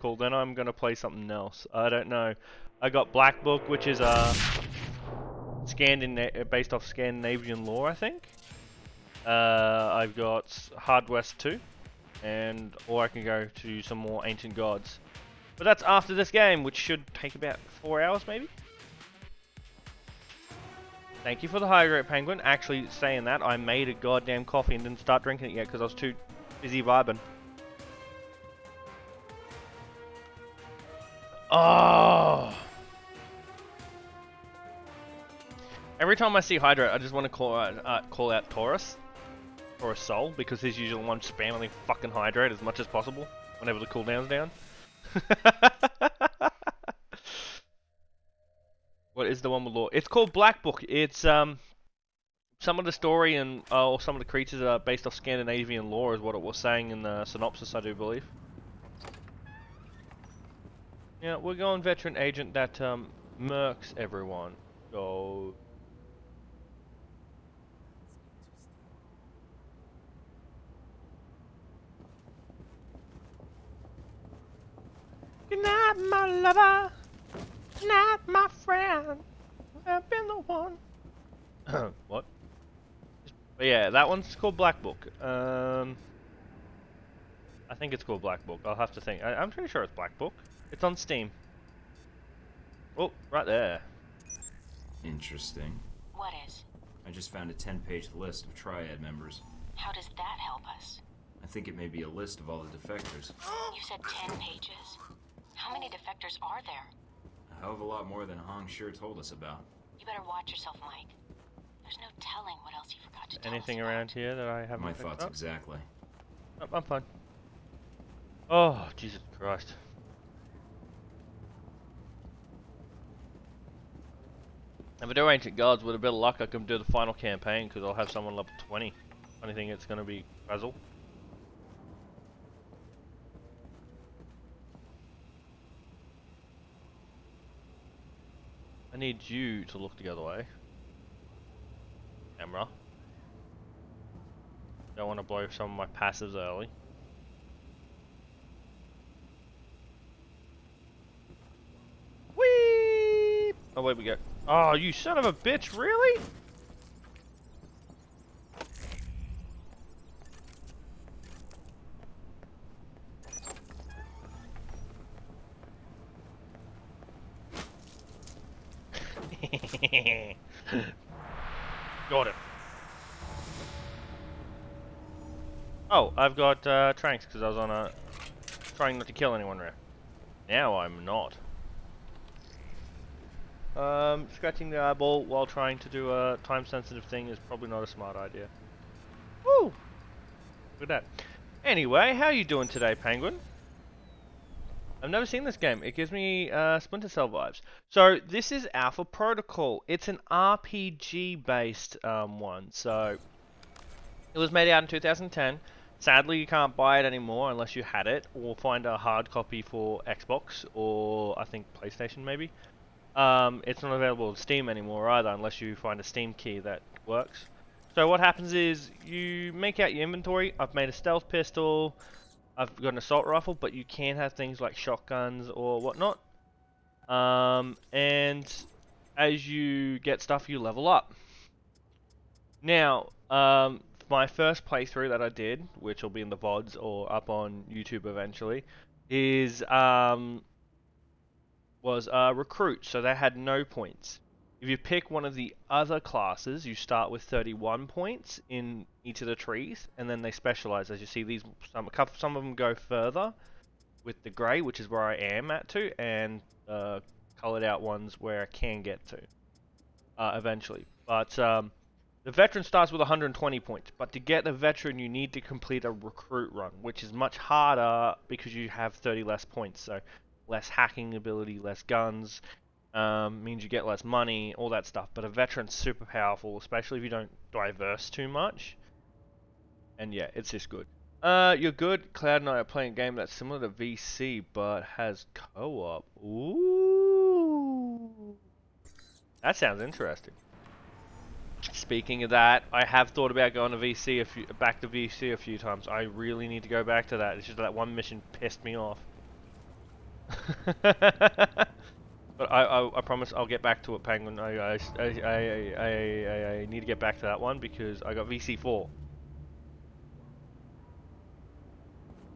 cool. Then I'm gonna play something else. I don't know. I got Black Book, which is based off Scandinavian lore, I think. I've got Hard West 2, or I can go to some more Ancient Gods. But that's after this game, which should take about 4 hours, maybe. Thank you for the hydrate, Penguin. Actually, saying that, I made a goddamn coffee and didn't start drinking it yet because I was too busy vibing. Oh! Every time I see hydrate, I just want to call out Taurus or a Soul because he's usually the one spamming fucking hydrate as much as possible whenever the cooldown's down. What is the one with lore? It's called Black Book. It's some of the story and or some of the creatures are based off Scandinavian lore, is what it was saying in the synopsis, I do believe. Yeah, we're going veteran agent that murks everyone. So. You're not my lover, not my friend. I've been the one. What? But yeah, that one's called Black Book. I think it's called Black Book. I'll have to think. I'm pretty sure it's Black Book. It's on Steam. Oh, right there. Interesting. What is? I just found a 10-page list of Triad members. How does that help us? I think it may be a list of all the defectors. You said 10 pages. How many defectors are there? A hell of a lot more than Hong sure told us about. You better watch yourself, Mike. There's no telling what else you forgot to tell Anything us around here that I haven't My picked thoughts up? exactly. Oh, I'm fine. Oh, Jesus Christ. If I do Ancient Gods, with a bit of luck I can do the final campaign because I'll have someone level 20. Only thing it's going to be Basil. I need you to look the other way. Camera. Don't want to blow some of my passives early. Whee! Oh, wait we go. Oh, you son of a bitch, really? Got it. Oh, I've got tranks because I was on a trying not to kill anyone there. Now I'm not. Scratching the eyeball while trying to do a time-sensitive thing is probably not a smart idea. Woo! Look at that. Anyway, how are you doing today, Penguin? I've never seen this game. It gives me Splinter Cell vibes. So this is Alpha Protocol. It's an RPG-based one. So it was made out in 2010. Sadly, you can't buy it anymore unless you had it, or find a hard copy for Xbox or I think PlayStation maybe. It's not available on Steam anymore either, unless you find a Steam key that works. So what happens is you make out your inventory. I've made a stealth pistol. I've got an assault rifle, but you can have things like shotguns or whatnot. And as you get stuff, you level up. Now, my first playthrough that I did, which will be in the VODs or up on YouTube eventually, is was recruit. So they had no points. If you pick one of the other classes, you start with 31 points in each of the trees, and then they specialize. As you see, these some of them go further with the grey, which is where I am at to, and coloured out ones where I can get to eventually. But the veteran starts with 120 points, but to get the veteran, you need to complete a recruit run, which is much harder because you have 30 less points. So less hacking ability, less guns. Means you get less money, all that stuff. But a veteran's super powerful, especially if you don't diverse too much. And yeah, it's just good. You're good. Cloud and I are playing a game that's similar to VC, but has co-op. Ooh, that sounds interesting. Speaking of that, I have thought about going to back to VC a few times. I really need to go back to that. It's just that one mission pissed me off. But I promise I'll get back to it, Penguin. I need to get back to that one because I got VC4.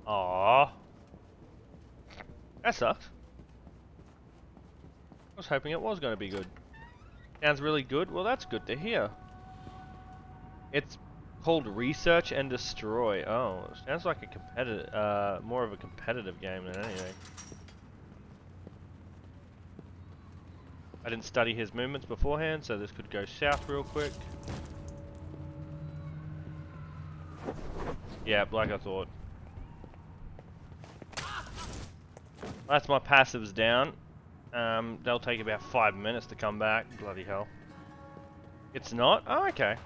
Aww. That sucks. I was hoping it was going to be good. Sounds really good. Well, that's good to hear. It's called Research and Destroy. Oh, sounds like a competitive, more of a competitive game than anything. I didn't study his movements beforehand, so this could go south real quick. Yeah, like I thought. That's my passives down. They'll take about 5 minutes to come back. Bloody hell. It's not? Oh, okay.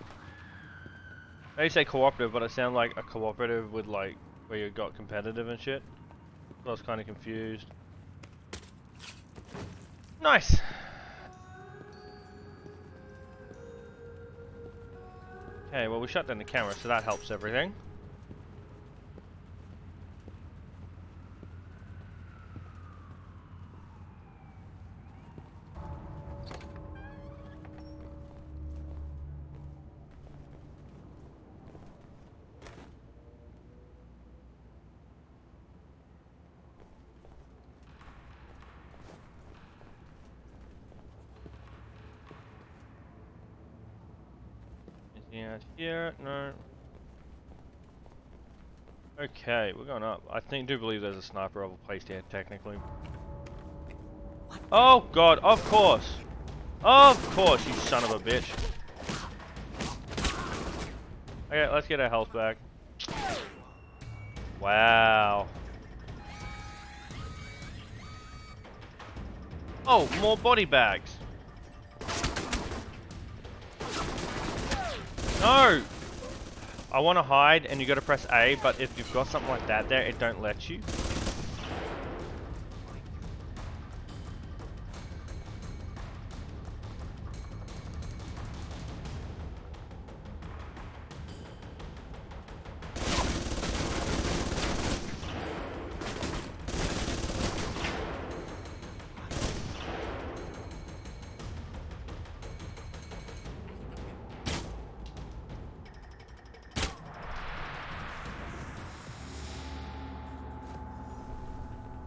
They say cooperative, but it sounds like a cooperative with like where you got competitive and shit. So I was kind of confused. Nice. Okay, well we shut down the camera, so that helps everything. Yeah, here, no. Okay, we're going up. I do believe there's a sniper rifle placed here, technically. Oh god, of course! Of course, you son of a bitch. Okay, let's get our health back. Wow. Oh, more body bags. No! I want to hide and you got to press A, but if you've got something like that there, it don't let you.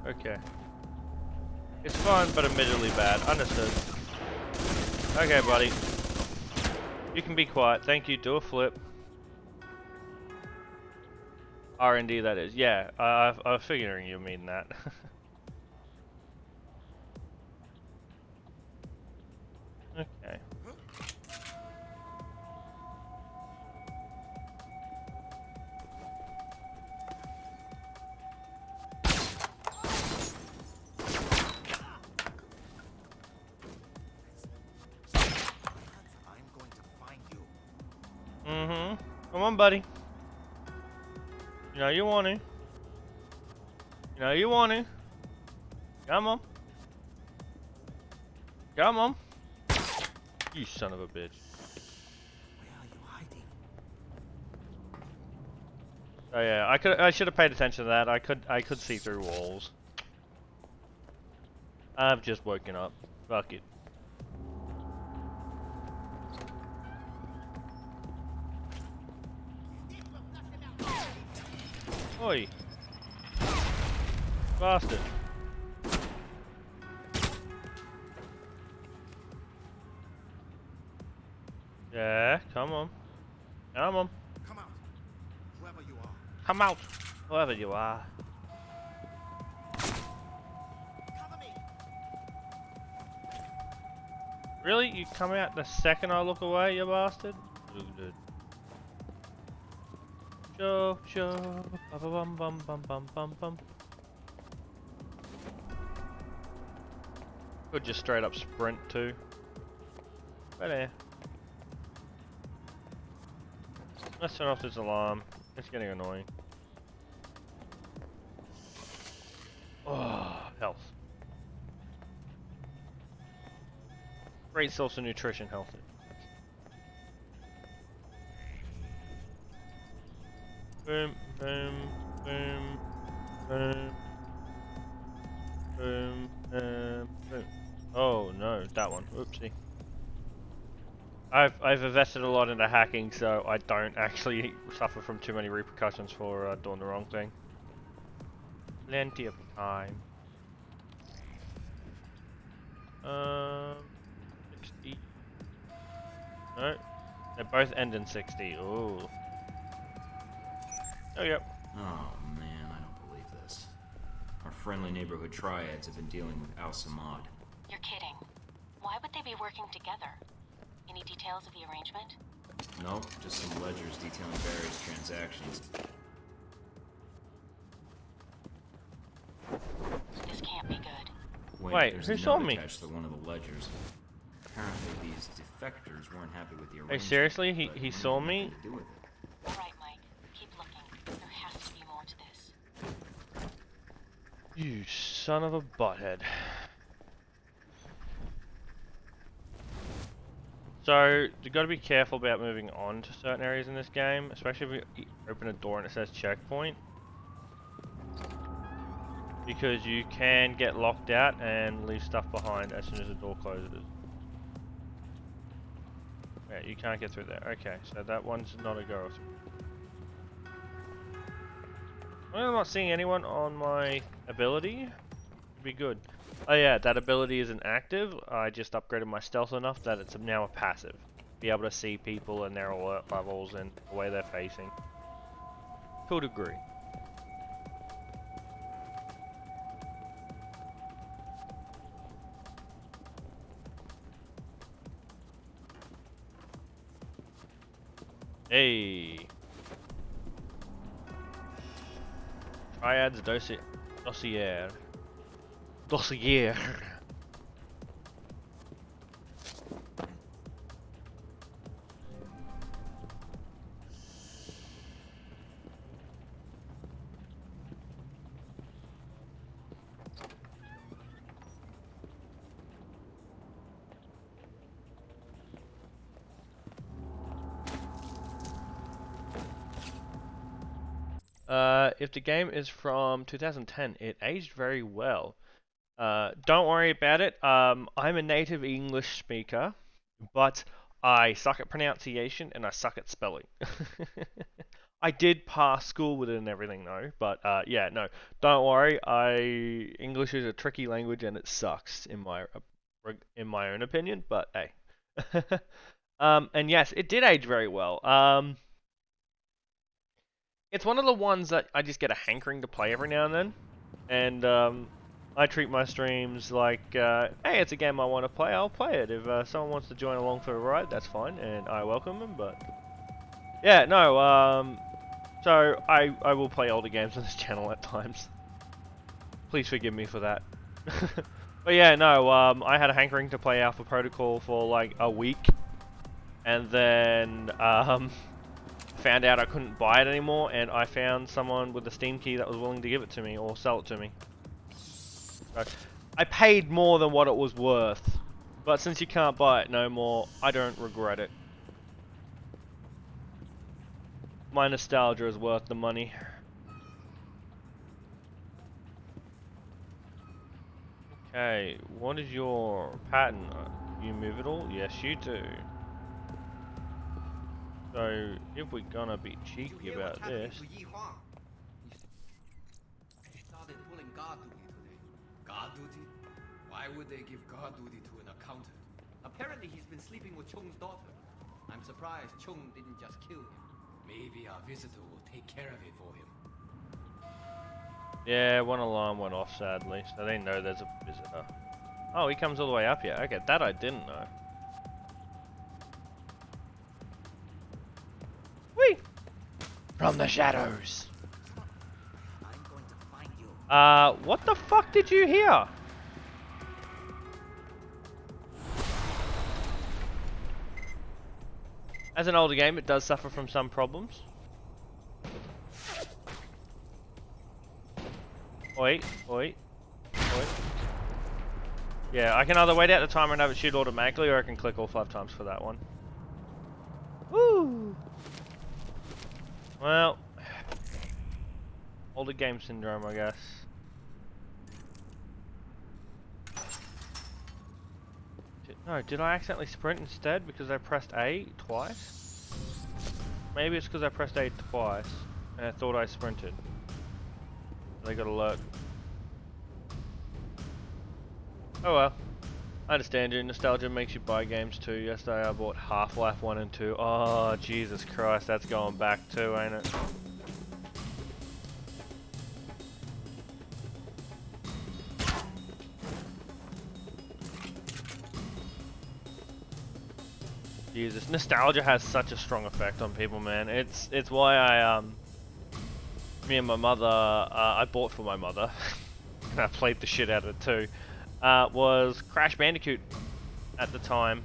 Okay. It's fun, but admittedly bad. Understood. Okay, buddy. You can be quiet. Thank you. Do a flip. R&D, that is. Yeah, I was figuring you mean that. Okay. Come on, buddy. You know you want to. You know you want to. Come on. Come on. You son of a bitch. Where are you hiding? Oh yeah, I should have paid attention to that. I could see through walls. I've just woken up. Fuck it. Oi! Bastard! Yeah, come on. Come on. Come out, whoever you are. Come out! Whoever you are. Cover me. Really? You come out the second I look away, you bastard? Show, show, bum bum bum bum bum bum. Could just straight up sprint too. Right there. Let's turn off this alarm. It's getting annoying. Oh, health. Great source of nutrition, healthy. Boom, boom, boom, boom, boom. Oh no, that one. Oopsie. I've invested a lot into hacking, so I don't actually suffer from too many repercussions for doing the wrong thing. Plenty of time. 60. No, they both end in 60. Ooh. Oh yep. Oh man, I don't believe this. Our friendly neighborhood triads have been dealing with Al Samad. You're kidding. Why would they be working together? Any details of the arrangement? Nope, just some ledgers detailing various transactions. This can't be good. Wait, there's who a saw note me? attached to one of the ledgers. Apparently these defectors weren't happy with the arrangement. Hey, seriously? but He it saw had me? nothing to do with it. All right, Mike. Keep looking. There has to be more to this. You son of a butthead. So, you got to be careful about moving on to certain areas in this game, especially if you open a door and it says checkpoint. Because you can get locked out and leave stuff behind as soon as the door closes. Yeah, you can't get through there. Okay, so that one's not a go. Well, I'm not seeing anyone on my ability. Be good. Oh yeah, that ability isn't active. I just upgraded my stealth enough that it's now a passive. Be able to see people and their alert levels and the way they're facing. To a degree. Hey. Triads dossier. Dossier. If the game is from 2010, it aged very well. Don't worry about it. I'm a native English speaker, but I suck at pronunciation and I suck at spelling. I did pass school with it and everything though, but yeah, no, don't worry. English is a tricky language and it sucks in my own opinion, but hey. And yes, it did age very well. It's one of the ones that I just get a hankering to play every now and then, and I treat my streams like, hey, it's a game I want to play, I'll play it. If someone wants to join along for the ride, that's fine, and I welcome them, but yeah, no, so I will play older games on this channel at times. Please forgive me for that. But yeah, no, I had a hankering to play Alpha Protocol for like a week, and then, found out I couldn't buy it anymore, and I found someone with a Steam key that was willing to give it to me, or sell it to me. So, I paid more than what it was worth, but since you can't buy it no more, I don't regret it. My nostalgia is worth the money. Okay, what is your pattern? You move it all? Yes, you do. So, if we're gonna be cheeky about this... He started pulling guard duty today. Guard duty? Why would they give guard duty to an accountant? Apparently he's been sleeping with Chung's daughter. I'm surprised Chung didn't just kill him. Maybe our visitor will take care of it for him. Yeah, one alarm went off sadly, so they know there's a visitor. Oh, he comes all the way up here. Okay, that I didn't know. Whee! From the shadows. I'm going to find you. What the fuck did you hear? As an older game, it does suffer from some problems. Oi, oi, oi. Yeah, I can either wait out the timer and have it shoot automatically, or I can click all 5 times for that one. Woo! Well, older game syndrome, I guess. No, did I accidentally sprint instead because I pressed A twice? Maybe it's because I pressed A twice and I thought I sprinted. They got alert. Oh well. I understand you. Nostalgia makes you buy games too. Yesterday I bought Half-Life 1 and 2. Oh, Jesus Christ, that's going back too, ain't it? Jesus, nostalgia has such a strong effect on people, man. It's why me and my mother, I bought for my mother, and I played the shit out of it too. Was Crash Bandicoot at the time,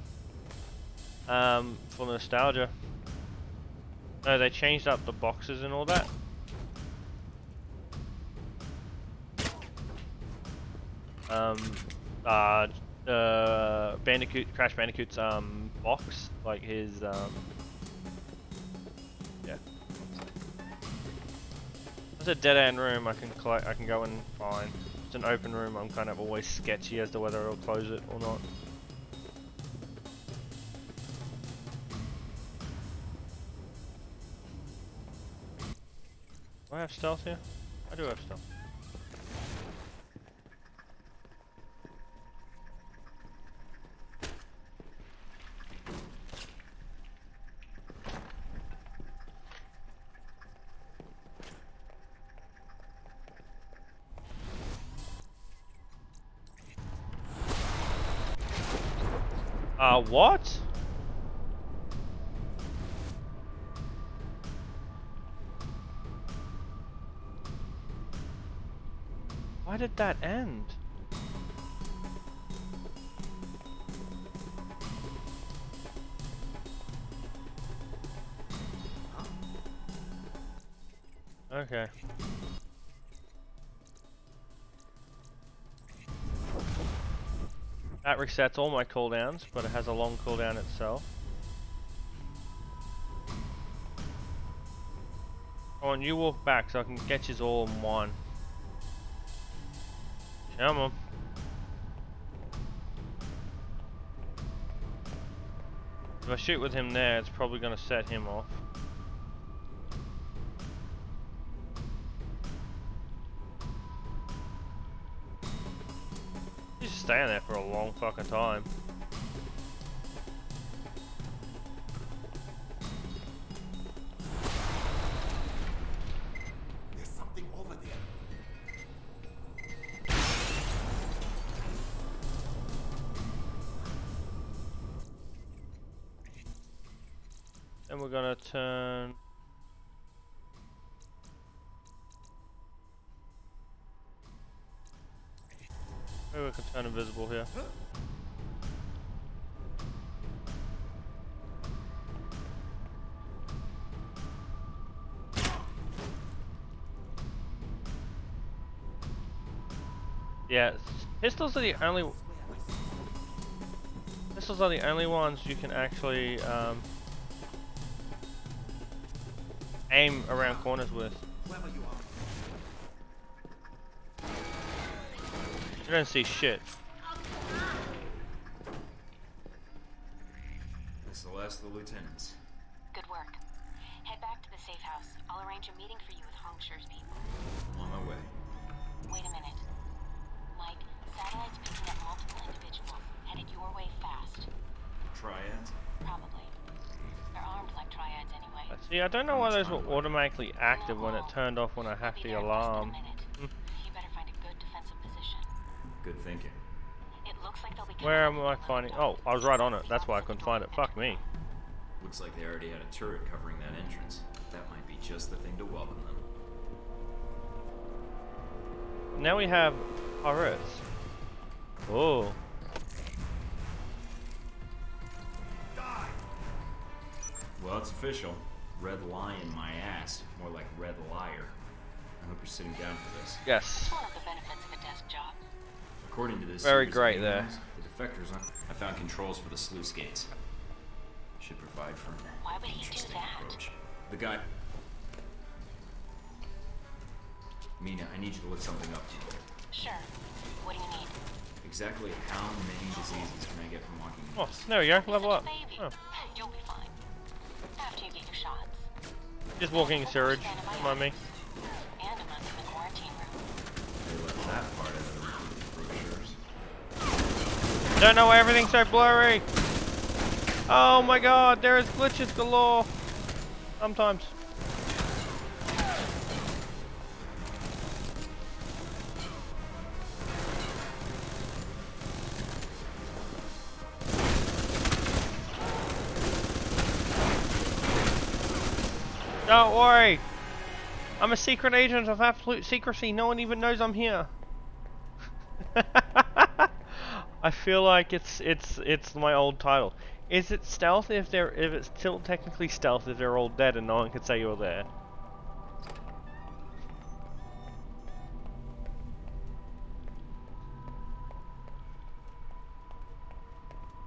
for nostalgia. No, they changed up the boxes and all that. Crash Bandicoot's box, like his yeah. It's a dead end room I can go and find. It's an open room. I'm kind of always sketchy as to whether it'll close it or not. Do I have stealth here? I do have stealth. What? Why did that end? Okay. That resets all my cooldowns, but it has a long cooldown itself. Come on, you walk back so I can get yous all in one. Come on. If I shoot with him there, it's probably going to set him off. He's just staying there for a long fucking time. There's something over there. Then we're gonna turn. Maybe we can turn invisible here. Yeah, pistols are the only ones you can actually aim around corners with. Whoever you are. You don't see shit. That's the last of the lieutenants. Good work. Head back to the safe house. I'll arrange a meeting for you with Hongshu's people. On my way. Wait a minute. Mike, satellite's picking up multiple individuals, headed your way fast. Triads? Probably. They're armed like triads anyway. See, I don't know why those were automatically active when it turned off when I have the alarm. You better find a good defensive position. Good thinking. It looks like they'll be Where am I finding? Oh, I was right on it. That's why I couldn't find it. Fuck me. Looks like they already had a turret covering that entrance. That might be just the thing to welcome them. Now we have turrets. Oh. Well, it's official. Red lion my ass. More like red liar. I hope you're sitting down for this. Yes. It's one of the benefits of a desk job. According to this Very series of great emails, there. The defectors I found controls for the sluice gates. Should provide for an Why would he do interesting that? approach. The guy... Mina, I need you to look something up. Sure. What do you need? Exactly how many diseases can I get from walking Oh, this? there we go. You're Level such up. a baby. Oh. You'll be fine. After you get your shots. Just walking sewage. Come on me. And a month in the quarantine room. They left that part out of the brochures. Don't know why everything's so blurry. Oh my god, there's glitches galore. Sometimes. Don't worry. I'm a secret agent of absolute secrecy. No one even knows I'm here. I feel like it's my old title. Is it stealth if it's still technically stealth if they're all dead and no one can say you're there?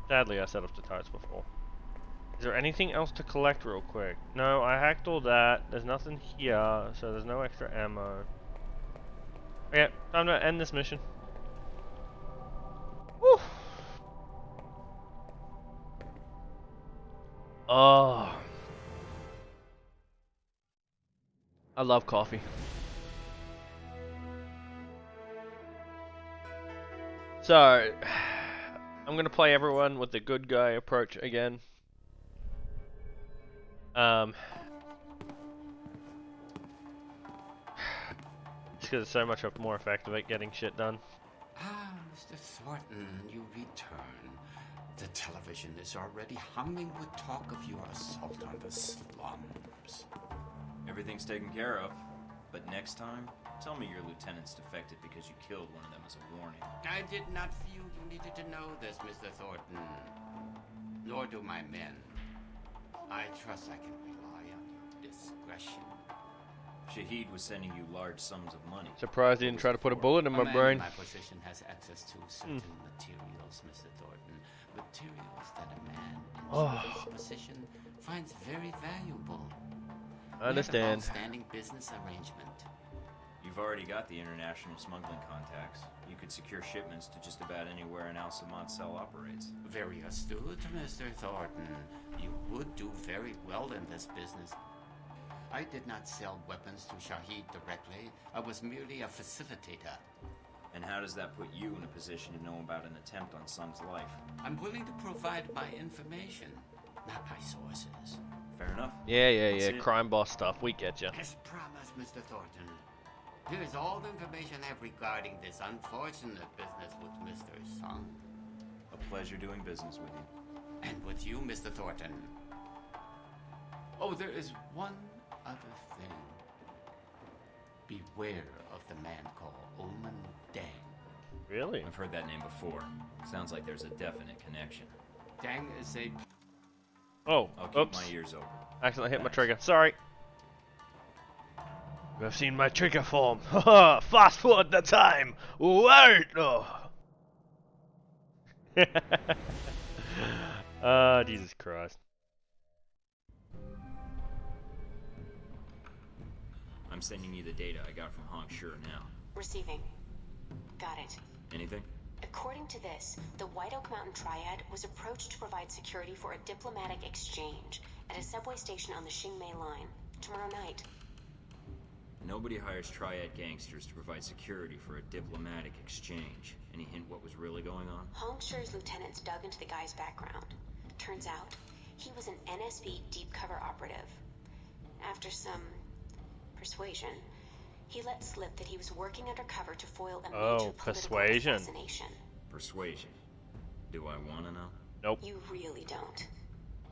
Sadly, I set up the tires before. Is there anything else to collect real quick? No, I hacked all that. There's nothing here, so there's no extra ammo. Okay, time to end this mission. Woo! Oh. I love coffee. So, I'm gonna play everyone with the good guy approach again. Just because it's so much more effective at getting shit done. Ah, Mr. Thornton, you return. The television is already humming with talk of your assault on the slums. Everything's taken care of. But next time, tell me your lieutenant's defected because you killed one of them as a warning. I did not feel you needed to know this, Mr. Thornton. Nor do my men. I trust I can rely on your discretion. Shahid was sending you large sums of money. Surprised he didn't try to put a bullet in my A man brain. in my position has access to certain materials, Mr. Thornton. Materials that a man in his position finds very valuable. I understand. We have a long-standing business arrangement. You've already got the international smuggling contacts. You could secure shipments to just about anywhere an Al Samad cell operates. Very astute, Mr. Thornton. You would do very well in this business. I did not sell weapons to Shahid directly. I was merely a facilitator. And how does that put you in a position to know about an attempt on Sung's life? I'm willing to provide my information, not my sources. Fair enough. Yeah. That's it. Crime boss stuff. We get you. As promised, Mr. Thornton. Here is all the information I have regarding this unfortunate business with Mr. Sung. A pleasure doing business with you. And with you, Mr. Thornton. Oh, there is one other thing. Beware of the man called Oman Dang. Really? I've heard that name before. Sounds like there's a definite connection. Dang is a... Oh, I'll keep oops. my ears open. Accidentally hit my Thanks. trigger. Sorry. You have seen my trigger form. Fast forward the time. Wait. Oh. Jesus Christ. I'm sending you the data I got from Hong Sure now. Receiving. Got it. Anything? According to this, the White Oak Mountain Triad was approached to provide security for a diplomatic exchange at a subway station on the Qingmei line tomorrow night. Nobody hires Triad gangsters to provide security for a diplomatic exchange. Any hint what was really going on? Hong Shu's lieutenants dug into the guy's background. Turns out, he was an NSB deep cover operative. After some persuasion, he let slip that he was working undercover to foil a major political persuasion. assassination. Persuasion. Do I want to know? Nope. You really don't.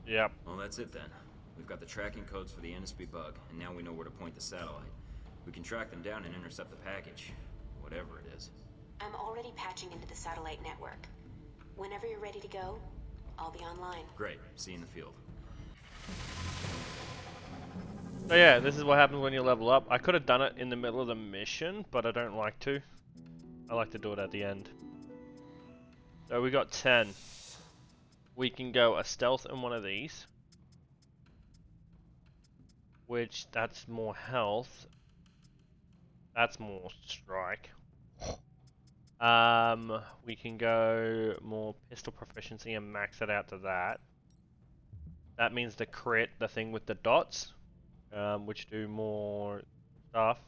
Yep. Well, that's it then. We've got the tracking codes for the NSB bug, and now we know where to point the satellite. We can track them down and intercept the package. Whatever it is. I'm already patching into the satellite network. Whenever you're ready to go, I'll be online. Great. See you in the field. So yeah, this is what happens when you level up. I could have done it in the middle of the mission, but I don't like to. I like to do it at the end. So we got 10. We can go a stealth in one of these. Which, that's more health. That's more strike. We can go more pistol proficiency and max it out to that. That means the crit, the thing with the dots, which do more stuff.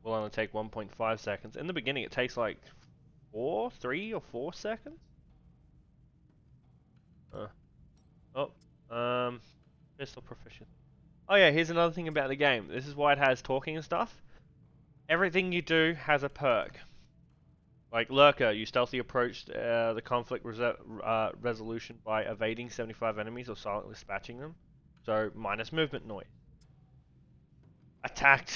Will only take 1.5 seconds. In the beginning, it takes like 3 or 4 seconds. Pistol proficiency. Oh yeah, here's another thing about the game. This is why it has talking and stuff. Everything you do has a perk. Like Lurker, you stealthy approach the conflict resolution by evading 75 enemies or silently dispatching them. So, minus movement noise. Attacked,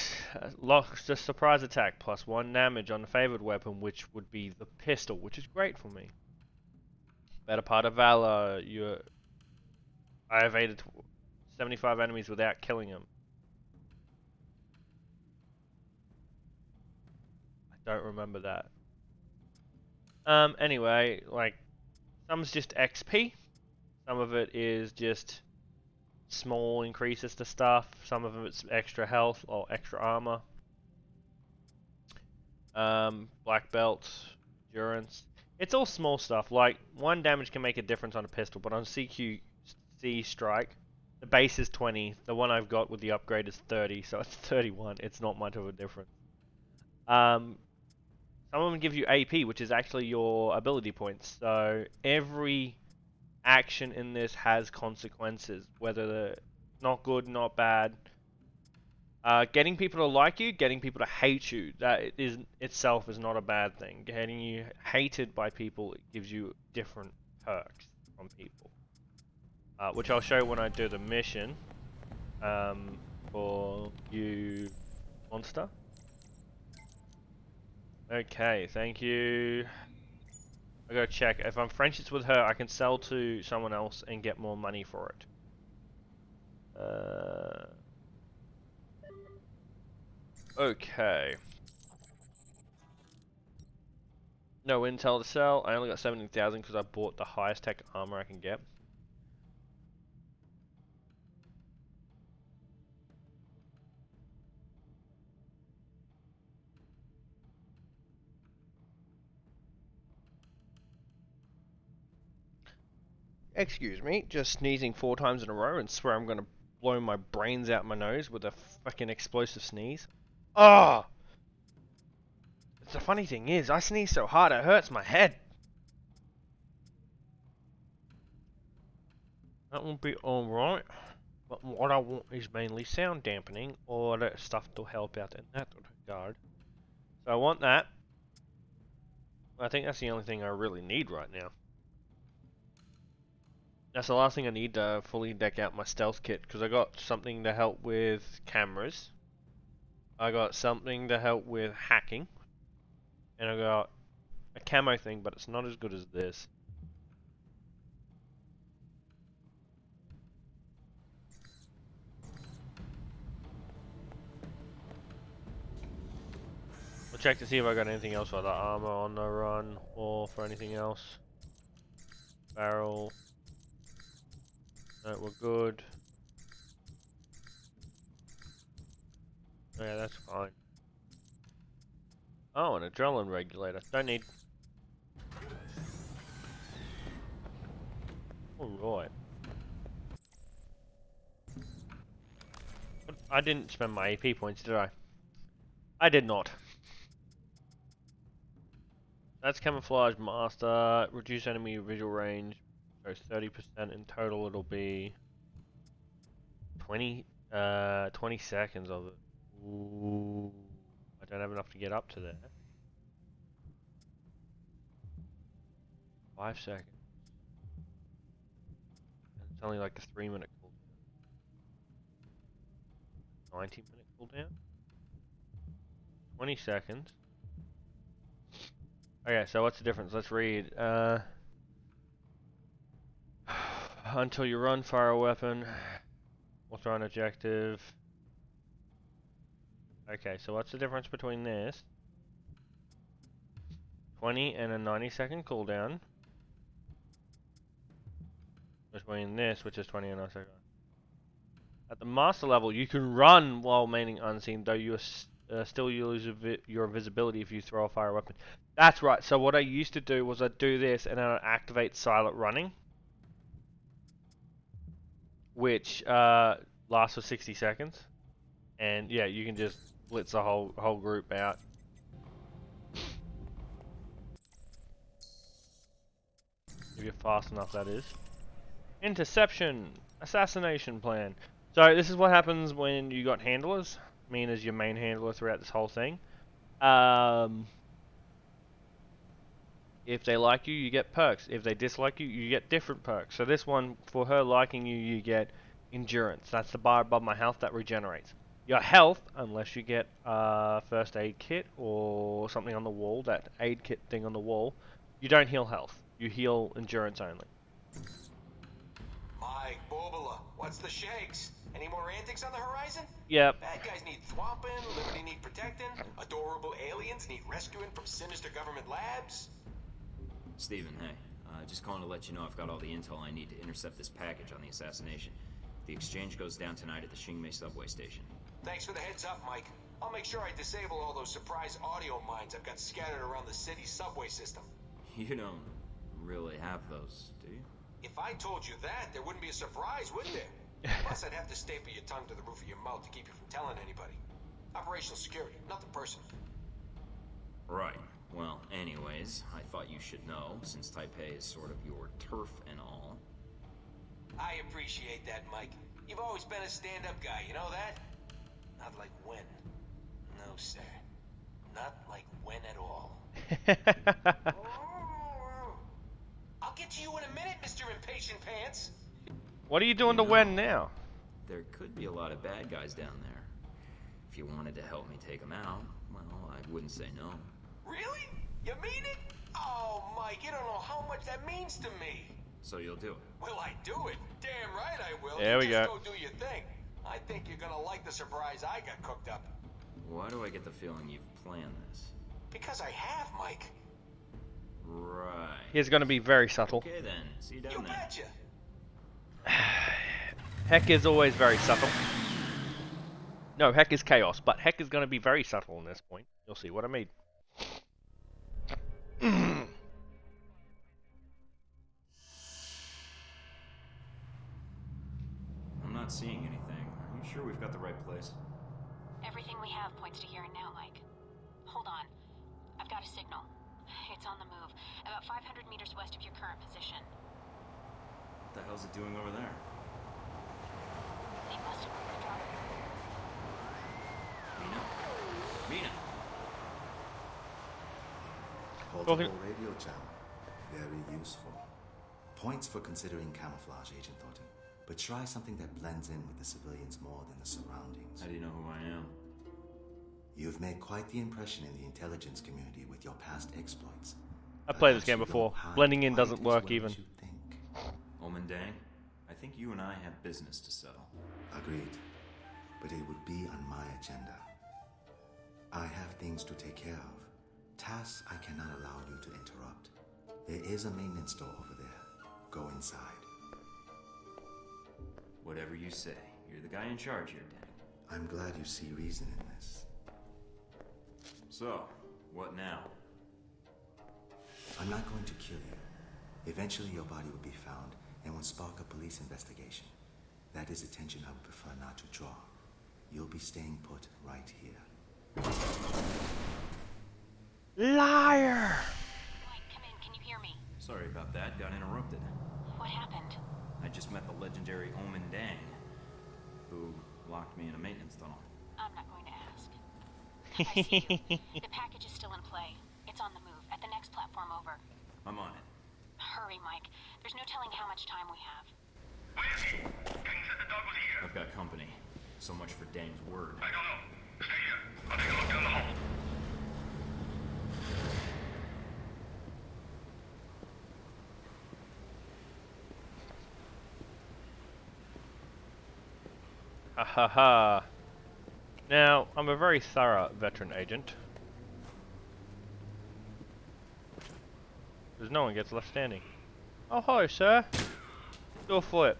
just surprise attack, plus 1 damage on the favored weapon, which would be the pistol, which is great for me. Better part of Valor, I evaded 75 enemies without killing them. I don't remember that. Anyway, like, some's just XP, some of it is just small increases to stuff, some of it's extra health or extra armor. Black belt, endurance. It's all small stuff, like 1 damage can make a difference on a pistol, but on CQC strike, the base is 20, the one I've got with the upgrade is 30, so it's 31, it's not much of a difference. Some of them give you AP, which is actually your ability points. So every action in this has consequences, whether they're not good, not bad. Getting people to like you, getting people to hate you, that is itself is not a bad thing. Getting you hated by people gives you different perks from people, which I'll show when I do the mission for you, monster. Okay, thank you. I gotta check. If I'm friendships with her, I can sell to someone else and get more money for it. Okay. No intel to sell. I only got 70,000 because I bought the highest tech armor I can get. Excuse me, just sneezing 4 times in a row and swear I'm gonna blow my brains out my nose with a fucking explosive sneeze. Ah! Oh! The funny thing is, I sneeze so hard it hurts my head. That will be alright, but what I want is mainly sound dampening or that stuff to help out in that regard. So I want that. I think that's the only thing I really need right now. That's the last thing I need to fully deck out my stealth kit, because I got something to help with cameras. I got something to help with hacking. And I got a camo thing, but it's not as good as this. I'll check to see if I got anything else for the armor on the run or for anything else. Barrel. No, we're good. Yeah, that's fine. Oh, an adrenaline regulator. Don't need. Alright. I didn't spend my AP points, did I? I did not. That's camouflage master. Reduce enemy visual range. So 30% in total. It'll be 20 seconds of it. Ooh, I don't have enough to get up to there. 5 seconds. It's only like a 3-minute cooldown. 90-minute cooldown. 20 seconds. Okay, so what's the difference? Let's read. Until you run, fire a weapon. We'll throw an objective. Okay, so what's the difference between this? 20 and a 90-second cooldown. Between this, which is 20 and 90 seconds. At the master level, you can run while remaining unseen, though you still lose your invisibility if you throw a fire weapon. That's right. So what I used to do was I'd do this and then I'd activate silent running, which lasts for 60 seconds. And yeah, you can just blitz the whole group out. If you're fast enough, that is. Interception, assassination plan. So this is what happens when you got handlers. Me as your main handler throughout this whole thing. If they like you, you get perks. If they dislike you, you get different perks. So this one, for her liking you, you get endurance. That's the bar above my health that regenerates. Your health, unless you get a first aid kit or something on the wall, that aid kit thing on the wall, you don't heal health. You heal endurance only. Mike, Bobola, what's the shakes? Any more antics on the horizon? Yep. Bad guys need thwomping, Liberty need protecting, adorable aliens need rescuing from sinister government labs. Steven, hey. Just calling to let you know I've got all the intel I need to intercept this package on the assassination. The exchange goes down tonight at the Xingmei subway station. Thanks for the heads up, Mike. I'll make sure I disable all those surprise audio mines I've got scattered around the city's subway system. You don't really have those, do you? If I told you that, there wouldn't be a surprise, would there? Plus, I'd have to staple your tongue to the roof of your mouth to keep you from telling anybody. Operational security, nothing personal. Right. Well, anyways, I thought you should know, since Taipei is sort of your turf and all. I appreciate that, Mike. You've always been a stand-up guy, you know that? Not like when. No, sir. Not like when at all. I'll get to you in a minute, Mr. Impatient Pants. What are you doing to Wen now? There could be a lot of bad guys down there. If you wanted to help me take them out, well, I wouldn't say no. Really? You mean it? Oh, Mike, you don't know how much that means to me. So you'll do it? Will I do it? Damn right I will. There we Just go. go do your thing. I think you're gonna like the surprise I got cooked up. Why do I get the feeling you've planned this? Because I have, Mike. Right. He's going to be very subtle. Okay then, see you down You there. betcha. Heck is always very subtle. No, Heck is chaos, but Heck is going to be very subtle in this point. You'll see what I mean. I'm not seeing anything. Are you sure we've got the right place? Everything we have points to here and now, Mike. Hold on. I've got a signal. It's on the move, about 500 meters west of your current position. What the hell's it doing over there? They must have moved the drone. Mina? Mina! Portable radio channel. Very useful. Points for considering camouflage, Agent Thornton. But try something that blends in with the civilians more than the surroundings. How do you know who I am? You've made quite the impression in the intelligence community with your past exploits. I played this Perhaps game you before. don't hide Blending in quite doesn't as work well even. as you think. Omen Dang? I think you and I have business to settle. Agreed. But it would be on my agenda. I have things to take care of. Tasks I cannot allow you to interrupt. There is a maintenance store over there. Go inside. Whatever you say. You're the guy in charge here, Dang. I'm glad you see reason in this. So, what now? I'm not going to kill you. Eventually your body will be found and will spark a police investigation. That is attention I would prefer not to draw. You'll be staying put right here. Liar! Mike, come in. Can you hear me? Sorry about that, got interrupted. What happened? I just met the legendary Omen Dang, who locked me in a maintenance tunnel. I'm not going to ask. I see you. The package is still in play. It's on the move, at the next platform over. I'm on it. Hurry, Mike. There's no telling how much time we have. Where is he? Dang said the dog was here. I've got company. So much for Dang's word. I don't know. Stay here. I'll take a look down the hall. Ha ha ha. Now, I'm a very thorough veteran agent. Because no one gets left standing. Oh, hi, sir. Do a flip.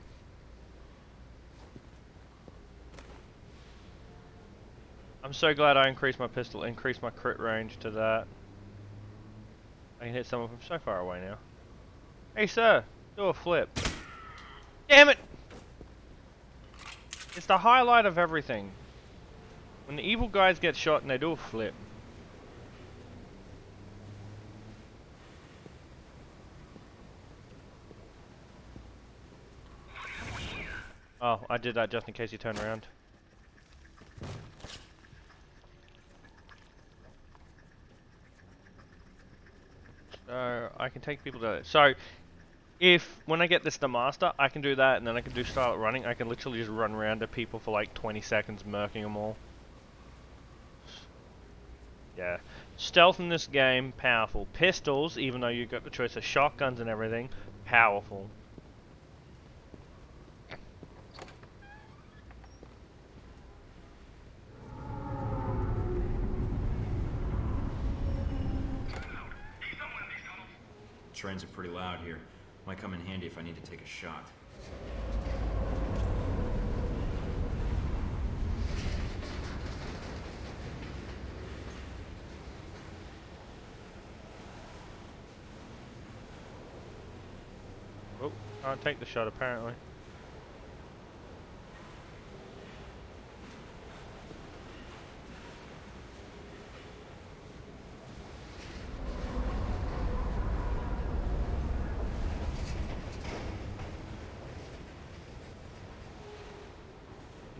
I'm so glad I increased my crit range to that. I can hit someone from so far away now. Hey sir, do a flip. Damn it! It's the highlight of everything. When the evil guys get shot and they do a flip. Oh, I did that just in case you turn around. So, I can take people to... So, when I get this to master, I can do that and then I can do start running. I can literally just run around to people for like 20 seconds, murking them all. Yeah. Stealth in this game, powerful. Pistols, even though you've got the choice of shotguns and everything, powerful. Trains are pretty loud here. Might come in handy if I need to take a shot. Oh, can't take the shot apparently.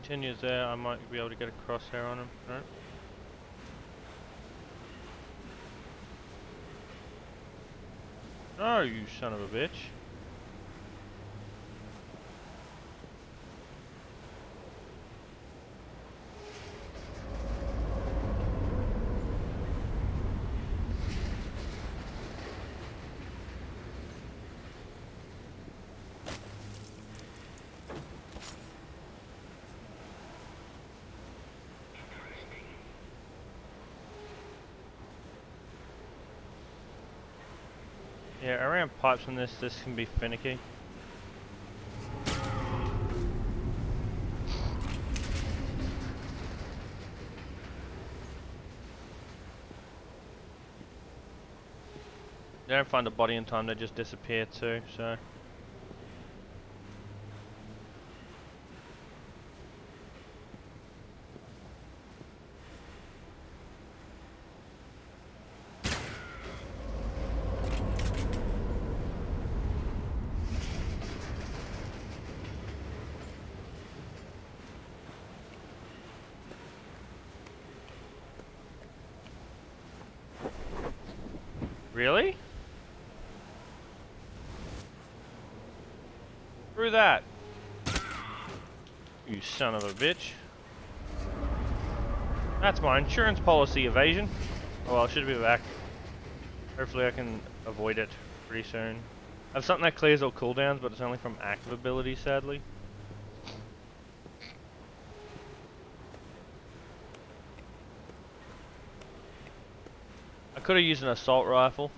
Continues there, I might be able to get a crosshair on him. Right? Oh, you son of a bitch. Yeah, around pipes on this can be finicky. They don't find a body in time, they just disappear too, so... Really? Through that. You son of a bitch. That's my insurance policy evasion. Oh well, I should be back. Hopefully I can avoid it pretty soon. I have something that clears all cooldowns, but it's only from active ability, sadly. I could have used an assault rifle.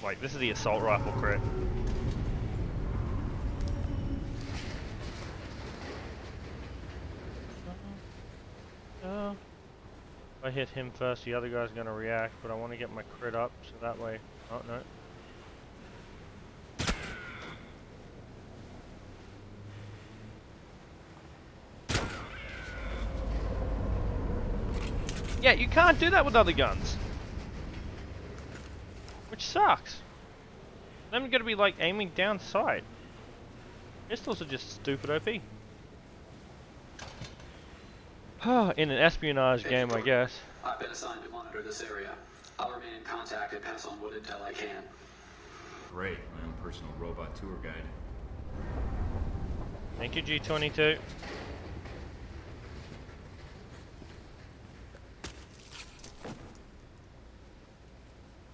Wait, this is the assault rifle crit. If I hit him first, the other guy's gonna react, but I want to get my crit up, so that way... Oh, no. Yeah, you can't do that with other guns. Which sucks. Then I'm gonna be like aiming down sight. Pistols are just stupid OP. In an espionage game, I guess. I've been assigned to monitor this area. I'll remain in contact and pass on what intel I can. Great, my own personal robot tour guide. Thank you, G22.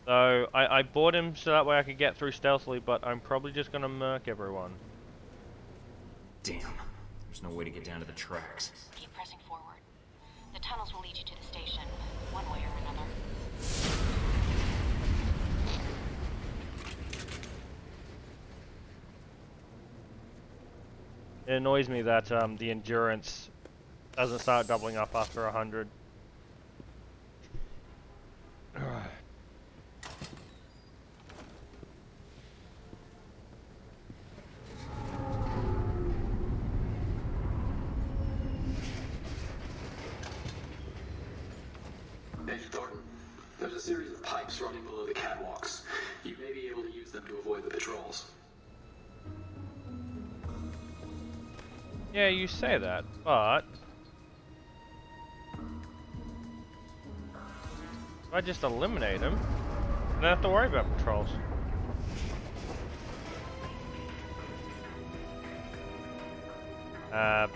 So, I bought him so that way I could get through stealthily, but I'm probably just gonna murk everyone. Damn, there's no way to get down to the tracks. Keep pressing forward. The tunnels will lead you to the station, one way or another. It annoys me that the endurance Doesn't start doubling up after 100. Agent Thornton, there's a series of pipes running below the catwalks. You may be able to use them to avoid the patrols. Yeah, you say that, but if I just eliminate him, I don't have to worry about patrols.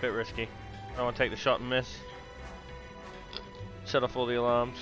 Bit risky. I don't want to take the shot and miss. Set off all the alarms.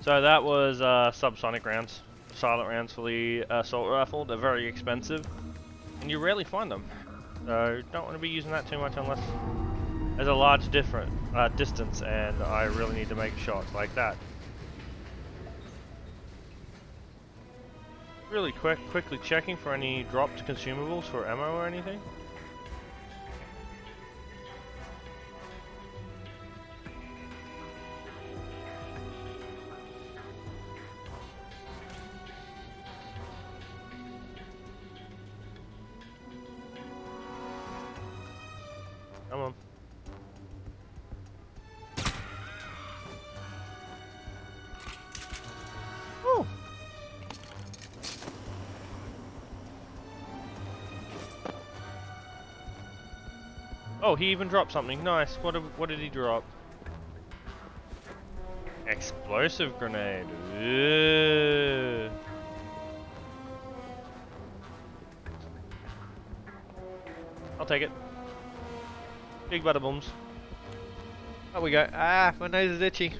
So that was subsonic rounds, silent rounds for the assault rifle. They're very expensive, and you rarely find them. So don't want to be using that too much unless there's a large distance, and I really need to make a shot like that. Really quickly checking for any dropped consumables for ammo or anything. Come on. Woo! Oh, he even dropped something. Nice. What did he drop? Explosive grenade. Ew. I'll take it. Big bada booms. There we go. Ah, my nose is itchy.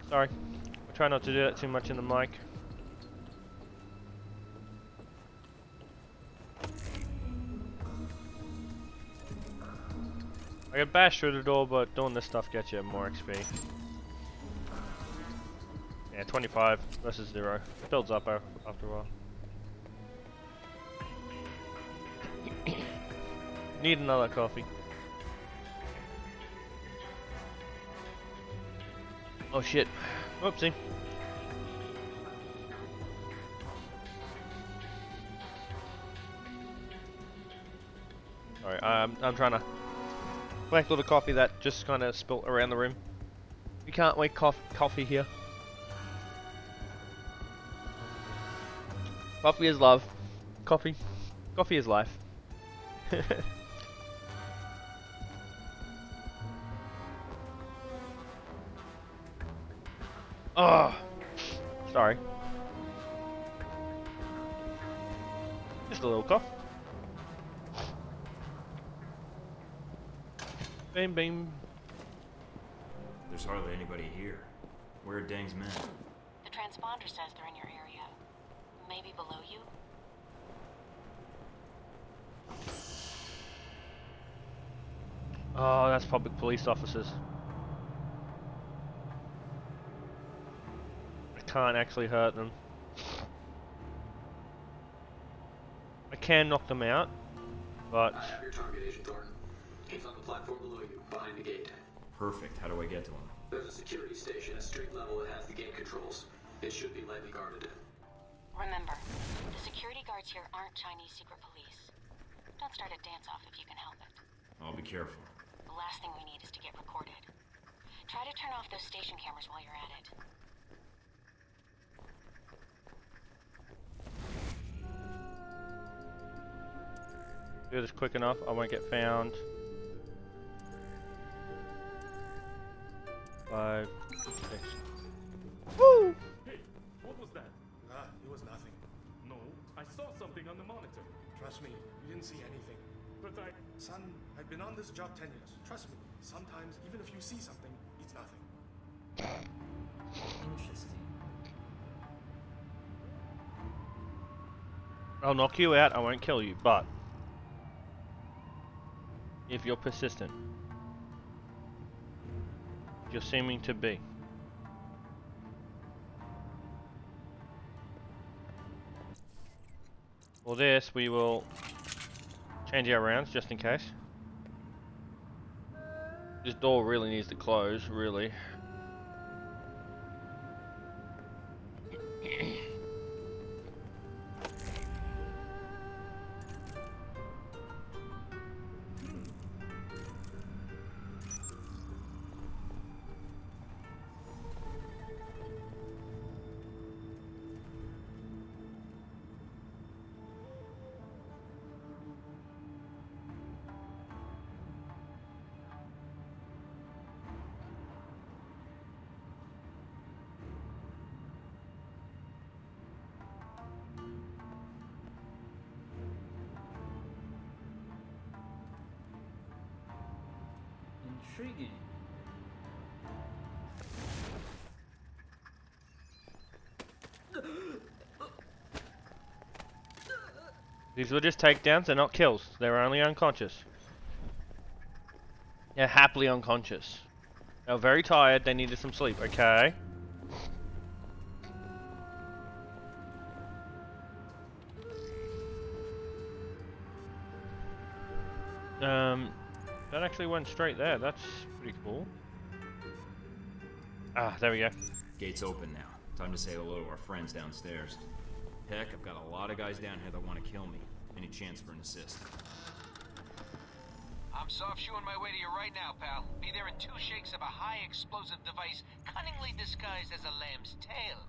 Sorry. I try not to do that too much in the mic. I get bashed through the door, but doing this stuff gets you more XP. Yeah, 25 versus 0. It builds up after a while. Need another coffee. Oh shit. Whoopsie. Sorry, I'm trying to collect all the coffee that just kind of spilt around the room. We can't make coffee here. Coffee is love. Coffee is life. Oh, sorry. Just a little cough. Bing, bing. There's hardly anybody here. Where are Deng's men? The transponder says they're in your area. Maybe below you? Oh, that's public police officers. I can't actually hurt them. I can knock them out, but... I have your target, Agent Thornton. He's on the platform below you, behind the gate. Perfect. How do I get to him? There's a security station at street level that has the gate controls. It should be lightly guarded. Remember, the security guards here aren't Chinese secret police. Don't start a dance-off if you can help it. I'll be careful. The last thing we need is to get recorded. Try to turn off those station cameras while you're at it. Do this quick enough, I won't get found. 5, 6. Woo! Hey, what was that? It was nothing. No, I saw something on the monitor. Trust me, you didn't see anything. But Son, I've been on this job 10 years. Trust me, sometimes even if you see something, it's nothing. Interesting. I'll knock you out, I won't kill you, but if you're persistent, you're seeming to be. For this, we will change our rounds just in case. This door really needs to close, really. Intriguing. These were just takedowns, they're not kills. They were only unconscious. They're happily unconscious. They were very tired, they needed some sleep, okay? That actually went straight there. That's pretty cool. Ah, there we go. Gate's open now. Time to say hello to our friends downstairs. Heck, I've got a lot of guys down here that want to kill me. Any chance for an assist? I'm soft shoeing my way to you right now, pal. Be there in 2 shakes of a high explosive device cunningly disguised as a lamb's tail.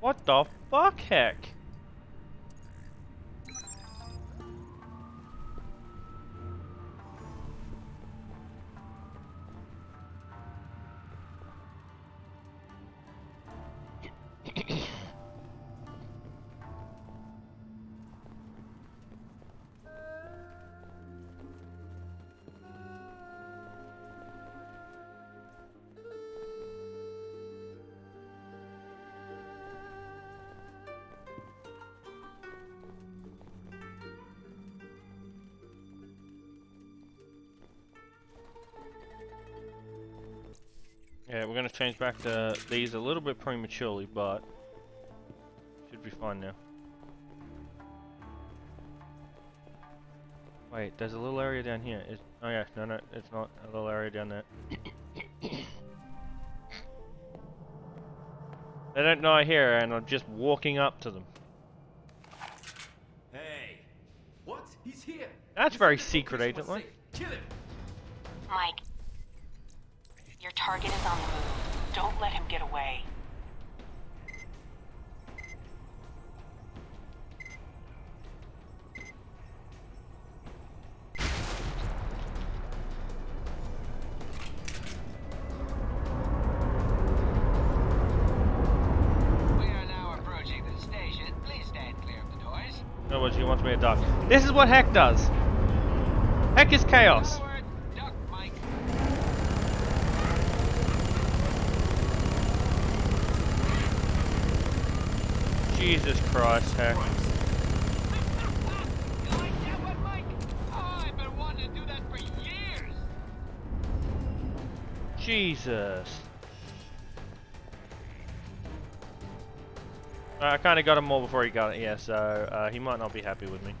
What the fuck, heck? Yeah, we're gonna change back to these a little bit prematurely, but should be fine now. Wait, there's a little area down here. Oh yeah, no, it's not a little area down there. They don't know I hear, and I'm just walking up to them. Hey! What? He's here! That's very secret, agent-like. Kill him! Mike, your target is on the move. Don't let him get away. We are now approaching the station. Please stand clear of the doors. No, what she wants me to duck. This is what Heck does. Heck is chaos. Forward. Duck, Mike. Jesus Christ, Heck. You like that one, Mike? Oh, I've been wanting to do that for years. Jesus. I kind of got him more before he got it, yeah, so he might not be happy with me.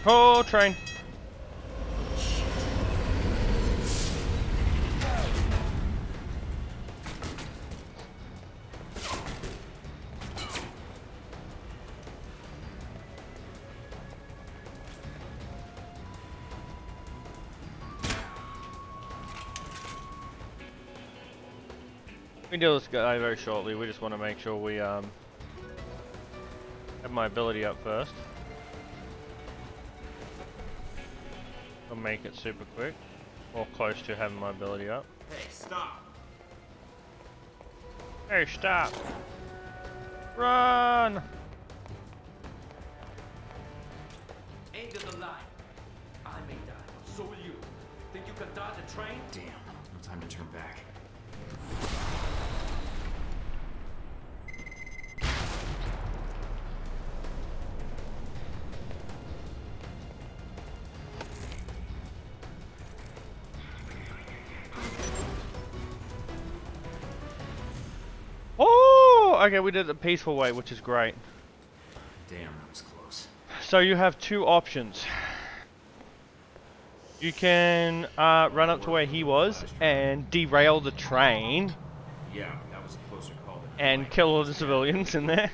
Oh, train. We deal with this guy very shortly. We just want to make sure we have my ability up first. I'll make it super quick, or close to having my ability up. Hey, stop! Hey, stop! Run! End of the line. I may die, so will you. Think you can dodge a train? Damn, no time to turn back. Oh! Okay, we did it the peaceful way, which is great. Damn, that was close. So you have two options. You can run up to where he was and derail the train. Yeah, that was a closer call than and kill all the civilians in there.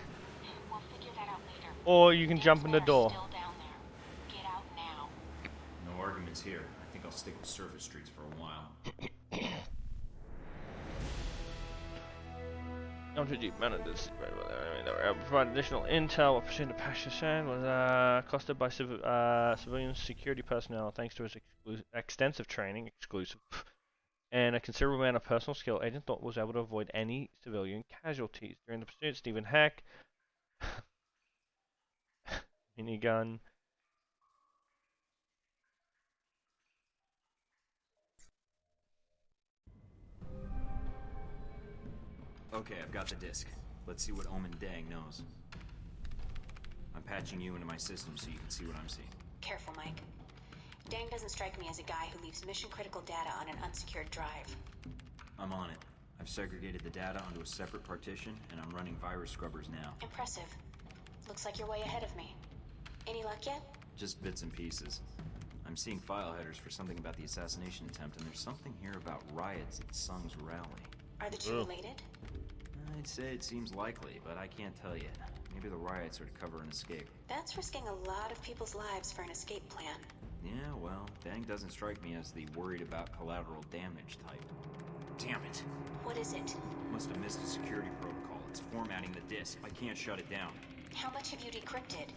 We'll figure that out later. Or you can jump in the door. Still down there. Get out now. No arguments here. I think I'll stick with surface streets for a while. Not too deep this. Provide additional intel. What percent of Pakistan was costed by civilian security personnel, thanks to his extensive training, exclusive, and a considerable amount of personal skill. Agent Thought was able to avoid any civilian casualties during the pursuit. Stephen Heck, minigun. Okay, I've got the disc. Let's see what Omen Dang knows. I'm patching you into my system so you can see what I'm seeing. Careful, Mike. Dang doesn't strike me as a guy who leaves mission-critical data on an unsecured drive. I'm on it. I've segregated the data onto a separate partition, and I'm running virus scrubbers now. Impressive. Looks like you're way ahead of me. Any luck yet? Just bits and pieces. I'm seeing file headers for something about the assassination attempt, and there's something here about riots at Sung's rally. Are the two related? I'd say it seems likely, but I can't tell yet. Maybe the riots are to cover an escape. That's risking a lot of people's lives for an escape plan. Yeah, well, Dang doesn't strike me as the worried about collateral damage type. Damn it. What is it? Must have missed a security protocol. It's formatting the disk. I can't shut it down. How much have you decrypted?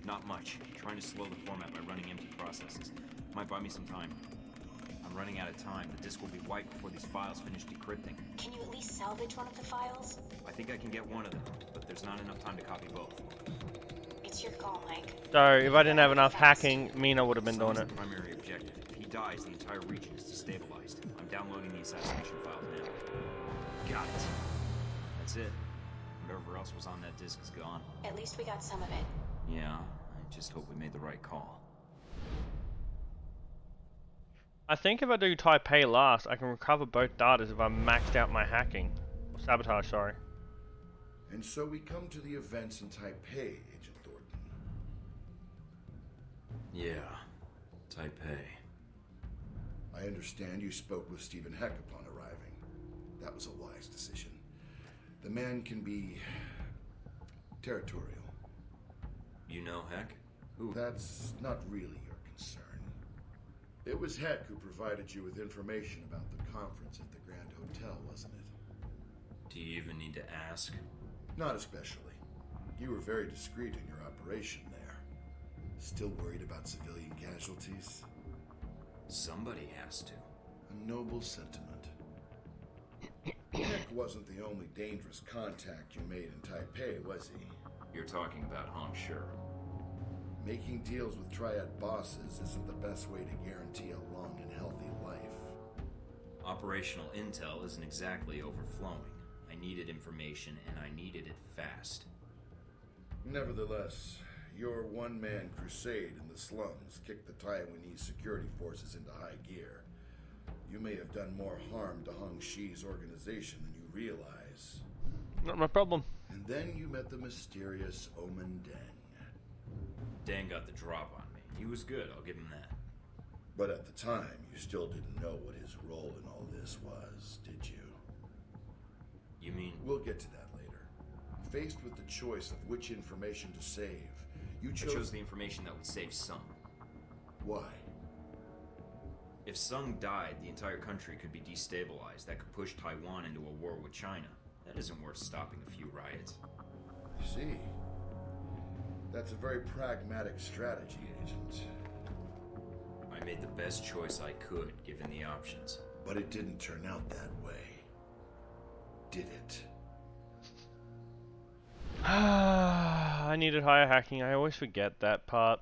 Not much. Trying to slow the format by running empty processes. Might buy me some time. I'm running out of time. The disk will be wiped before these files finish decrypting. Can you at least salvage one of the files? I think I can get one of them, but there's not enough time to copy both. It's your call, Mike. So if I didn't have enough hacking, Mina would have been doing it. The primary objective. If he dies, the entire region is destabilized. I'm downloading the assassination files now. Got it. That's it. Whatever else was on that disk is gone. At least we got some of it. Yeah, I just hope we made the right call. I think if I do Taipei last, I can recover both datas if I maxed out my hacking. Or sabotage, sorry. And so we come to the events in Taipei, Agent Thornton. Yeah, Taipei. I understand you spoke with Stephen Heck upon arriving. That was a wise decision. The man can be territorial. You know Heck? Who? That's not really your concern. It was Heck who provided you with information about the conference at the Grand Hotel, wasn't it? Do you even need to ask? Not especially. You were very discreet in your operation there. Still worried about civilian casualties? Somebody has to. A noble sentiment. Heck wasn't the only dangerous contact you made in Taipei, was he? You're talking about Hong Shi. Making deals with Triad bosses isn't the best way to guarantee a long and healthy life. Operational intel isn't exactly overflowing. I needed information, and I needed it fast. Nevertheless, your one-man crusade in the slums kicked the Taiwanese security forces into high gear. You may have done more harm to Hong Shi's organization than you realize. Not my problem. And then you met the mysterious Omen Deng. Dan got the drop on me. He was good, I'll give him that. But at the time, you still didn't know what his role in all this was, did you? You mean? We'll get to that later. Faced with the choice of which information to save, you I chose the information that would save Sung. Why? If Sung died, the entire country could be destabilized. That could push Taiwan into a war with China. That isn't worth stopping a few riots. I see. That's a very pragmatic strategy, Agent. I made the best choice I could, given the options. But it didn't turn out that way. Did it? I needed higher hacking. I always forget that part.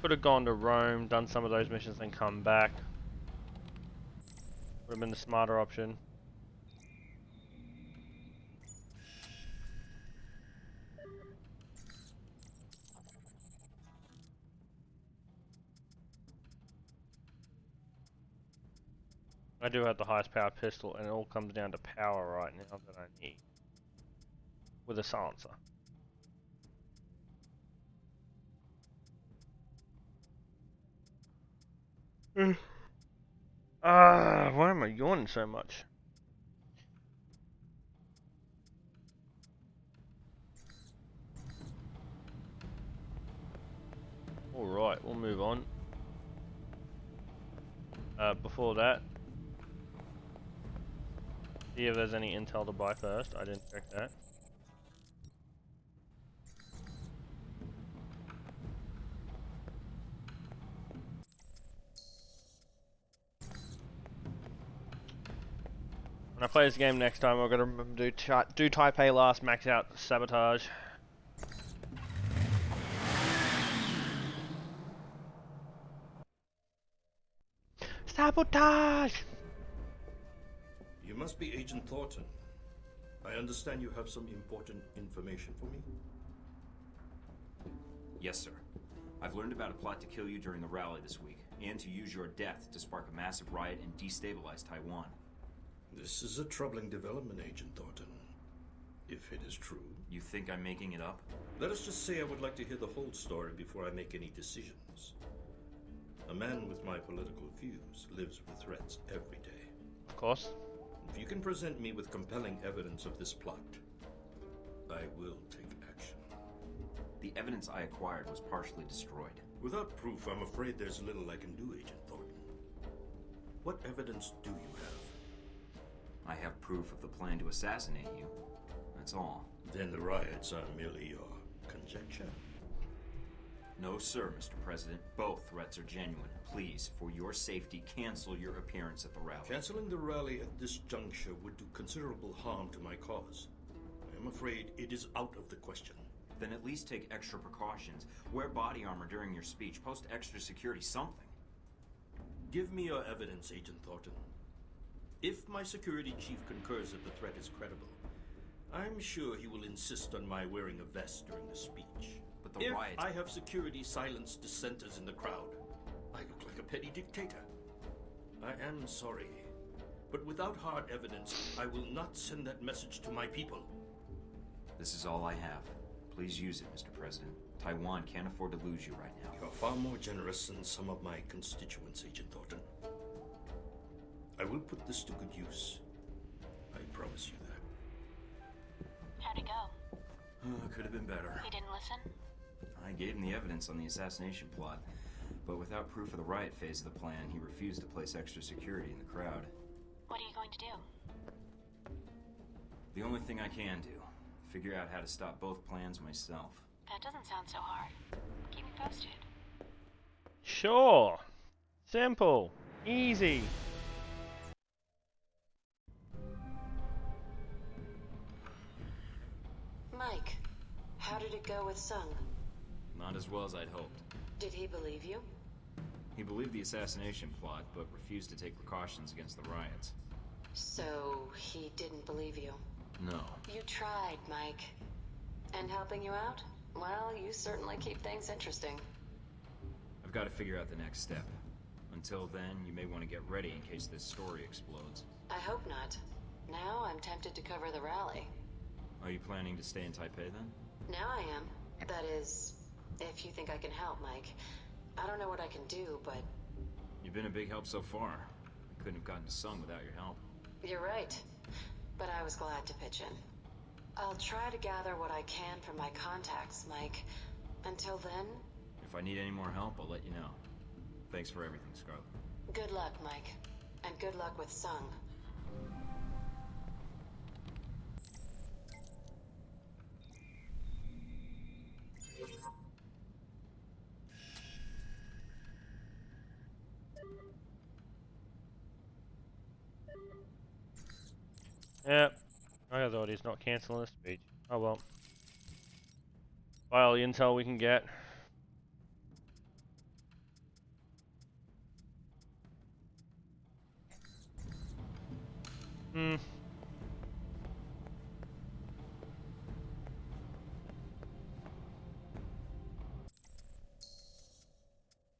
Could have gone to Rome, done some of those missions, then come back. Would have been the smarter option. I do have the highest powered pistol, and it all comes down to power right now that I need. With a silencer. Why am I yawning so much? Alright, we'll move on. Before that, see if there's any intel to buy first. I didn't check that. When I play this game next time, we're gonna do Taipei last, max out sabotage. Sabotage! You must be Agent Thornton. I understand you have some important information for me. Yes, sir. I've learned about a plot to kill you during the rally this week, and to use your death to spark a massive riot and destabilize Taiwan. This is a troubling development, Agent Thornton. If it is true. You think I'm making it up? Let us just say I would like to hear the whole story before I make any decisions. A man with my political views lives with threats every day. Of course. If you can present me with compelling evidence of this plot, I will take action. The evidence I acquired was partially destroyed. Without proof, I'm afraid there's little I can do, Agent Thornton. What evidence do you have? I have proof of the plan to assassinate you. That's all. Then the riots are merely your conjecture? No, sir, Mr. President. Both threats are genuine. Please, for your safety, cancel your appearance at the rally. Canceling the rally at this juncture would do considerable harm to my cause. I am afraid it is out of the question. Then at least take extra precautions. Wear body armor during your speech. Post extra security, something. Give me your evidence, Agent Thornton. If my security chief concurs that the threat is credible, I'm sure he will insist on my wearing a vest during the speech. But the riot... I have security silence dissenters in the crowd, I look like a petty dictator. I am sorry, but without hard evidence, I will not send that message to my people. This is all I have. Please use it, Mr. President. Taiwan can't afford to lose you right now. You are far more generous than some of my constituents, Agent Thornton. I will put this to good use. I promise you that. How'd it go? Could have been better. He didn't listen? I gave him the evidence on the assassination plot, but without proof of the riot phase of the plan, he refused to place extra security in the crowd. What are you going to do? The only thing I can do, figure out how to stop both plans myself. That doesn't sound so hard. Keep me posted. Sure. Simple. Easy. Mike, how did it go with Sung? Not as well as I'd hoped. Did he believe you? He believed the assassination plot, but refused to take precautions against the riots. So, he didn't believe you? No. You tried, Mike. And helping you out? Well, you certainly keep things interesting. I've got to figure out the next step. Until then, you may want to get ready in case this story explodes. I hope not. Now I'm tempted to cover the rally. Are you planning to stay in Taipei then? Now I am. That is, if you think I can help, Mike. I don't know what I can do, but... You've been a big help so far. I couldn't have gotten to Sung without your help. You're right. But I was glad to pitch in. I'll try to gather what I can from my contacts, Mike. Until then... If I need any more help, I'll let you know. Thanks for everything, Scarlet. Good luck, Mike. And good luck with Sung. Yep. I thought he's not cancelling the speech. Oh well. Buy all the intel we can get. Hmm.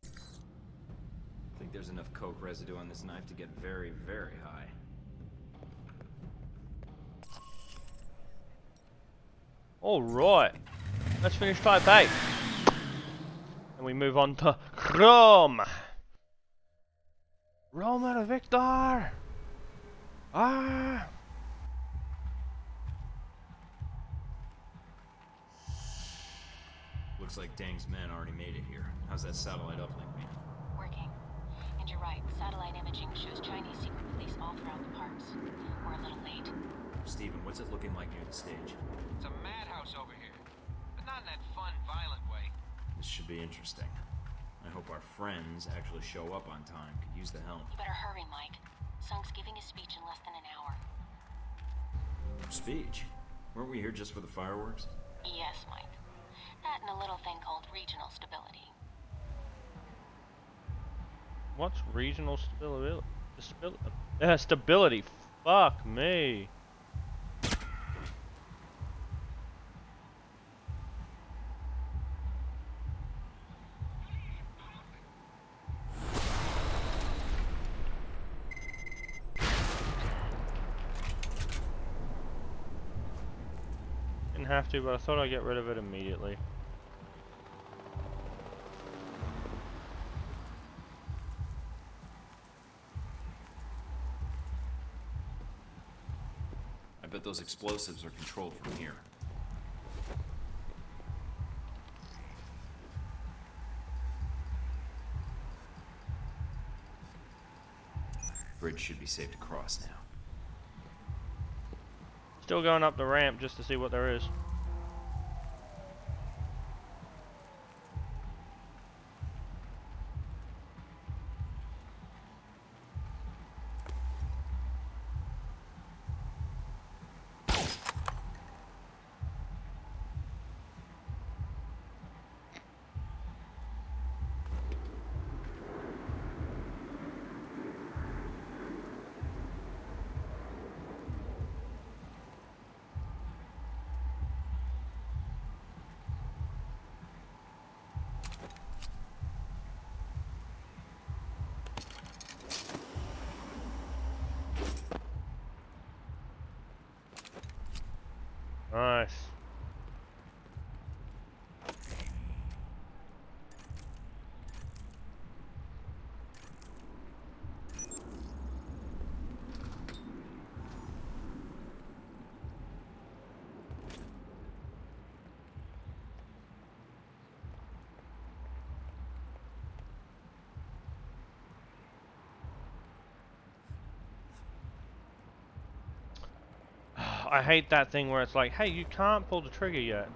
I think there's enough coke residue on this knife to get very, very high. Alright. Let's finish type A. And we move on to Rome. Rome and a Victor! Ah! Looks like Deng's men already made it here. How's that satellite uplink, man? Working. And you're right, satellite imaging shows Chinese secret police all throughout the parks. We're a little late. Steven, what's it looking like near the stage? It's a madhouse over here. But not in that fun, violent way. This should be interesting. I hope our friends actually show up on time. Could use the help. You better hurry, Mike. Sung's giving a speech in less than an hour. Speech? Weren't we here just for the fireworks? Yes, Mike. That and a little thing called regional stability. What's regional stability? Stability. Fuck me. Didn't have to, but I thought I'd get rid of it immediately. I bet those explosives are controlled from here. Bridge should be safe to cross now. Still going up the ramp just to see what there is. Nice. I hate that thing where it's like, hey, you can't pull the trigger yet.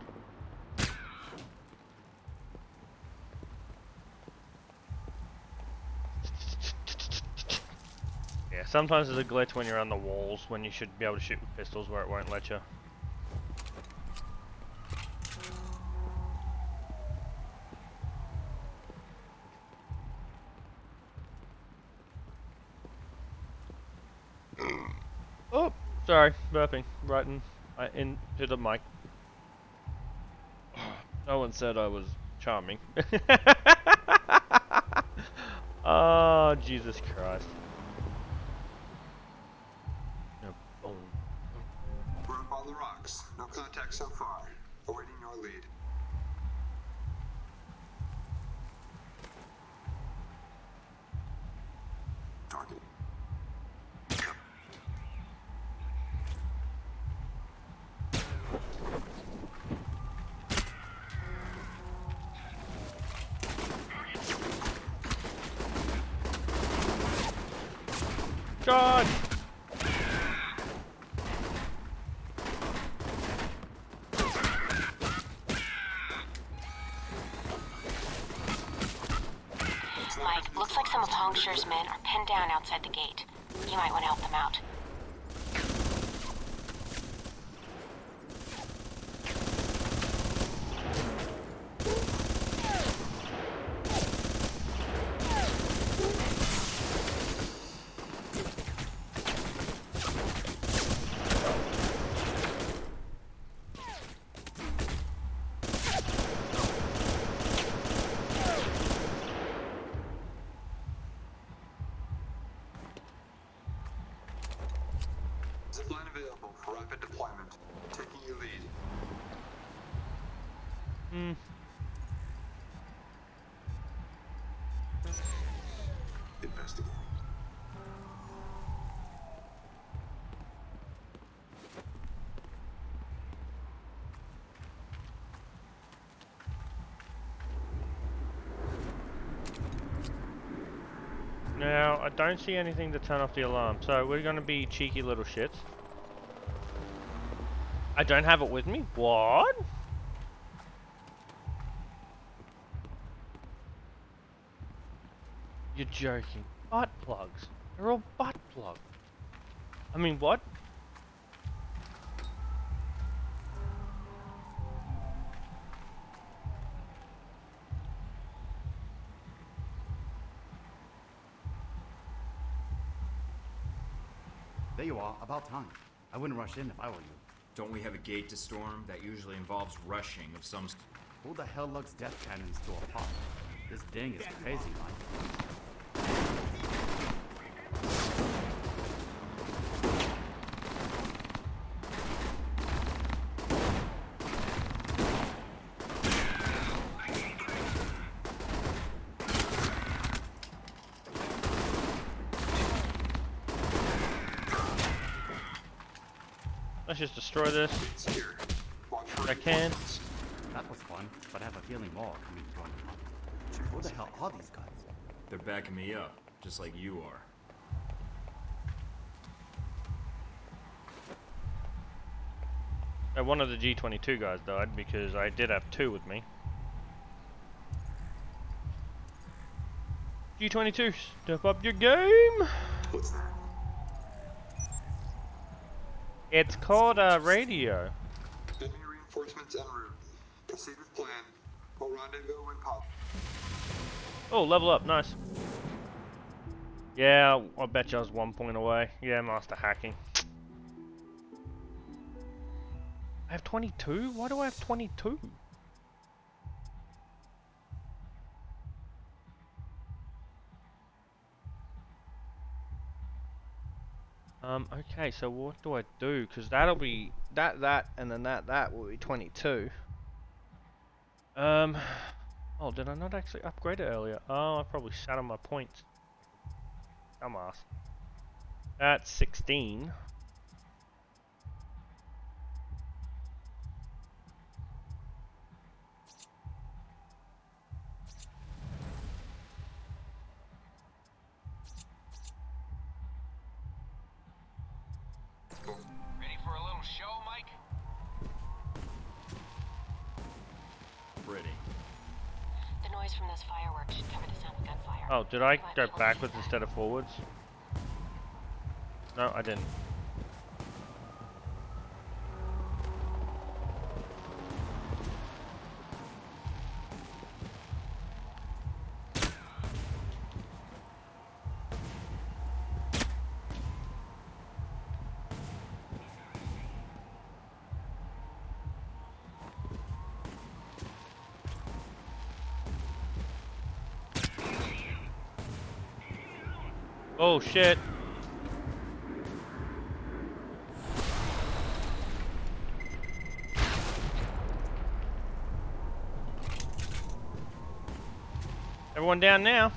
Yeah, sometimes there's a glitch when you're on the walls when you should be able to shoot with pistols where it won't let you. Oh, sorry, burping right into the mic. No one said I was charming. Oh, Jesus Christ. No, boom. the rocks. No contact so far. Awaiting your lead. Target. God! Mike, looks like some of Hongshi's men are pinned down outside the gate. You might want to help them out. Zipline available for rapid deployment. Taking your lead. Investigating. Now, I don't see anything to turn off the alarm, so we're gonna be cheeky little shits. I don't have it with me? What? You're joking. Butt plugs. They're all butt plugs. I mean, what? There you are, about time. I wouldn't rush in if I were you. Don't we have a gate to storm? That usually involves rushing of some... Who the hell lugs death cannons to a park? This ding is crazy, Mike. Let's just destroy this. I can. That was fun, but I have a feeling more are coming to join the hunt. Who the hell are these guys? They're backing me up, just like you are. One of the G22 guys died because I did have two with me. G22, step up your game! What's that? It's called a radio. Enemy reinforcements en route. Proceed with plan. We'll rendezvous when possible. Oh, level up, nice. Yeah, I bet you I was 1 point away. Yeah, master hacking. I have 22? Why do I have 22? Okay, so what do I do? Because that'll be that, and then that will be 22. Oh, did I not actually upgrade it earlier? Oh, I probably sat on my points. Dumbass. That's 16. Ready for a little show, Mike? Ready. The noise from those fireworks should cover the sound of gunfire. Oh, did I go backwards instead of forwards? No, I didn't. Oh shit. Everyone down now.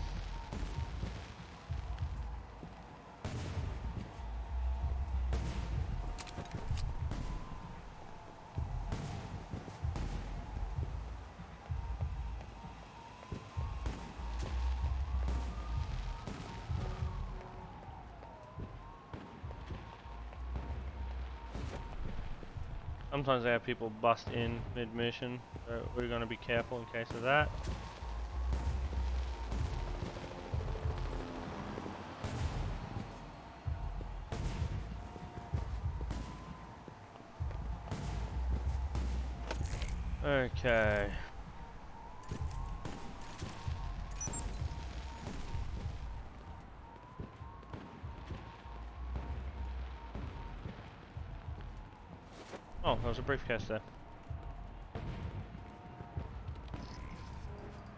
Sometimes they have people bust in mid-mission, so we're going to be careful in case of that. Okay. Oh, there was a briefcase there.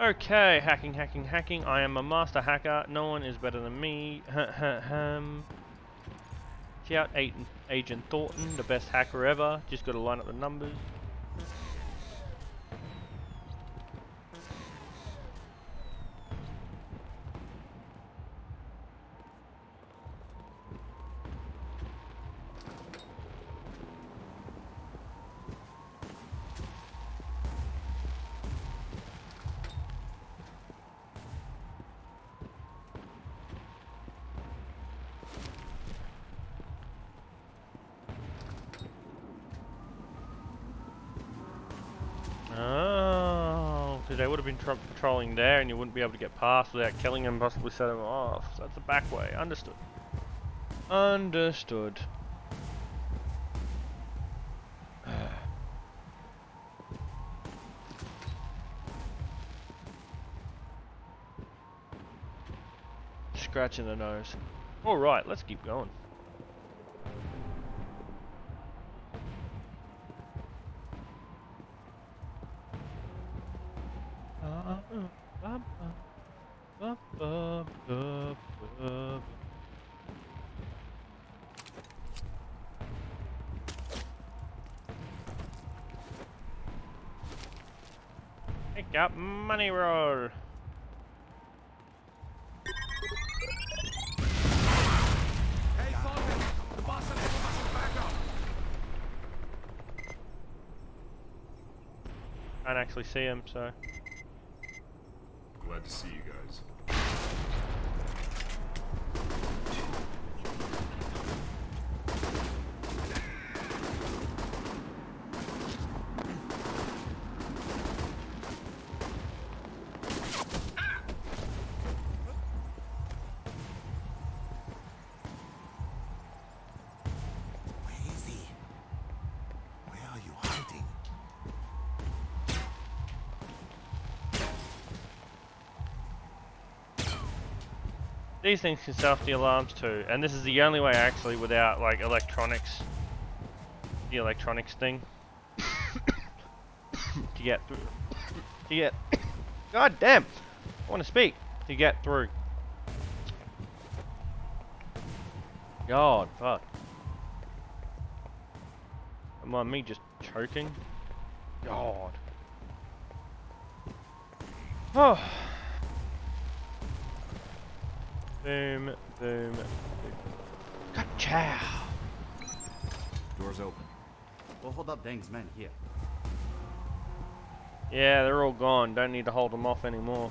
Okay, hacking. I am a master hacker. No one is better than me. See out Agent Thornton, the best hacker ever. Just got to line up the numbers. Oh, because they would have been patrolling there and you wouldn't be able to get past without killing them, possibly set them off. So that's the back way. Understood. Understood. Scratching the nose. Alright, let's keep going. Pick up money roll. Hey, Thornton! The boss and everyone must back up! Can't actually see him, so. Glad to see you guys. These things can set off the alarms too, and this is the only way actually without like electronics, the electronics thing, to get through. To get, God damn, I want to speak. To get through. God, fuck. Don't mind me just choking. God. Oh. Boom, boom, boom. Gotcha! Doors open. We'll hold up Deng's men here. Yeah, they're all gone. Don't need to hold them off anymore.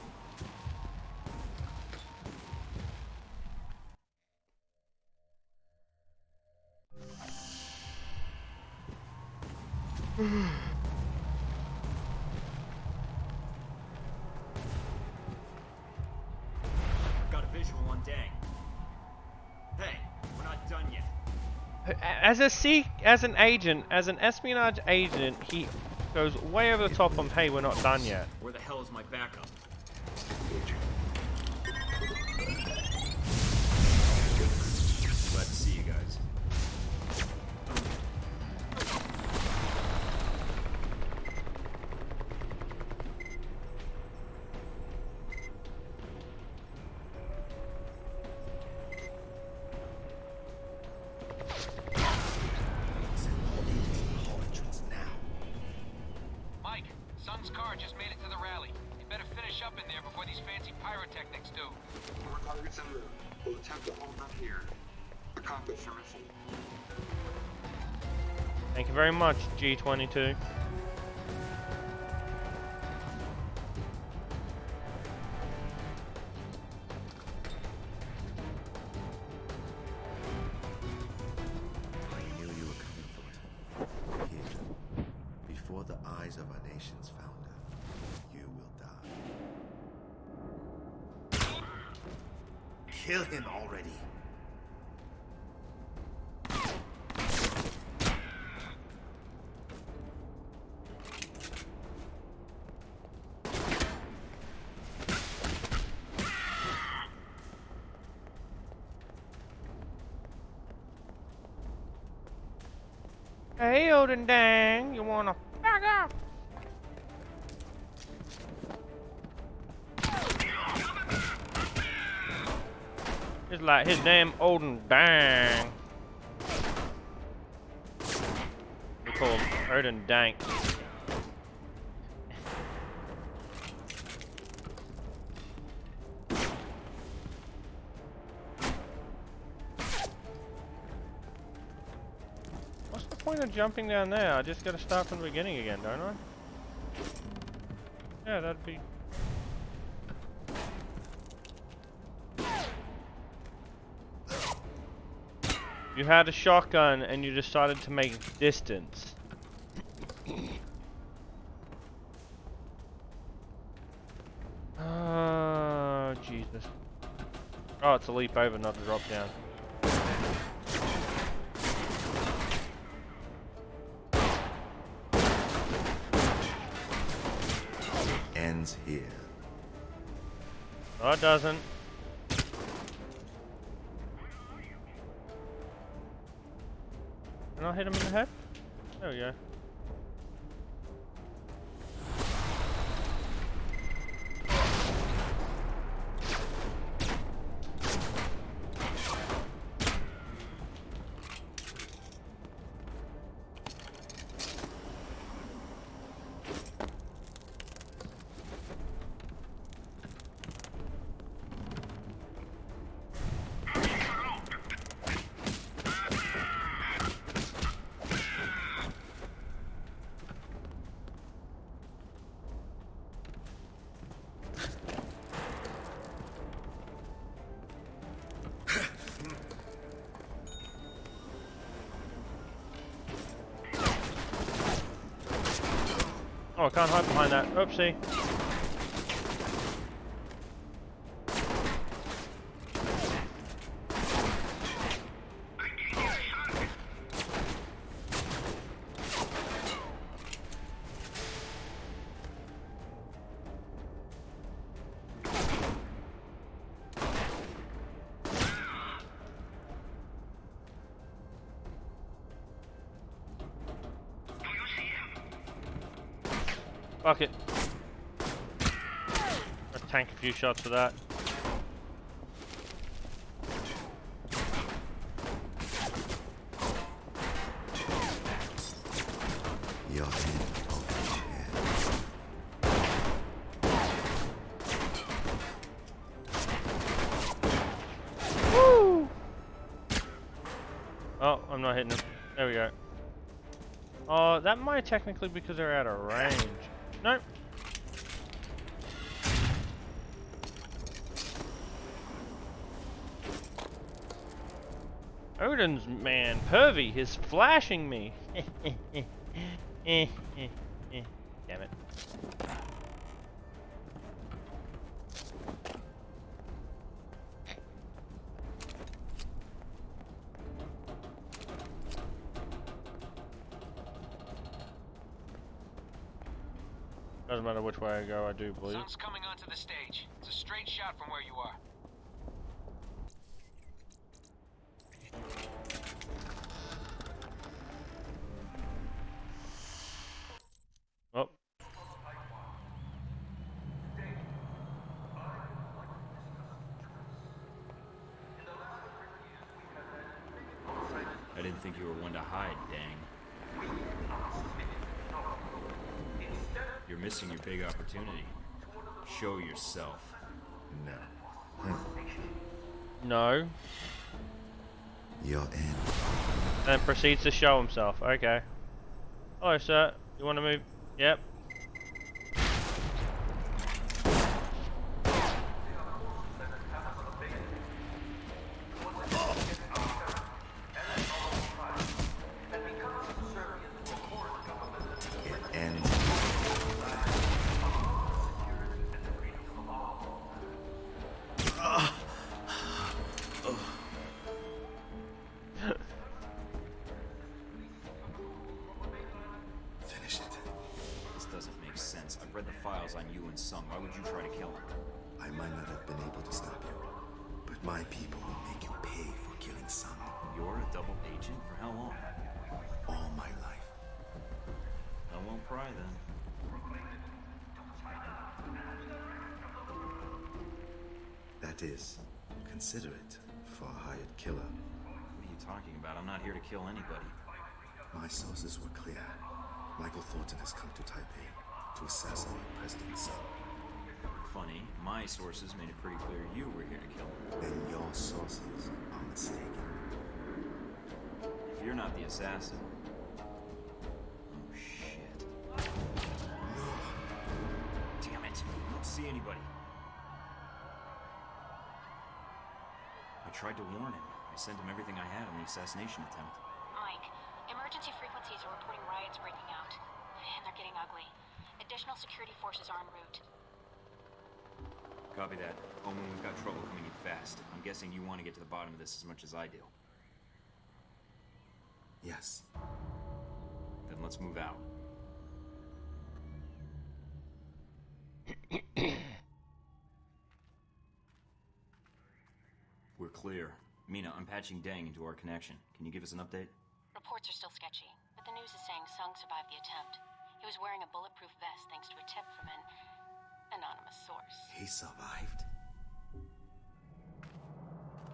As an agent, as an espionage agent, he goes way over the top on, hey, we're not done yet. Where the hell is my backup? Glad to see you guys. up in there before these fancy pyrotechnics do. More targets en route. We'll attempt to hold them here. Accomplish your mission. Thank you very much, G22. I knew you were coming for it. Here, before the eyes of our nation's founder, you will die. Kill him already! Hey, Odin Dang, you wanna back up? It's like his name Odin Dang. We call him Odin Dank. What's the point of jumping down there? I just gotta start from the beginning again, don't I? Yeah, that'd be... You had a shotgun and you decided to make distance. Oh, Jesus. Oh, it's a leap over, not a drop down. Ends here. No, it doesn't. Can I hit him in the head? There we go. Oh, I can't hide behind that. Oopsie. Fuck it. Let's tank a few shots for that. Your hand over your head. Woo! Oh, I'm not hitting him. There we go. Oh, that might technically because they're out of range. Nope. Odin's man, pervy, is flashing me. Damn it. Doesn't matter which way I go, I do believe. Sun's coming onto the stage. It's a straight shot from where you are. Oh. I didn't think you were one to hide, Dang. You're missing your big opportunity. Show yourself. No. No. You're in. And proceeds to show himself. Okay. Hello, sir. You want to move? Yep. It ends. Finish it. This doesn't make sense. I've read the files on you and Sung. Why would you try to kill him? I might not have been able to stop you, but my people will make you pay for killing Sun. You're a double agent? For how long? All my life. I won't pry then. That is, considerate for a hired killer. What are you talking about? I'm not here to kill anybody. My sources were clear. Michael Thornton has come to Taipei to assassinate President Sun. Funny, my sources made it pretty clear you were here to kill him. Then your sources are mistaken. If you're not the assassin... Oh, shit. No. Damn it. I don't see anybody. I tried to warn him. I sent him everything I had on the assassination attempt. Mike, emergency frequencies are reporting riots breaking out. And they're getting ugly. Additional security forces are en route. Copy that. Omen, we've got trouble coming in fast. I'm guessing you want to get to the bottom of this as much as I do. Yes. Then let's move out. We're clear. Mina, I'm patching Dang into our connection. Can you give us an update? Reports are still sketchy, but the news is saying Sung survived the attempt. He was wearing a bulletproof vest thanks to a tip from an anonymous source. He survived?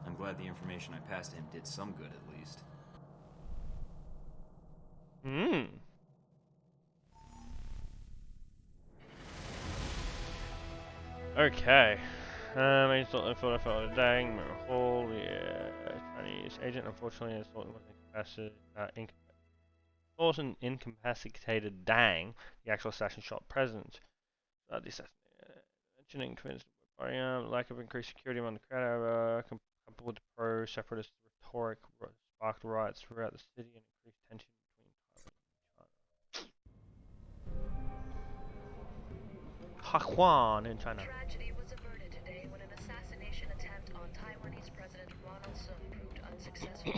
I'm glad the information I passed to him did some good, at least. Okay. I thought I felt Dang, Hall, yeah, Chinese agent. Unfortunately, I thought was incapacitated Dang, the actual assassin shot president. The assassin mentioning convinced by lack of increased security among the crowd, coupled with the pro-separatist rhetoric, sparked riots throughout the city and increased tension between Taiwan and China. Tragedy was averted today when an assassination attempt on Taiwanese President Ronald Sung proved unsuccessful.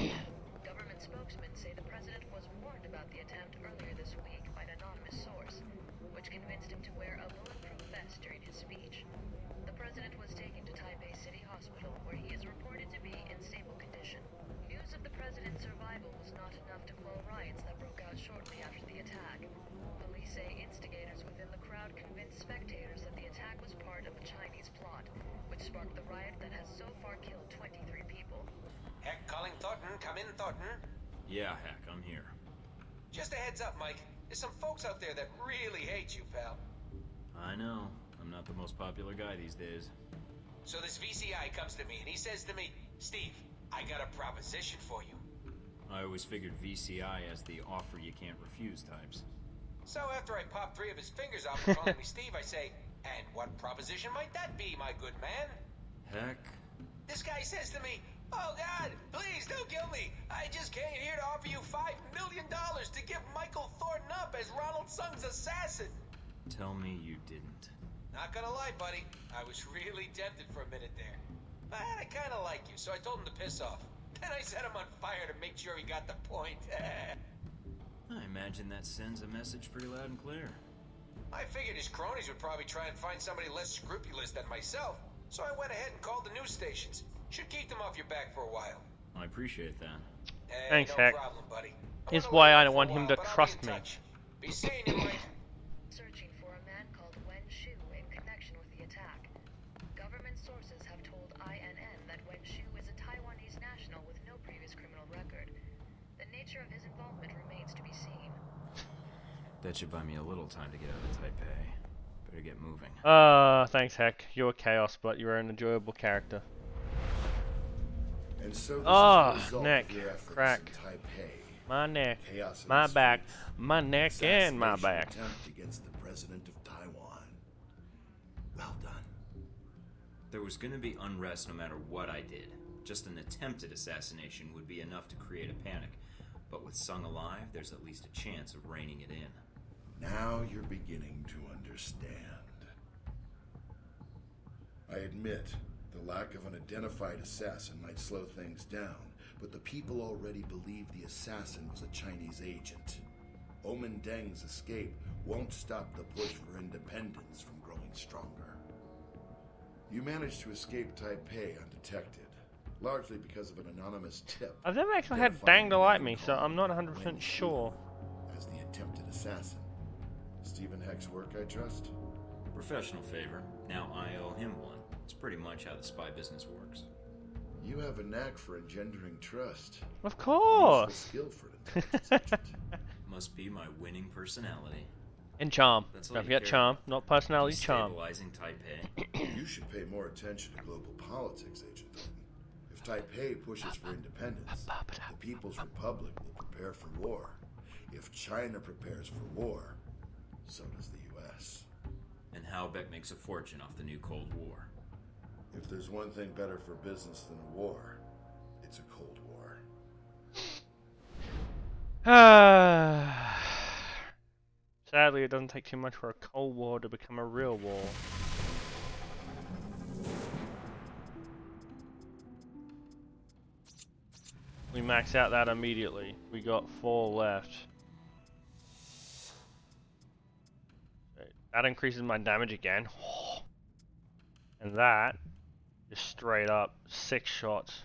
Government spokesmen say the president was warned about the attempt earlier this week by an anonymous source, which convinced him to wear a bulletproof vest during his speech. The president was taken to Taipei City Hospital, where he is reported to be in stable condition. News of the president's survival was not enough to quell riots that broke out shortly after the attack. Police say instigators within the crowd convinced spectators that the attack was part of a Chinese plot, which sparked the riot that has so far killed 23 people. Heck, calling Thornton. Come in, Thornton. Yeah, Heck, I'm here. Just a heads up, Mike. There's some folks out there that really hate you, pal. I know. I'm not the most popular guy these days. So this VCI comes to me and he says to me, Steve, I got a proposition for you. I always figured VCI as the offer you can't refuse types. So after I pop 3 of his fingers off for calling me Steve, I say, and what proposition might that be, my good man? Heck. This guy says to me, oh God, please don't kill me. I just came here to offer you $5 million to give Michael Thornton up as Ronald Sung's assassin. Tell me you didn't. Not gonna lie, buddy. I was really tempted for a minute there. But I kinda like you, so I told him to piss off. Then I set him on fire to make sure he got the point. I imagine that sends a message pretty loud and clear. I figured his cronies would probably try and find somebody less scrupulous than myself, so I went ahead and called the news stations. Should keep them off your back for a while. I appreciate that. Hey, Thanks, no Heck. problem, buddy. Is why I don't want him to trust me. Be seeing you, Mike. Searching for a man called Wen Shu in connection with the attack. Government sources have told INN that Wen Shu is a Taiwanese national with no previous criminal record. The nature of his involvement remains to be seen. That should buy me a little time to get out of Taipei. Better get moving. Thanks, Heck. You're a chaos, but you're an enjoyable character. And so this is the result neck, of your efforts crack. in Taipei. My neck, Chaos in my the back, streets. my neck, and my Assassination back. attempt against the president of Taiwan. Well done. There was gonna be unrest no matter what I did. Just an attempted assassination would be enough to create a panic. But with Sung alive, there's at least a chance of reining it in. Now you're beginning to understand. I admit, the lack of an identified assassin might slow things down, but the people already believe the assassin was a Chinese agent. Omen Deng's escape won't stop the push for independence from growing stronger. You managed to escape Taipei undetected, largely because of an anonymous tip. I've never actually had Dang to like me, so I'm not 100% sure. As the attempted assassin. Stephen Heck's work, I trust? Professional favor. Now I owe him one. It's pretty much how the spy business works. You have a knack for engendering trust. Of course. Useful skill for an intelligence agent. Must be my winning personality. And charm. That's all Don't you forget care charm, about. not personality, charm. Destabilizing Taipei. You should pay more attention to global politics, Agent Thornton. If Taipei pushes for independence, the People's Republic will prepare for war. If China prepares for war, so does the U.S. And Halbeck makes a fortune off the new Cold War. If there's one thing better for business than a war, it's a Cold War. Sadly, it doesn't take too much for a Cold War to become a real war. We max out that immediately. We got 4 left. That increases my damage again. And that is straight up 6 shots.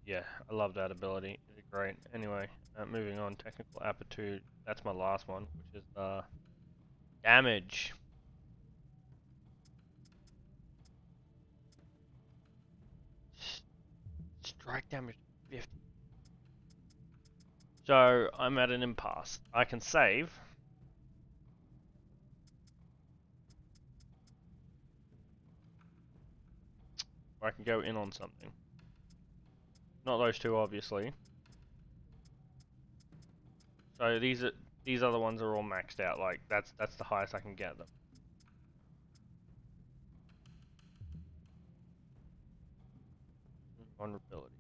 Yeah, I love that ability. It's great. Anyway, moving on. Technical aptitude. That's my last one, which is damage. Strike damage 50. So I'm at an impasse. I can save. Or I can go in on something. Not those two, obviously. So these other ones are all maxed out. Like that's the highest I can get them. Vulnerability.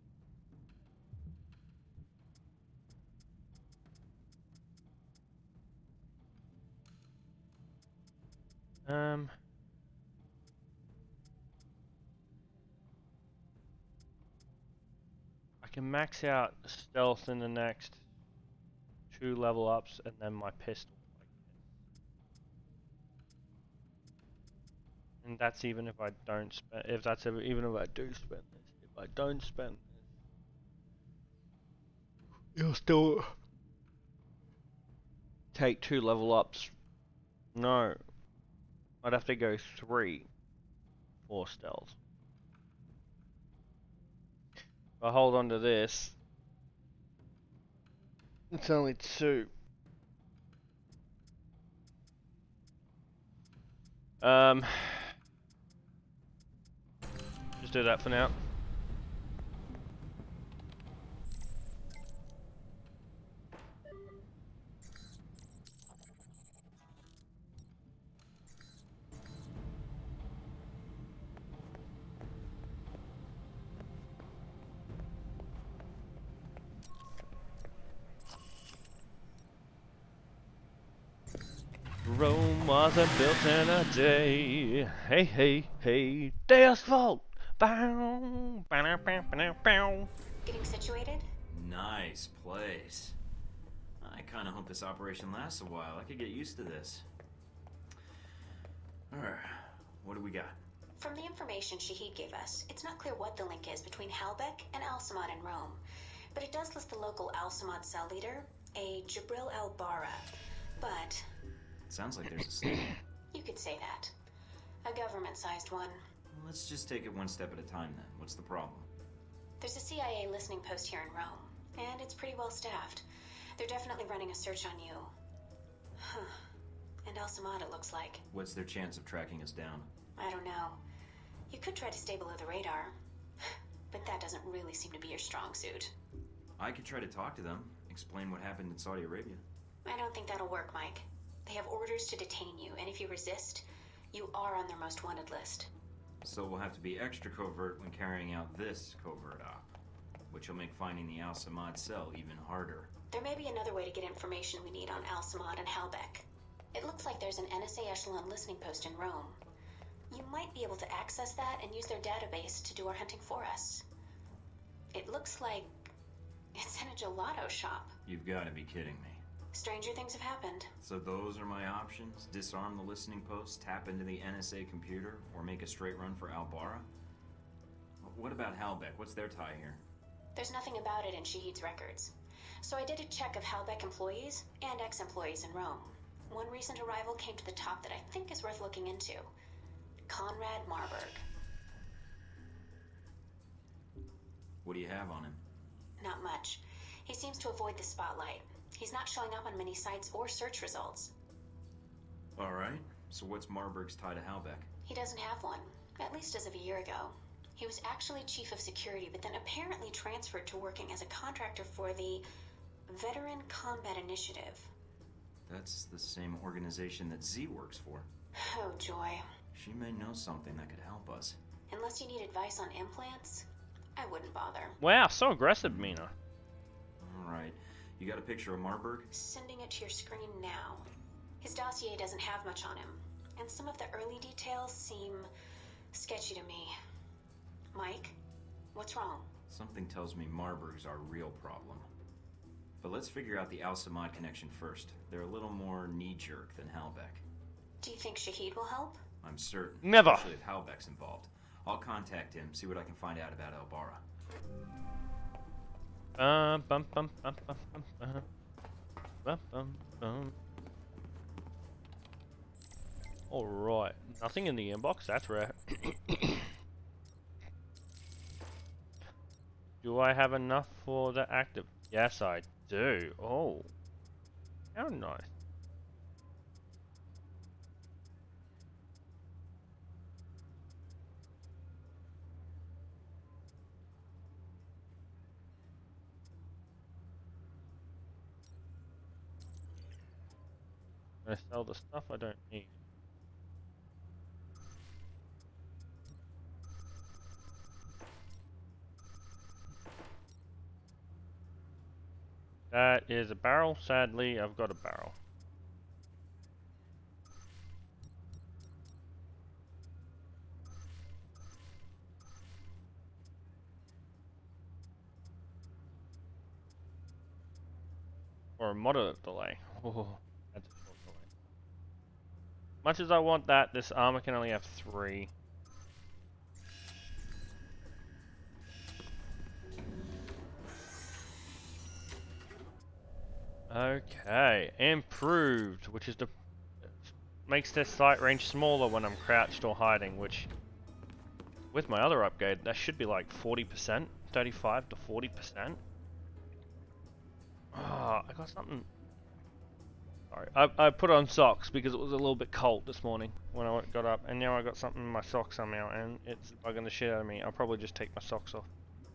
I can max out stealth in the next 2 level ups, and then my pistol. And that's even if I don't spend. Even if I do spend this. If I don't spend this, you'll still take 2 level ups. No, I'd have to go 3 for stealth. If I hold on to this, it's only 2. Just do that for now. Rome wasn't built in a day. Hey, hey, hey. Deus Vult! Bow, bow, bow, bow, bow. Getting situated? Nice place. I kinda hope this operation lasts a while. I could get used to this. Alright, what do we got? From the information Shahid gave us, it's not clear what the link is between Halbeck and Al-Samad in Rome. But it does list the local Al-Samad cell leader, a Jibril al-Bara. But Sounds like there's a sting. You could say that. A government-sized one. Let's just take it one step at a time then. What's the problem? There's a CIA listening post here in Rome, and it's pretty well staffed. They're definitely running a search on you. Huh. And Al-Samad, it looks like. What's their chance of tracking us down? I don't know. You could try to stay below the radar, but that doesn't really seem to be your strong suit. I could try to talk to them, explain what happened in Saudi Arabia. I don't think that'll work, Mike. They have orders to detain you, and if you resist, you are on their most wanted list. So we'll have to be extra covert when carrying out this covert op, which will make finding the Al-Samad cell even harder. There may be another way to get information we need on Al-Samad and Halbech. It looks like there's an NSA Echelon listening post in Rome. You might be able to access that and use their database to do our hunting for us. It looks like it's in a gelato shop. You've got to be kidding me. Stranger things have happened. So those are my options? Disarm the listening post, tap into the NSA computer, or make a straight run for Al-Bara? What about Halbech? What's their tie here? There's nothing about it in Shahid's records. So I did a check of Halbech employees and ex-employees in Rome. One recent arrival came to the top that I think is worth looking into. Conrad Marburg. What do you have on him? Not much. He seems to avoid the spotlight. He's not showing up on many sites or search results. Alright, so what's Marburg's tie to Halbech? He doesn't have one, at least as of a year ago. He was actually chief of security, but then apparently transferred to working as a contractor for the Veteran Combat Initiative. That's the same organization that Z works for. Oh, joy. She may know something that could help us. Unless you need advice on implants, I wouldn't bother. Wow, so aggressive, Mina. Alright, you got a picture of Marburg? Sending it to your screen now. His dossier doesn't have much on him, and some of the early details seem sketchy to me. Mike, what's wrong? Something tells me Marburg's our real problem. But let's figure out the Al-Samad connection first. They're a little more knee-jerk than Halbech. Do you think Shahid will help? I'm certain. Never. Especially if Halbech's involved. I'll contact him, see what I can find out about Al-Bara. Alright, nothing in the inbox, that's rare. Do I have enough for the active? Yes, I do. Oh, how nice. I sell the stuff I don't need. That is a barrel. Sadly, I've got a barrel. Or a moderate delay. Oh, that's a short delay. Much as I want that, this armor can only have 3. Okay, improved, which is the makes their sight range smaller when I'm crouched or hiding, which with my other upgrade that should be like 40%, 35 to 40%. Ah, I got something. Sorry, I put on socks because it was a little bit cold this morning when I got up, and now I got something in my socks somehow, and it's bugging the shit out of me. I'll probably just take my socks off.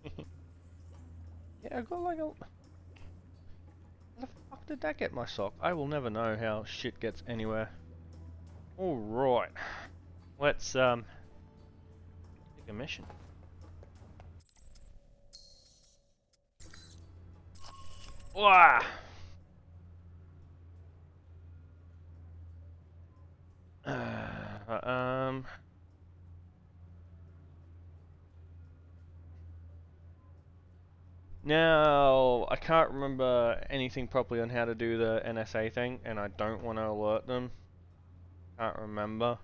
Yeah, I got like a. How the fuck did that get my sock? I will never know how shit gets anywhere. Alright. Let's take a mission. Wah! Now, I can't remember anything properly on how to do the NSA thing, and I don't want to alert them. Can't remember.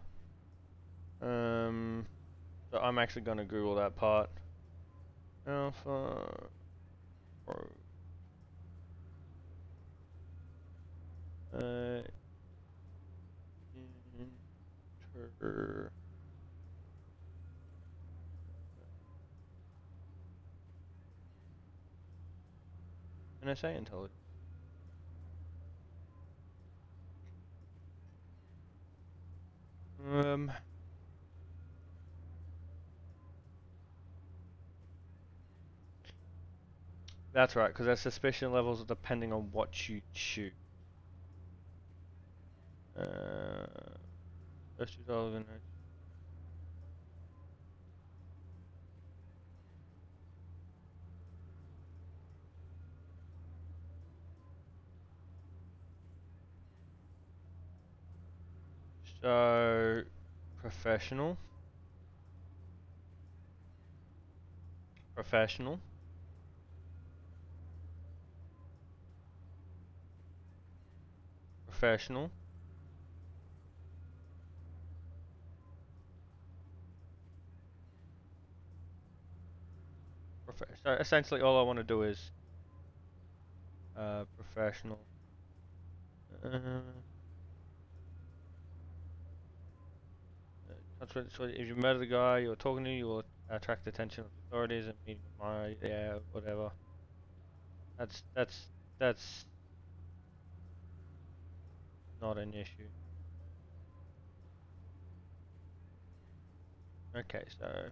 So I'm actually going to Google that part. Alpha... NSA intelligence. That's right, because their suspicion levels are depending on what you shoot. First result of so professional. Professional. Professional. So essentially all I want to do is professional. So if you murder the guy you're talking to, you will attract the attention of the authorities and meeting with my whatever. That's not an issue. Okay, so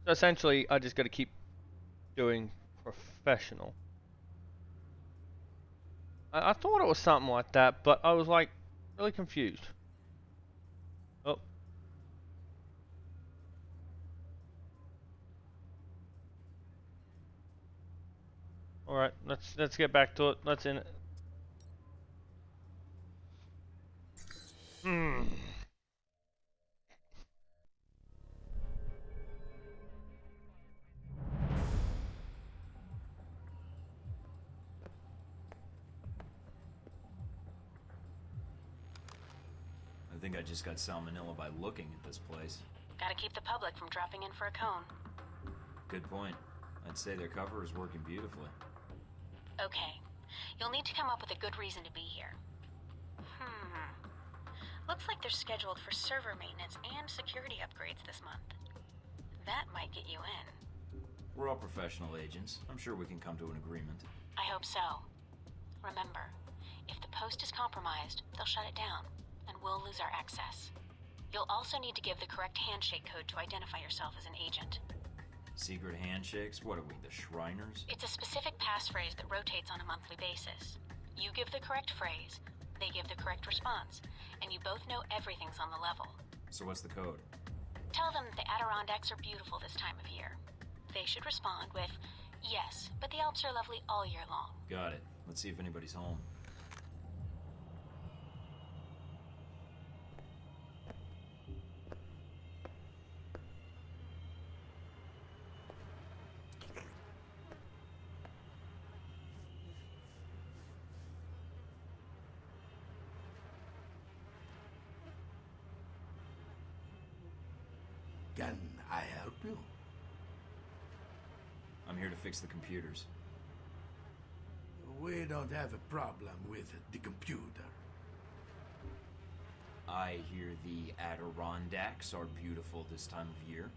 essentially I just got to keep doing professional. I thought it was something like that, but I was like really confused. Oh. All right, let's get back to it. Let's in it. I think I just got salmonella by looking at this place. Gotta keep the public from dropping in for a cone. Good point. I'd say their cover is working beautifully. Okay. You'll need to come up with a good reason to be here. Looks like they're scheduled for server maintenance and security upgrades this month. That might get you in. We're all professional agents. I'm sure we can come to an agreement. I hope so. Remember, if the post is compromised, they'll shut it down, and we'll lose our access. You'll also need to give the correct handshake code to identify yourself as an agent. Secret handshakes? What are we, the Shriners? It's a specific passphrase that rotates on a monthly basis. You give the correct phrase, they give the correct response, and you both know everything's on the level. So what's the code? Tell them the Adirondacks are beautiful this time of year. They should respond with, yes, but the Alps are lovely all year long. Got it. Let's see if anybody's home. Can I help you? I'm here to fix the computers. We don't have a problem with the computer. I hear the Adirondacks are beautiful this time of year.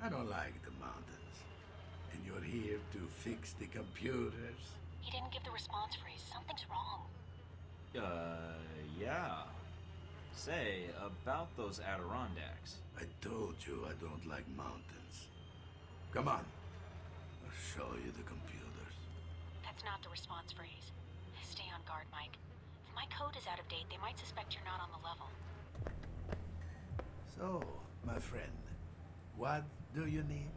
I don't like the mountains. And you're here to fix the computers? He didn't give the response phrase. Something's wrong. Yeah. Say, about those Adirondacks. I told you I don't like mountains. Come on. I'll show you the computers. That's not the response phrase. Stay on guard, Mike. If my code is out of date, they might suspect you're not on the level. So, my friend, what do you need?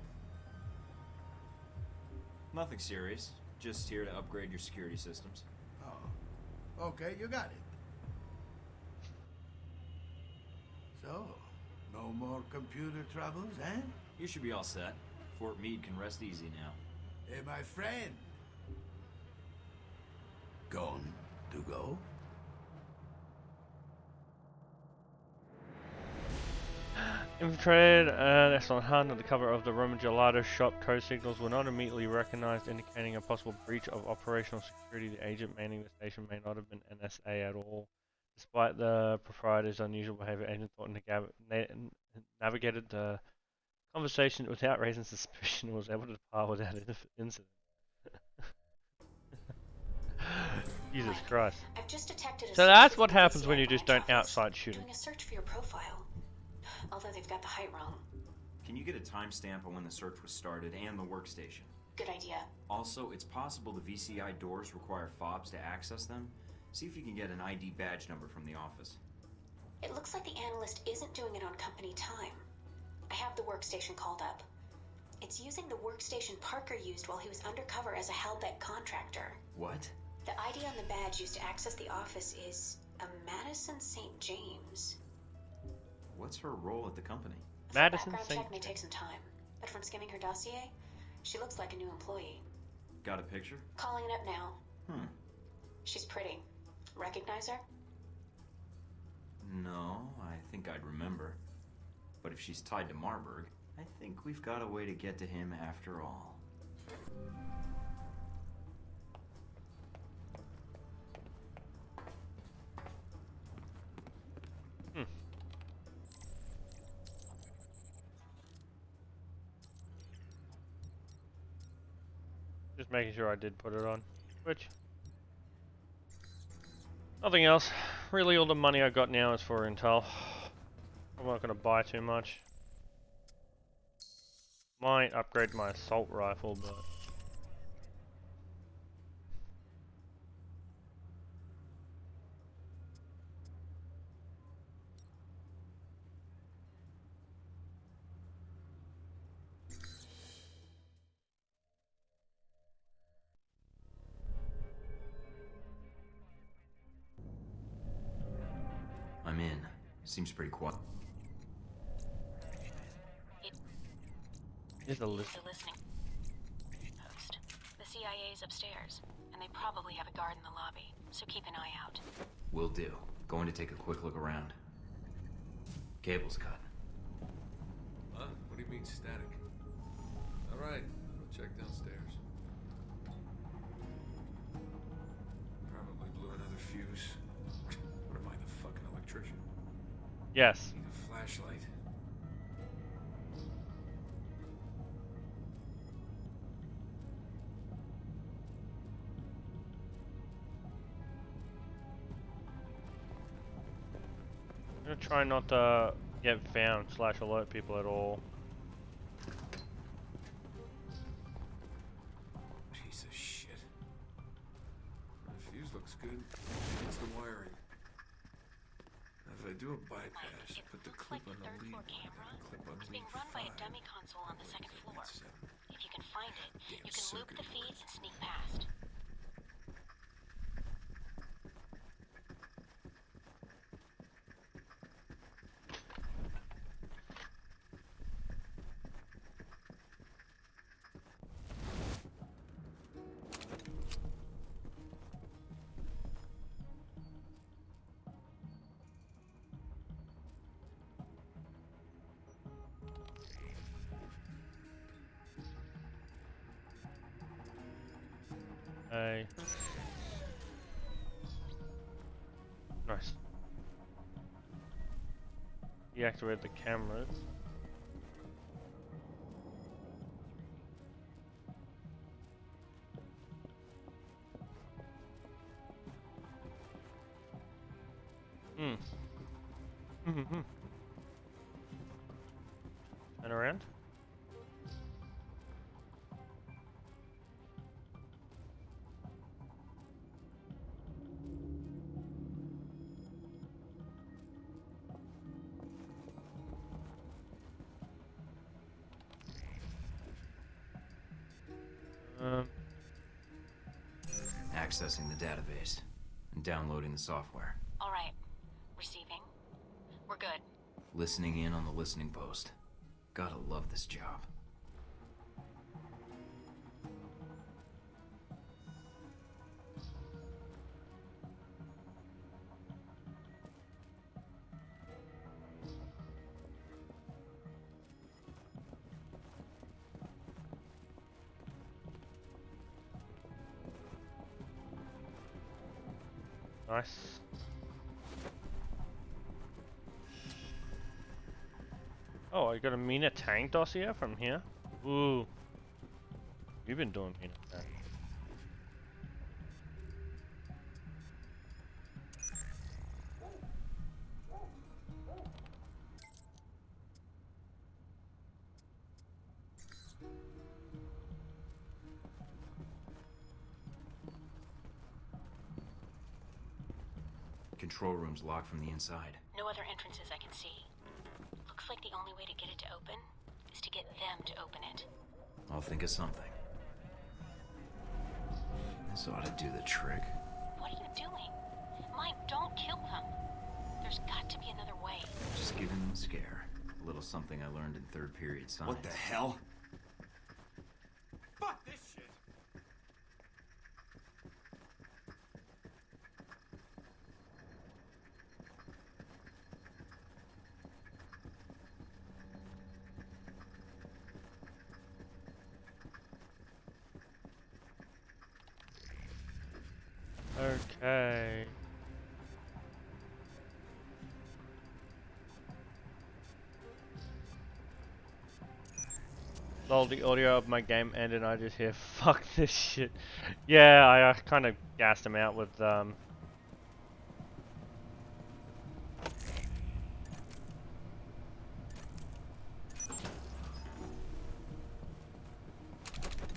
Nothing serious. Just here to upgrade your security systems. Oh, okay, you got it. So, no more computer troubles, eh? You should be all set. Fort Meade can rest easy now. Hey, my friend. Gone to go? Infiltrated and excellent hunt at the cover of the Roman Gelato shop. Code signals were not immediately recognized, indicating a possible breach of operational security. The agent manning the station may not have been NSA at all. Despite the proprietor's unusual behavior, Agent Thornton navigated the conversation without raising suspicion and was able to depart without incident. Jesus Christ. I've just detected a So that's what happens when you just don't outside shoot him. doing a search for your profile. Although they've got the height wrong. Can you get a timestamp on when the search was started and the workstation? Good idea. Also, it's possible the VCI doors require fobs to access them. See if you can get an ID badge number from the office. It looks like the analyst isn't doing it on company time. I have the workstation called up. It's using the workstation Parker used while he was undercover as a Halbeck contractor. What? The ID on the badge used to access the office is a Madison St. James. What's her role at the company? Madison Background St. check may take some time, but from skimming her dossier, she looks like a new employee. Got a picture? Calling it up now. She's pretty. Recognize her? No, I think I'd remember. But if she's tied to Marburg, I think we've got a way to get to him after all. Just making sure I did put it on. Which, nothing else. Really, all the money I got now is for intel. I'm not going to buy too much. Might upgrade my assault rifle, but... I'm in. Seems pretty quiet. Here's a list. The listening post. The CIA's upstairs, and they probably have a guard in the lobby, so keep an eye out. Will do. Going to take a quick look around. Cable's cut. Huh? What do you mean static? Alright, I'll check downstairs. Probably blew another fuse. What am I, the fucking electrician? Yes. Need a flashlight. I'm gonna try not to get found / alert people at all. Piece of shit. The fuse looks good. It's the wiring. If I do a bypass, put the clip on the lead. Clip on It's lead being run by a 5. dummy console on the second floor. That's If you can find it, Damn you can loop circuit the feeds and sneak past. Hey. Nice. Deactivate the cameras. Turn around. Accessing the database and downloading the software. All right. Receiving. We're good. Listening in on the listening post. Gotta love this job. Nice. Oh, I got a Mina Tang dossier from here. Ooh. You've been doing Mina Tang. Control room's locked from the inside. No other entrances I can see. Looks like the only way to get it to open is to get them to open it. I'll think of something. This ought to do the trick. What are you doing? Mike, don't kill them. There's got to be another way. Just giving them a scare. A little something I learned in third period science. What the hell? Fuck this shit! Okay. Lol, the audio of my game ended and I just hear fuck this shit. Yeah, I kind of gassed him out with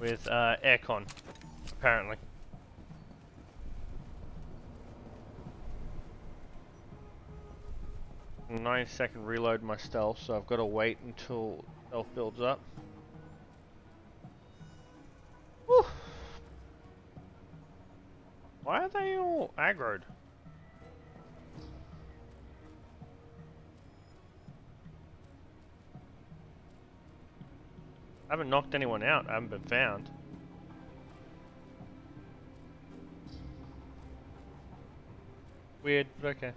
aircon, apparently. 9-second reload my stealth, so I've got to wait until stealth builds up. Whew. Why are they all aggroed? I haven't knocked anyone out, I haven't been found. Weird, but okay.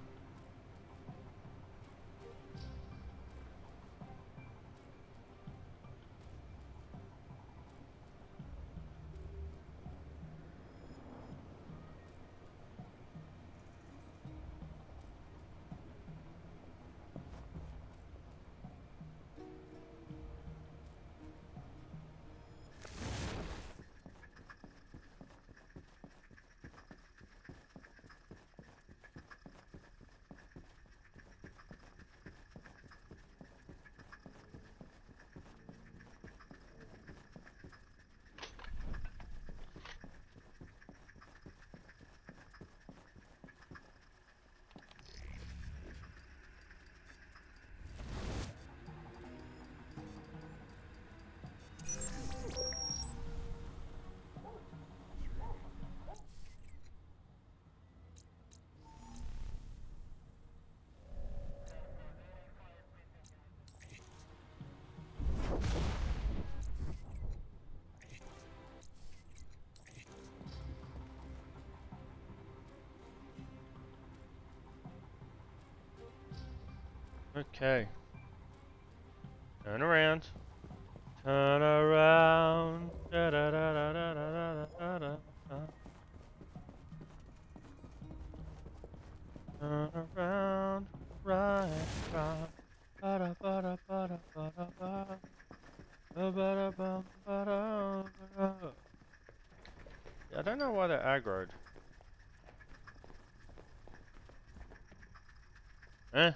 Okay. Turn around. Turn around. Da da da da da da da da da. Turn around. Right. Ba da ba da ba da ba da ba. Ba da ba ba da ba. I don't know why they're aggroed. Eh?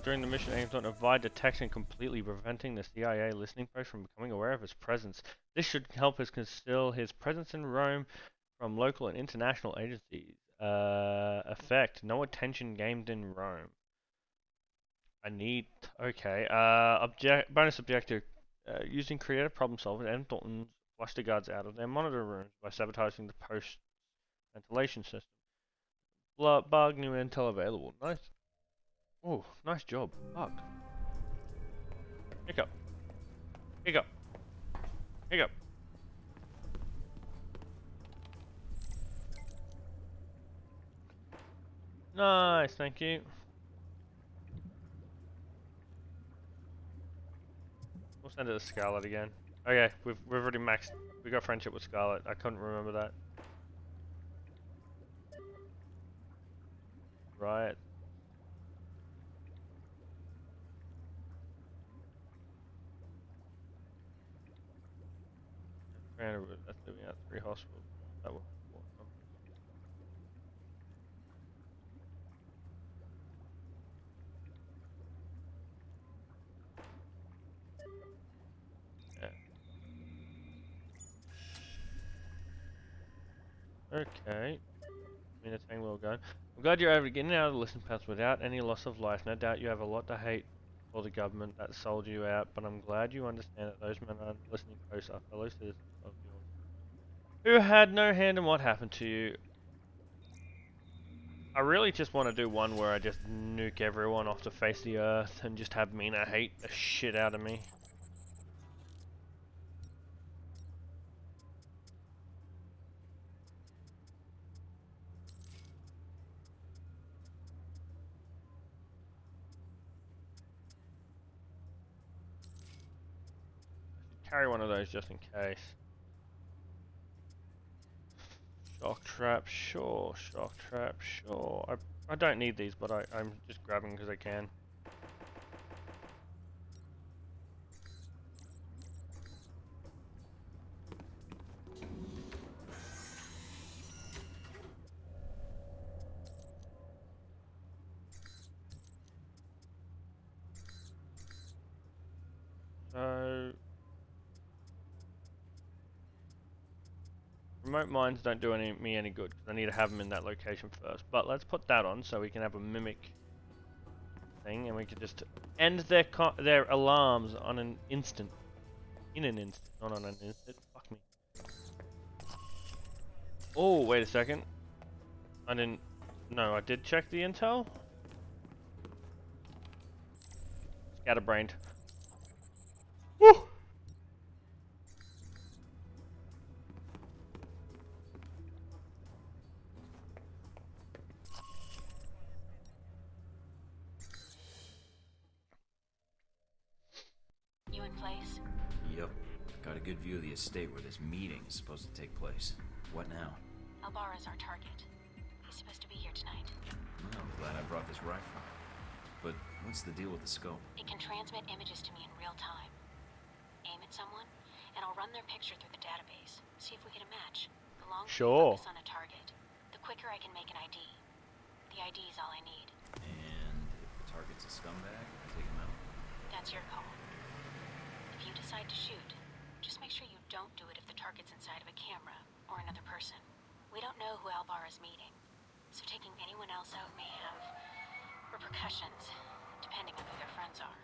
During the mission, aims on avoid detection, completely preventing the CIA listening post from becoming aware of his presence. This should help us conceal his presence in Rome from local and international agencies. Effect: no attention gained in Rome. I need. Okay. Bonus objective: using creative problem solving, M. Thornton flushed the guards out of their monitor rooms by sabotaging the post ventilation system. Bug, new intel available. Nice. Oh, nice job. Bug. Hiccup. Hiccup. Hiccup. Nice, thank you. send it to Scarlet again. Okay, we've already maxed. We got friendship with Scarlet. I couldn't remember that. Right. That's living out 3 hospitals. That will. Okay. Minatang well gun. I'm glad you're able to get in and out of the listen paths without any loss of life. No doubt you have a lot to hate for the government that sold you out, but I'm glad you understand that those men aren't listening posts are fellow citizens of yours who had no hand in what happened to you. I really just want to do one where I just nuke everyone off the face of the earth and just have Mina hate the shit out of me. Carry one of those just in case. Shock trap, sure. Shock trap, sure. I don't need these, but I'm just grabbing because I can. So remote mines don't do me any good because I need to have them in that location first. But let's put that on so we can have a mimic thing, and we can just end their alarms on an instant. In an instant, not on an instant. Fuck me. Oh, wait a second. I didn't. No, I did check the intel. Scatterbrained. Woo! You in place? Yep. Got a good view of the estate where this meeting is supposed to take place. What now? Albara's our target. He's supposed to be here tonight. Well, I'm glad I brought this rifle. But what's the deal with the scope? It can transmit images to me in real time. Aim at someone, and I'll run their picture through the database. See if we get a match. The longer Sure. we focus on a target, the quicker I can make an ID. The ID is all I need. And if the target's a scumbag, I take him out? That's your call. If you decide to shoot, just make sure you don't do it if the target's inside of a camera or another person. We don't know who Albara's meeting, so taking anyone else out may have repercussions, depending on who their friends are.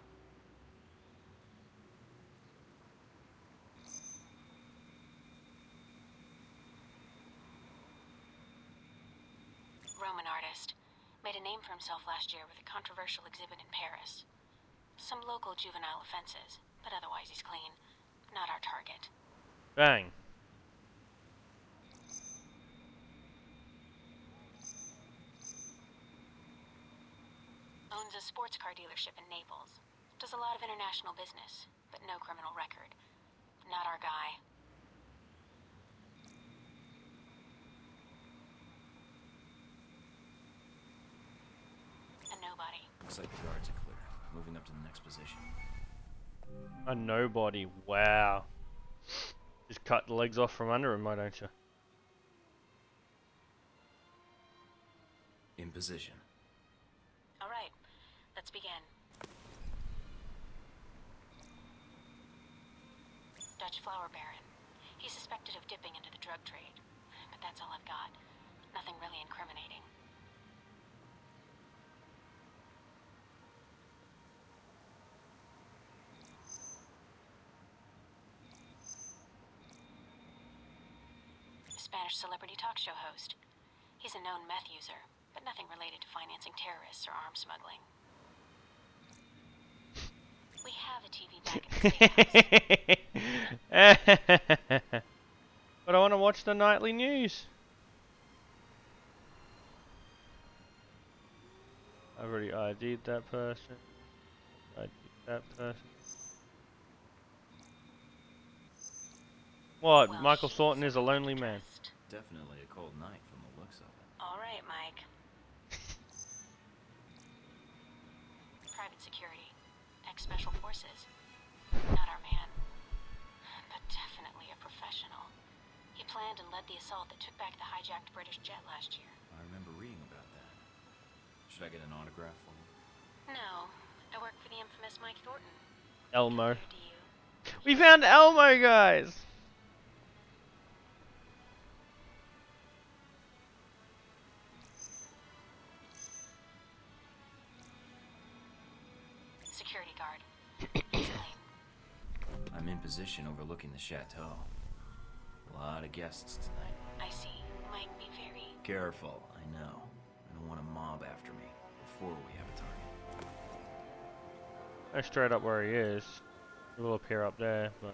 Roman artist. Made a name for himself last year with a controversial exhibit in Paris. Some local juvenile offenses, but otherwise he's clean. Not our target. Bang. Owns a sports car dealership in Naples. Does a lot of international business, but no criminal record. Not our guy. A nobody. Looks like the guards are clear. Moving up to the next position. A nobody. Wow. Just cut the legs off from under him, why don't you? In position. All right, let's begin. Dutch flower baron. He's suspected of dipping into the drug trade, but that's all I've got. Nothing really incriminating. Spanish celebrity talk show host. He's a known meth user, but nothing related to financing terrorists or arms smuggling. We have a TV back at the state house. But I want to watch the nightly news. I've already ID'd that person. ID'd that person. What? Well, Michael she's Thornton is a lonely man. Definitely a cold night from the looks of it. Alright, Mike. Private security. Ex-special forces. Not our man. But definitely a professional. He planned and led the assault that took back the hijacked British jet last year. I remember reading about that. Should I get an autograph for you? No. I work for the infamous Mike Thornton. Elmo. We found Elmo, guys! Security guard. I'm in position overlooking the chateau. A lot of guests tonight. I see. Mike, be very... Careful, I know. I don't want a mob after me before we have a target. They're straight up where he is. He will appear up there, but...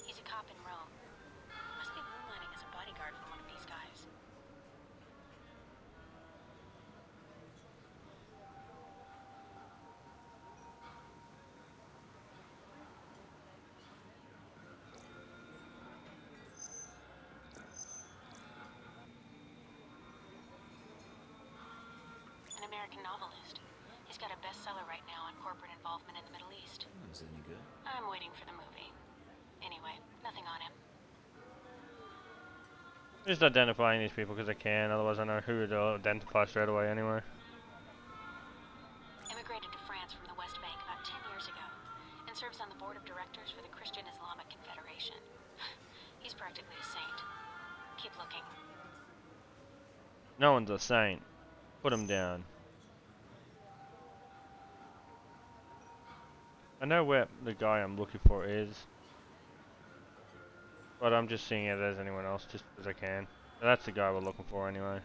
He's a cop in Rome. Must be moonlighting as a bodyguard for one of these guys. An American novelist. He's got a bestseller right now on corporate involvement in the Middle East. Is it any good? I'm waiting for the movie. Anyway, nothing on him. Just identifying these people because I can, otherwise I know who to identify straight away anyway. Immigrated to France from the West Bank about 10 years ago and serves on the board of directors for the Christian Islamic Confederation. He's practically a saint. Keep looking. No one's a saint. Put him down. I know where the guy I'm looking for is, but I'm just seeing it as anyone else just as I can. So that's the guy we're looking for anyway.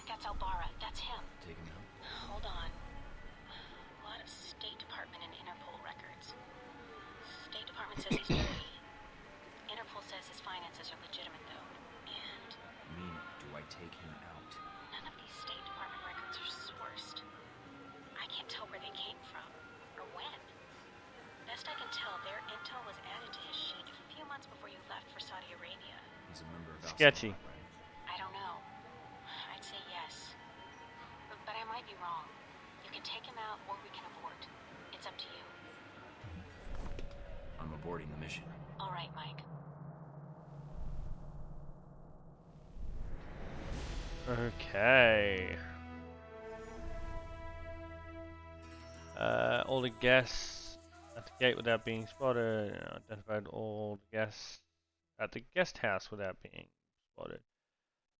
That's Albara. That's him. Take him out. Hold on. A lot of State Department and Interpol records. State Department says he's dirty. Interpol says his finances are legitimate, though. And Mina, do I take him out? none of these State Department records are sourced. I can't tell where they came from, or when. Best I can tell, their intel was added to his sheet a few months before you left for Saudi Arabia. He's a member of Sketchy. Al-Shabaab, right? I don't know. I'd say yes. But I might be wrong. You can take him out, or we can abort. It's up to you. I'm aborting the mission. All right, Mike. Okay. All the guests at the gate without being spotted. Identified all the guests at the guest house without being spotted.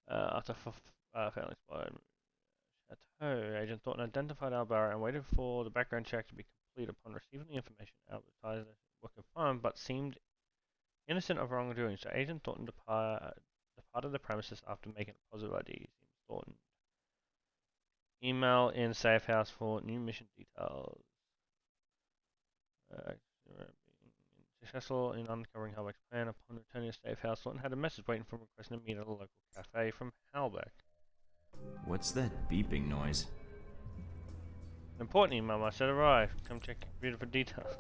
After failing spotted chateau, Agent Thornton identified Albara and waited for the background check to be complete. Upon receiving the information, advertisers were confirmed but seemed innocent of wrongdoing. So Agent Thornton departed the premises after making a positive ID. Thornton. Email in safe house for new mission details. Successful in uncovering Halbeck's plan. Upon returning to safe house, Thornton had a message waiting for him requesting to meet at a local cafe from Halbeck. What's that beeping noise? An important email must have arrived. Come check your computer for details.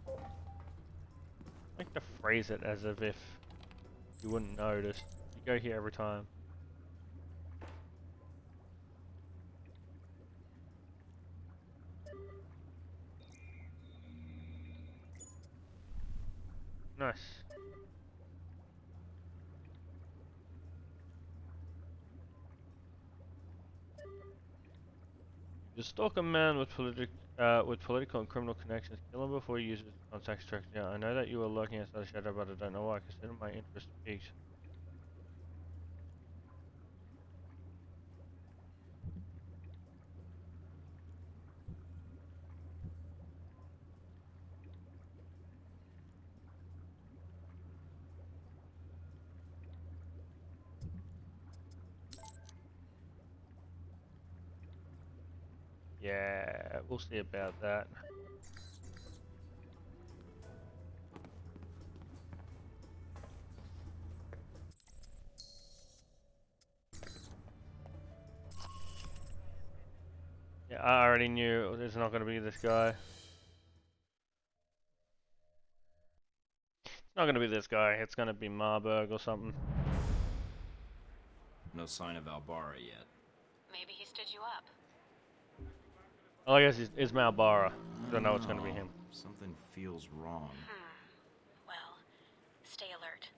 I like to phrase it as if you wouldn't notice. You go here every time. Nice. You stalk a man with political and criminal connections. Kill him before you use his contact structure. I know that you were lurking inside the shadow, but I don't know why. Consider my interest piqued. Yeah, we'll see about that. I already knew it's not going to be this guy. It's not going to be this guy. It's going to be Marburg or something. No sign of Albara yet. Maybe he stood you up. Well, I guess it's Malbara. Don't know it's going to be him. Something feels wrong. Well, stay alert.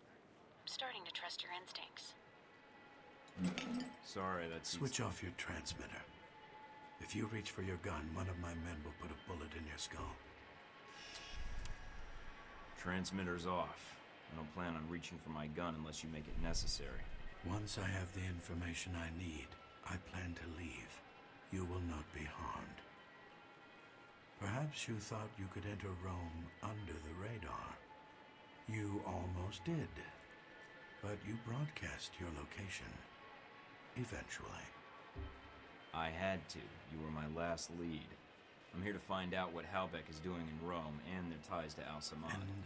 I'm starting to trust your instincts. Sorry, that's... Switch off your transmitter. If you reach for your gun, one of my men will put a bullet in your skull. Transmitter's off. I don't plan on reaching for my gun unless you make it necessary. Once I have the information I need, I plan to leave. You will not be harmed. Perhaps you thought you could enter Rome under the radar. You almost did. But you broadcast your location. Eventually. I had to. You were my last lead. I'm here to find out what Halbech is doing in Rome and their ties to Al-Samad. And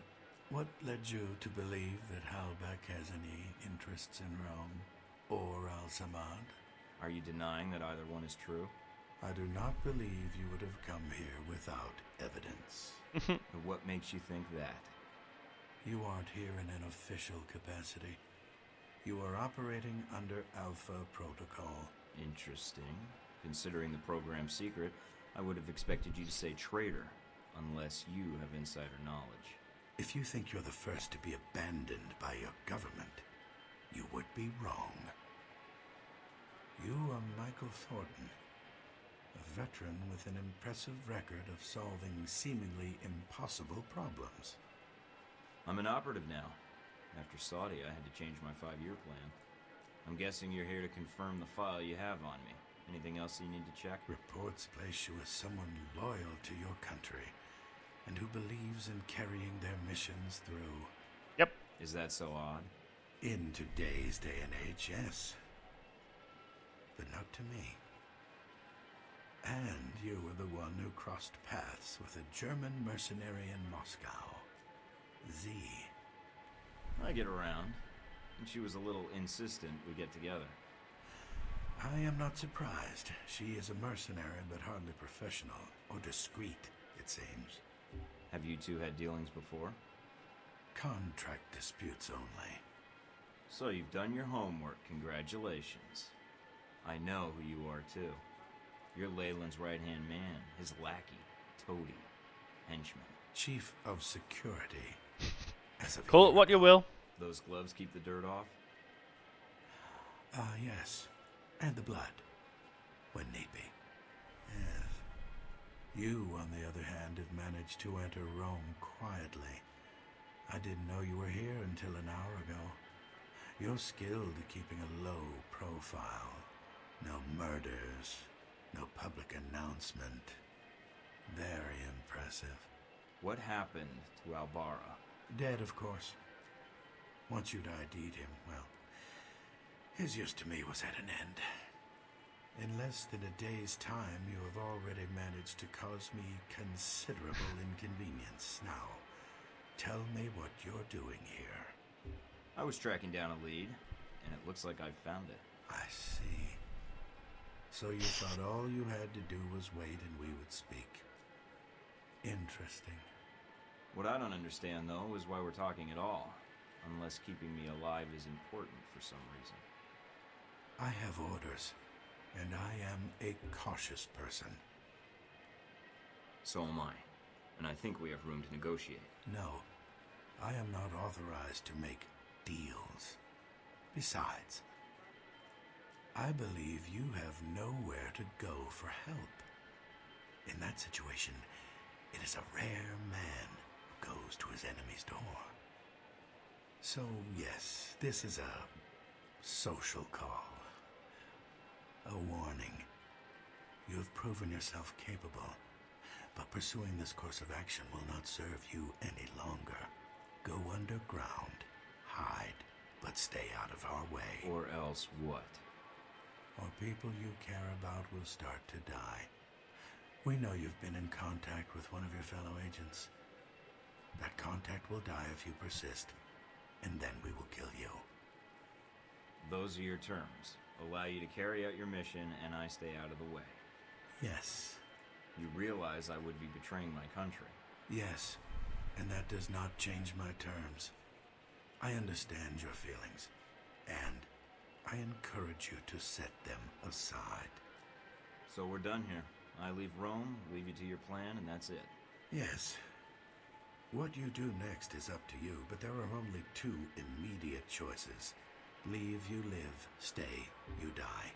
what led you to believe that Halbech has any interests in Rome or Al-Samad? Are you denying that either one is true? I do not believe you would have come here without evidence. And what makes you think that? You aren't here in an official capacity. You are operating under Alpha Protocol. Interesting. Considering the program's secret, I would have expected you to say traitor, unless you have insider knowledge. If you think you're the first to be abandoned by your government, you would be wrong. You are Michael Thornton, a veteran with an impressive record of solving seemingly impossible problems. I'm an operative now. After Saudi, I had to change my 5-year plan. I'm guessing you're here to confirm the file you have on me. Anything else you need to check? Reports place you as someone loyal to your country and who believes in carrying their missions through. Yep. Is that so odd? In today's day and age, yes. But not to me. And you were the one who crossed paths with a German mercenary in Moscow. Z. I get around. And she was a little insistent we get together. I am not surprised. She is a mercenary, but hardly professional or discreet, it seems. Have you two had dealings before? Contract disputes only. So you've done your homework. Congratulations. I know who you are, too. You're Leyland's right-hand man, his lackey, toady, henchman. Chief of security. Call it what you will. Those gloves keep the dirt off? Yes. And the blood, when need be. Yes. You, on the other hand, have managed to enter Rome quietly. I didn't know you were here until an hour ago. You're skilled at keeping a low profile. No murders, no public announcement. Very impressive. What happened to Albara? Dead, of course. Once you'd ID'd him, well, his use to me was at an end. In less than a day's time, you have already managed to cause me considerable inconvenience. Now, tell me what you're doing here. I was tracking down a lead, and it looks like I've found it. I see. So you thought all you had to do was wait and we would speak. Interesting. What I don't understand, though, is why we're talking at all. Unless keeping me alive is important for some reason. I have orders, and I am a cautious person. So am I. And I think we have room to negotiate. No, I am not authorized to make deals. Besides, I believe you have nowhere to go for help. In that situation, it is a rare man who goes to his enemy's door. So, yes, this is a social call. A warning. You have proven yourself capable, but pursuing this course of action will not serve you any longer. Go underground, hide, but stay out of our way. Or else what? Or people you care about will start to die. We know you've been in contact with one of your fellow agents. That contact will die if you persist, and then we will kill you. Those are your terms. Allow you to carry out your mission, and I stay out of the way. Yes. You realize I would be betraying my country. Yes. And that does not change my terms. I understand your feelings. And I encourage you to set them aside. So we're done here. I leave Rome, leave you to your plan, and that's it. Yes. What you do next is up to you, but there are only two immediate choices. Leave, you live. Stay, you die.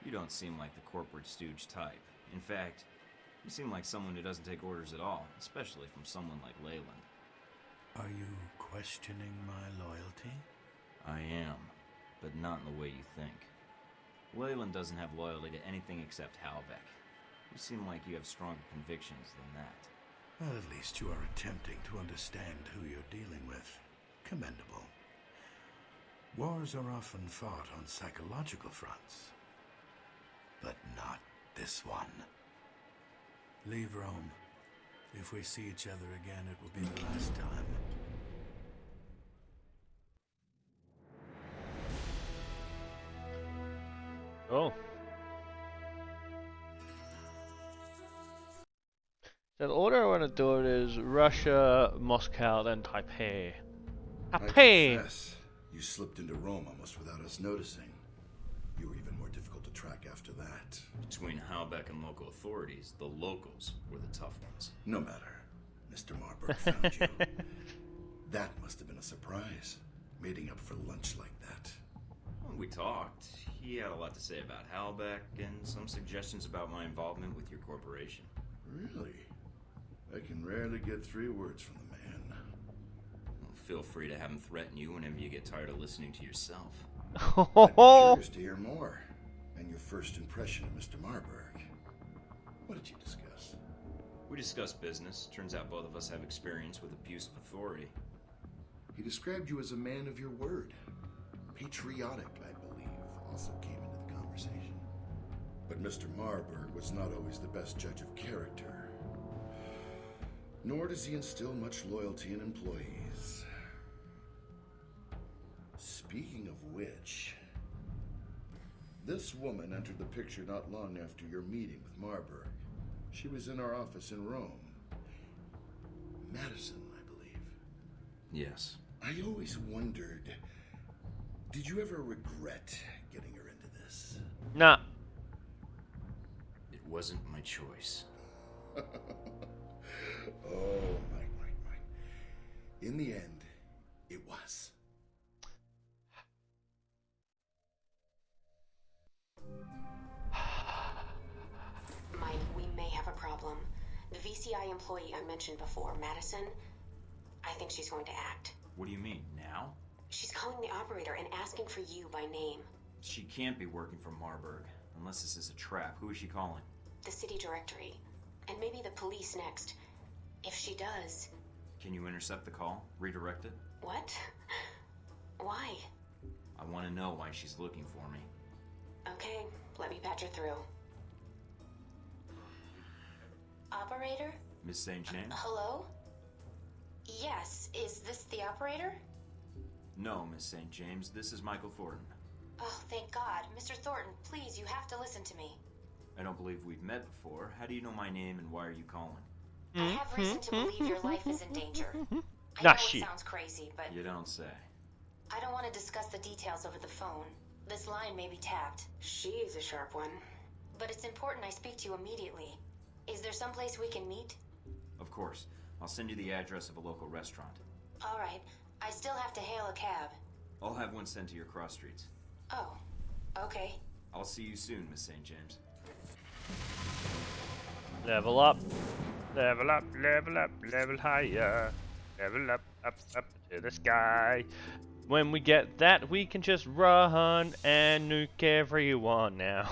You don't seem like the corporate stooge type. In fact, you seem like someone who doesn't take orders at all, especially from someone like Leyland. Are you questioning my loyalty? I am, but not in the way you think. Leyland doesn't have loyalty to anything except Halbeck. You seem like you have stronger convictions than that. Well, at least you are attempting to understand who you're dealing with. Commendable. Wars are often fought on psychological fronts, but not this one. Leave Rome. If we see each other again, it will be the last time. Oh. So the order I want to do it is Russia, Moscow, then Taipei. Taipei! I confess, you slipped into Rome almost without us noticing. You were even more difficult to track after that. Between Halbeck and local authorities, the locals were the tough ones. No matter. Mr. Marburg found you. That must have been a surprise, meeting up for lunch like that. When we talked, he had a lot to say about Halbeck and some suggestions about my involvement with your corporation. Really? I can rarely get 3 words from the man. Well, feel free to have him threaten you whenever you get tired of listening to yourself. I'd be curious to hear more. And your first impression of Mr. Marburg. What did you discuss? We discussed business. Turns out both of us have experience with abuse of authority. He described you as a man of your word. Patriotic, I believe, also came into the conversation. But Mr. Marburg was not always the best judge of character. Nor does he instill much loyalty in employees. Speaking of which, this woman entered the picture not long after your meeting with Marburg. She was in our office in Rome. Madison, I believe. Yes. I always wondered, did you ever regret getting her into this? Nah. It wasn't my choice. Oh, Mike. In the end, it was. Mike, we may have a problem. The VCI employee I mentioned before, Madison, I think she's going to act. What do you mean, now? She's calling the operator and asking for you by name. She can't be working for Marburg. Unless this is a trap. Who is she calling? The city directory. And maybe the police next. If she does... Can you intercept the call? Redirect it? What? Why? I want to know why she's looking for me. Okay, let me patch her through. Operator? Miss St. James? Hello? Yes, is this the operator? No, Miss St. James. This is Michael Thornton. Oh, thank God. Mr. Thornton, please, you have to listen to me. I don't believe we've met before. How do you know my name and why are you calling? I have reason to believe your life is in danger. I know Nah, it shit. sounds crazy, but You don't say. I don't want to discuss the details over the phone. This line may be tapped. She's a sharp one. But it's important I speak to you immediately. Is there someplace we can meet? Of course. I'll send you the address of a local restaurant. All right. I still have to hail a cab. I'll have one sent to your cross streets. Oh, okay. I'll see you soon, Miss St. James. Level up. Level up, level up, level higher. Level up, up, up to the sky. When we get that, we can just run and nuke everyone now.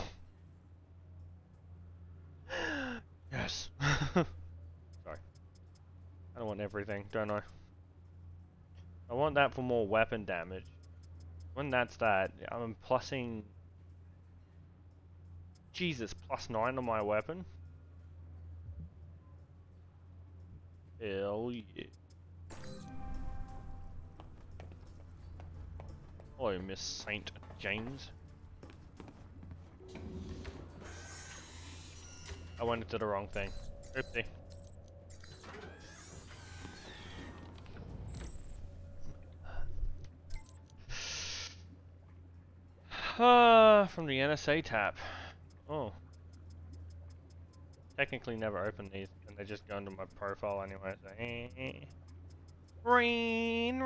Yes. Sorry. I don't want everything, don't I? I want that for more weapon damage. When that's that, I'm plussing... Jesus, +9 on my weapon? Hell yeah. Hello, Miss St. James. I went into the wrong thing. Oopsie. From the NSA tab. Oh. Technically never opened these, and they just go into my profile anyway, so Reen.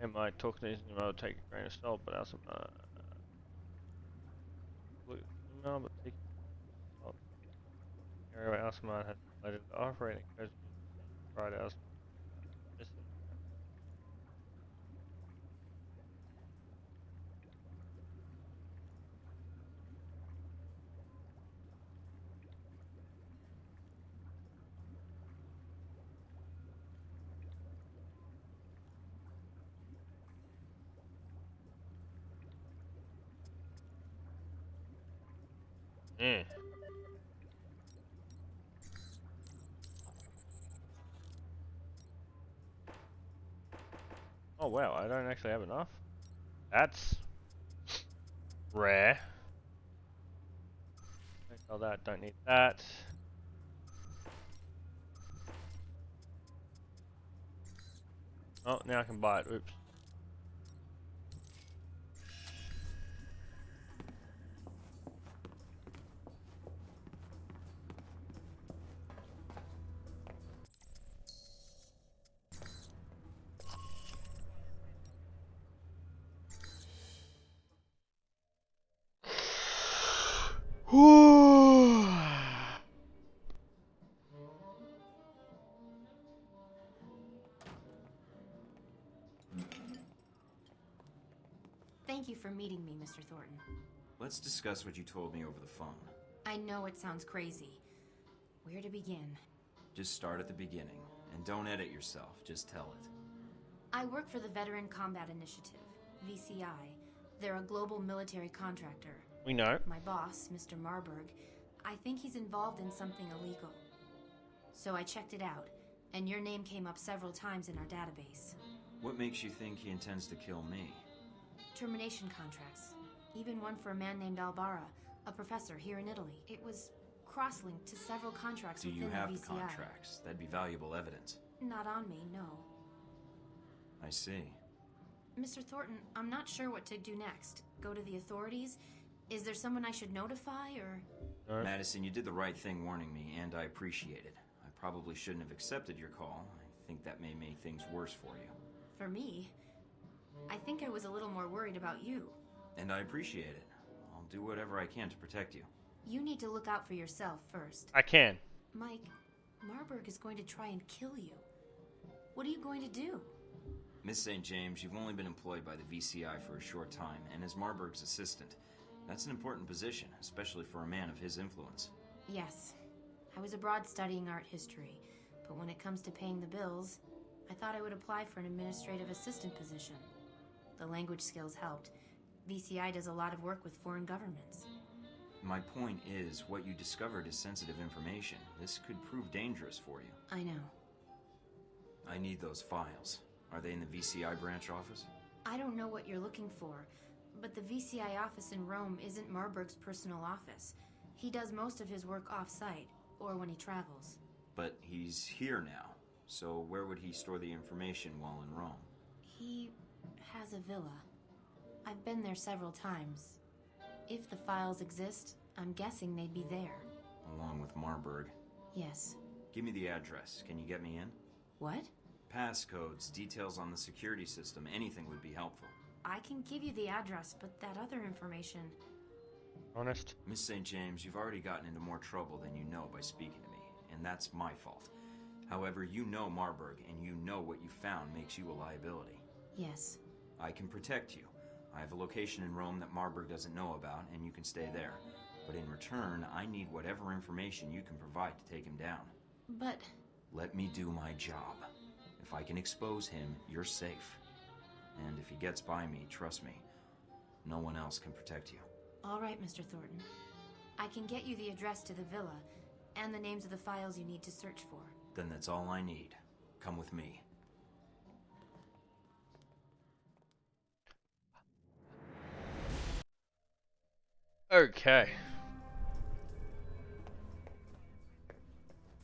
It might talk to these email, take a grain of salt, but also email, but take salt. Anyway, Asman has related the operating codes right out. Oh wow, I don't actually have enough. That's rare. All that, don't need that. Oh, now I can buy it. Oops. Thank you for meeting me, Mr. Thornton. Let's discuss what you told me over the phone. I know it sounds crazy. Where to begin? Just start at the beginning, and don't edit yourself, just tell it. I work for the Veteran Combat Initiative, VCI. They're a global military contractor. We know. My boss, Mr. Marburg, I think he's involved in something illegal. So I checked it out, and your name came up several times in our database. What makes you think he intends to kill me? Termination contracts. Even one for a man named Albara, a professor here in Italy. It was cross-linked to several contracts within the VCI. Do you have the contracts? That'd be valuable evidence. Not on me, no. I see. Mr. Thornton, I'm not sure what to do next. Go to the authorities? Is there someone I should notify, or...? Madison, you did the right thing warning me, and I appreciate it. I probably shouldn't have accepted your call. I think that may make things worse for you. For me? I think I was a little more worried about you. And I appreciate it. I'll do whatever I can to protect you. You need to look out for yourself first. I can. Mike, Marburg is going to try and kill you. What are you going to do? Miss St. James, you've only been employed by the VCI for a short time, and as Marburg's assistant. That's an important position, especially for a man of his influence. Yes. I was abroad studying art history, but when it comes to paying the bills, I thought I would apply for an administrative assistant position. The language skills helped. VCI does a lot of work with foreign governments. My point is, what you discovered is sensitive information. This could prove dangerous for you. I know. I need those files. Are they in the VCI branch office? I don't know what you're looking for, but the VCI office in Rome isn't Marburg's personal office. He does most of his work off-site, or when he travels. But he's here now, so where would he store the information while in Rome? He has a villa. I've been there several times. If the files exist, I'm guessing they'd be there. Along with Marburg? Yes. Give me the address. Can you get me in? What? Passcodes, details on the security system, anything would be helpful. I can give you the address, but that other information... Honest? Miss St. James, you've already gotten into more trouble than you know by speaking to me, and that's my fault. However, you know Marburg, and you know what you found makes you a liability. Yes. I can protect you. I have a location in Rome that Marburg doesn't know about, and you can stay there. But in return, I need whatever information you can provide to take him down. But... Let me do my job. If I can expose him, you're safe. And if he gets by me, trust me, no one else can protect you. All right, Mr. Thornton. I can get you the address to the villa, and the names of the files you need to search for. Then that's all I need. Come with me. Okay.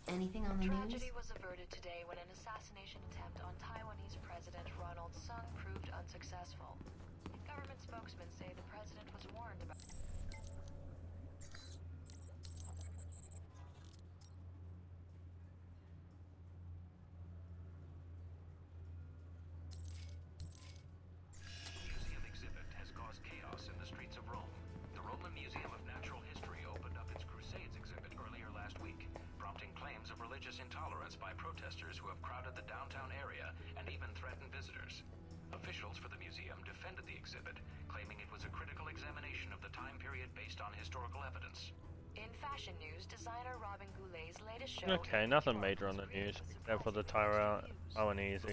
Anything on the news? Tragedy was averted today when an assassination attempt on Taiwanese President Ronald Sung proved unsuccessful. Government spokesmen say the president was warned about. Museum exhibit has caused chaos in the streets of Rome. The Roman Museum of Natural History opened up its Crusades exhibit earlier last week, prompting claims of religious intolerance by protesters who have crowded the downtown area and even threatened visitors. Officials for the museum defended the exhibit, claiming it was a critical examination of the time period based on historical evidence. In fashion news, designer Robin Goulet's latest show. Okay, nothing major on the news except for the Taiwanese.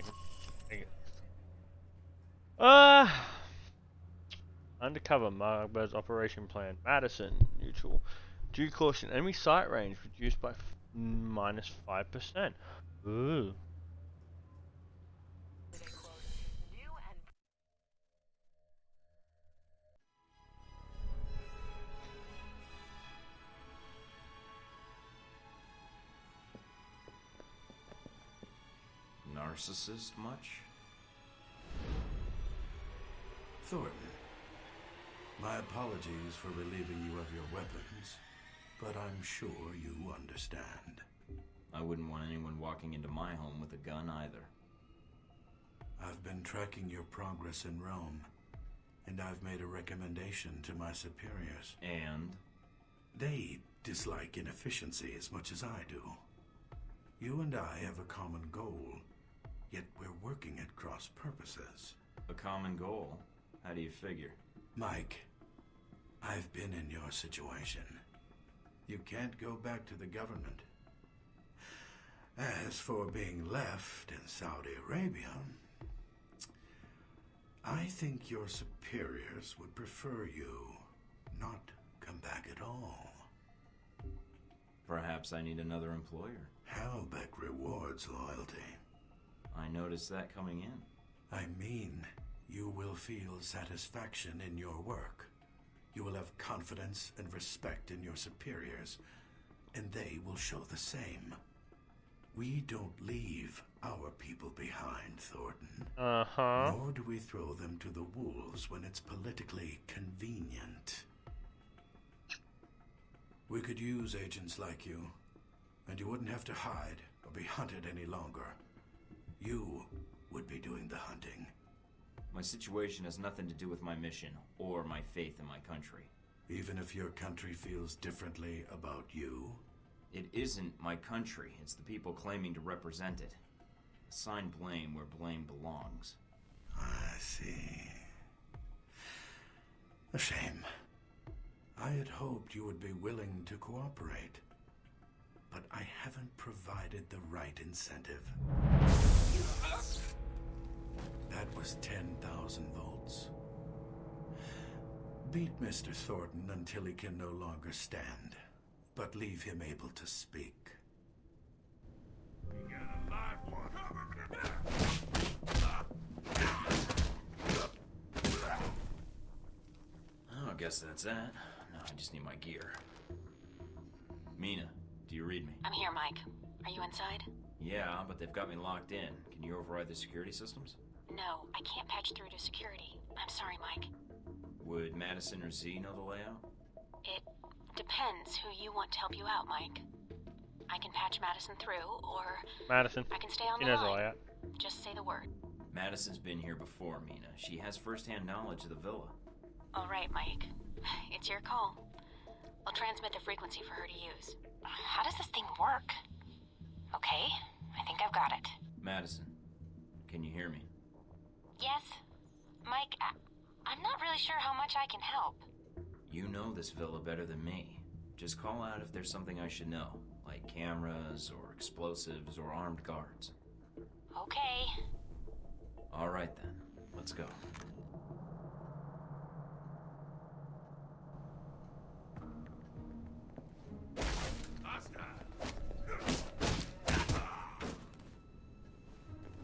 Undercover Marburg's operation plan. Madison, neutral. Due caution, enemy sight range reduced by -5%. Ooh. Narcissist much? Thornton, my apologies for relieving you of your weapons, but I'm sure you understand. I wouldn't want anyone walking into my home with a gun either. I've been tracking your progress in Rome, and I've made a recommendation to my superiors. And? They dislike inefficiency as much as I do. You and I have a common goal, yet we're working at cross purposes. A common goal? How do you figure? Mike, I've been in your situation. You can't go back to the government. As for being left in Saudi Arabia, I think your superiors would prefer you not come back at all. Perhaps I need another employer. Halbeck rewards loyalty. I noticed that coming in. I mean, you will feel satisfaction in your work. You will have confidence and respect in your superiors, and they will show the same. We don't leave our people behind, Thornton. Nor do we throw them to the wolves when it's politically convenient. We could use agents like you, and you wouldn't have to hide or be hunted any longer. You would be doing the hunting. My situation has nothing to do with my mission or my faith in my country. Even if your country feels differently about you? It isn't my country. It's the people claiming to represent it. Assign blame where blame belongs. I see. A shame. I had hoped you would be willing to cooperate, but I haven't provided the right incentive. That was 10,000 volts. Beat Mr. Thornton until he can no longer stand, but leave him able to speak. Oh, I guess that's that. No, I just need my gear. Mina, do you read me? I'm here, Mike. Are you inside? Yeah, but they've got me locked in. Can you override the security systems? No, I can't patch through to security. I'm sorry, Mike. Would Madison or Z know the layout? It depends who you want to help you out, Mike. I can patch Madison through, or Madison. I can stay on She the knows the line. layout. Just say the word. Madison's been here before, Mina. She has first-hand knowledge of the villa. All right, Mike. It's your call. I'll transmit the frequency for her to use. How does this thing work? Okay, I think I've got it. Madison, can you hear me? Yes? Mike, I'm not really sure how much I can help. You know this villa better than me. Just call out if there's something I should know, like cameras or explosives or armed guards. Okay. All right then, let's go.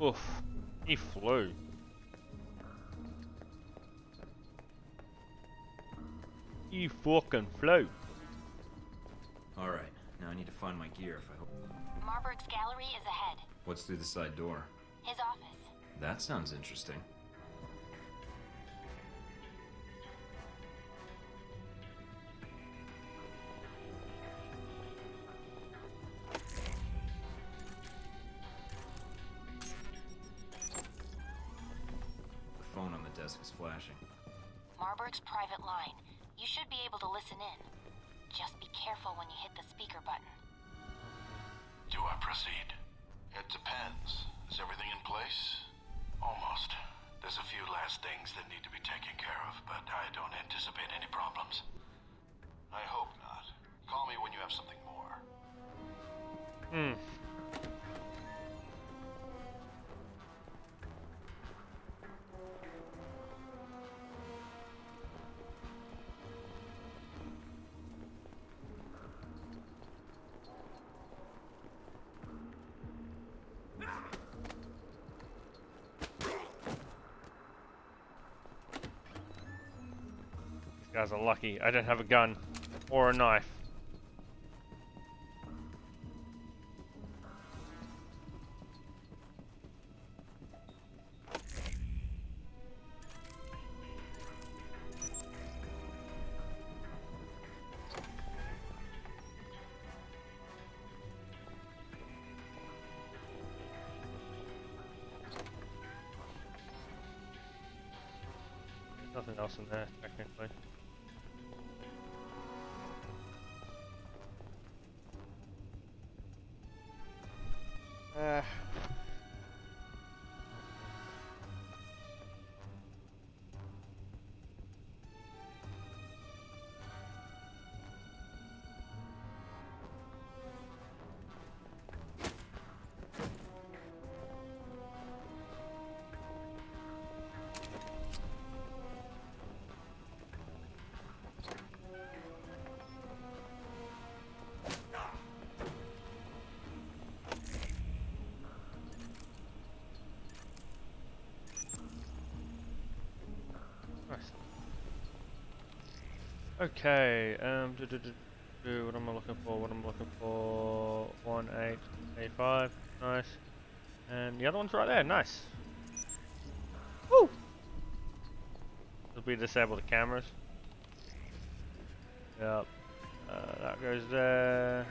Oof, he flew. You fucking float. Alright, now I need to find my gear if I hope. Marburg's gallery is ahead. What's through the side door? His office. That sounds interesting. The phone on the desk is flashing. Marburg's private line. You should be able to listen in. Just be careful when you hit the speaker button. Do I proceed? It depends. Is everything in place? Almost. There's a few last things that need to be taken care of, but I don't anticipate any problems. I hope not. Call me when you have something more. These guys are lucky. I don't have a gun or a knife. Nothing else in there, technically. Okay, what am I looking for? What am I looking for? 1885, nice. And the other one's right there, nice. Woo! Did we disable the cameras? Yep. That goes there.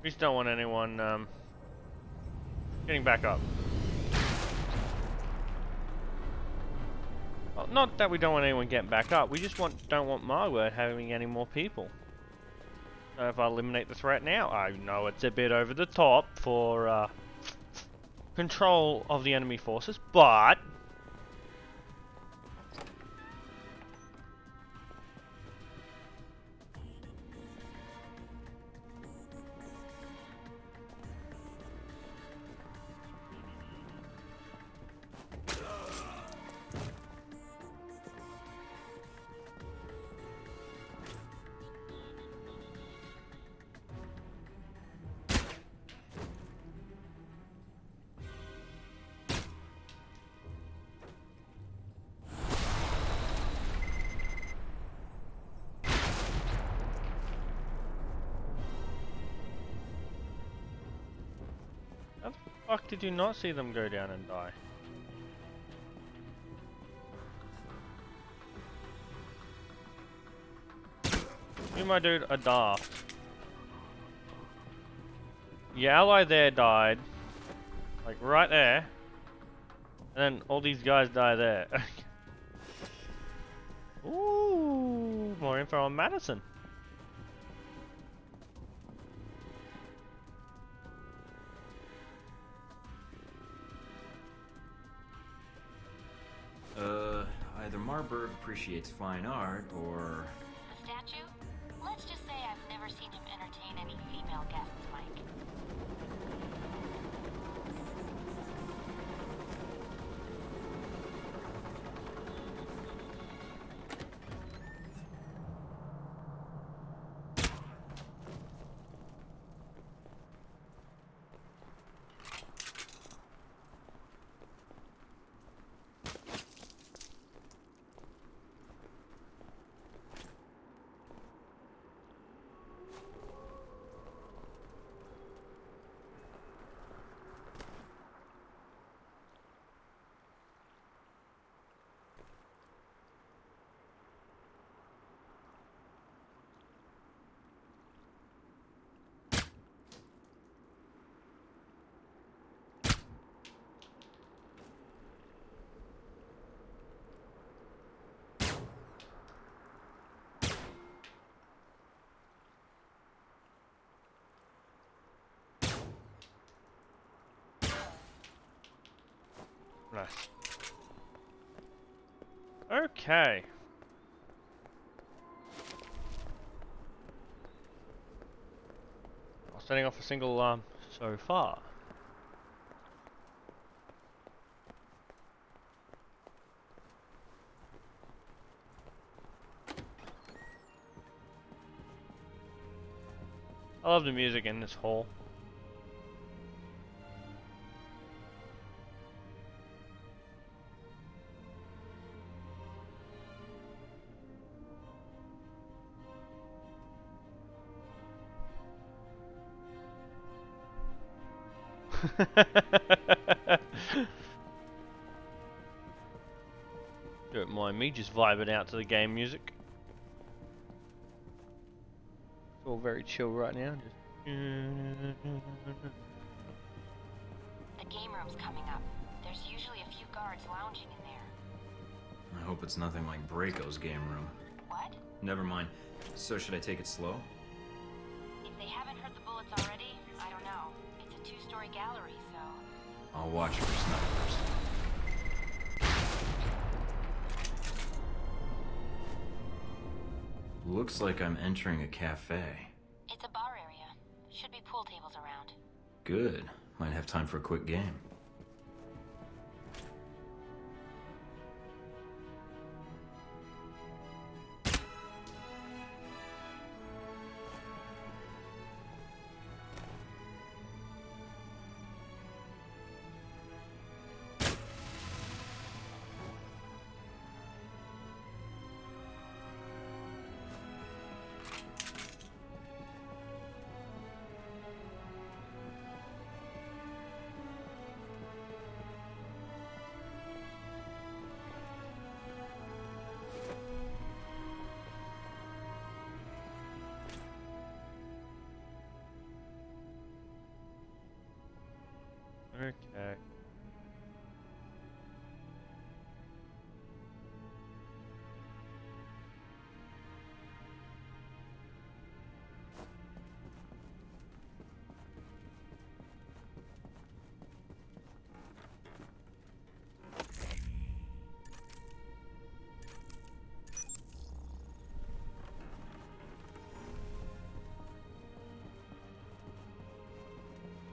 We just don't want anyone getting back up. Well, not that we don't want anyone getting back up, we just don't want Marburg having any more people. So if I eliminate the threat now, I know it's a bit over the top for control of the enemy forces, but how the fuck did you not see them go down and die? You, my dude, are daft. Your ally there died, like right there, and then all these guys die there. Ooh, more info on Madison. appreciates fine art, or... The statue? Let's just say I've never seen him entertain any female guests, Mike. Nice. Okay. I'm setting off a single alarm so far. I love the music in this hall. Don't mind me just vibing out to the game music. It's all very chill right now. The game room's coming up. There's usually a few guards lounging in there. I hope it's nothing like Braco's game room. What? Never mind. So should I take it slow? If they haven't heard the bullets already, I don't know. It's a two-story gallery, so... I'll watch for snipers. Looks like I'm entering a cafe. It's a bar area. Should be pool tables around. Good. Might have time for a quick game. Okay.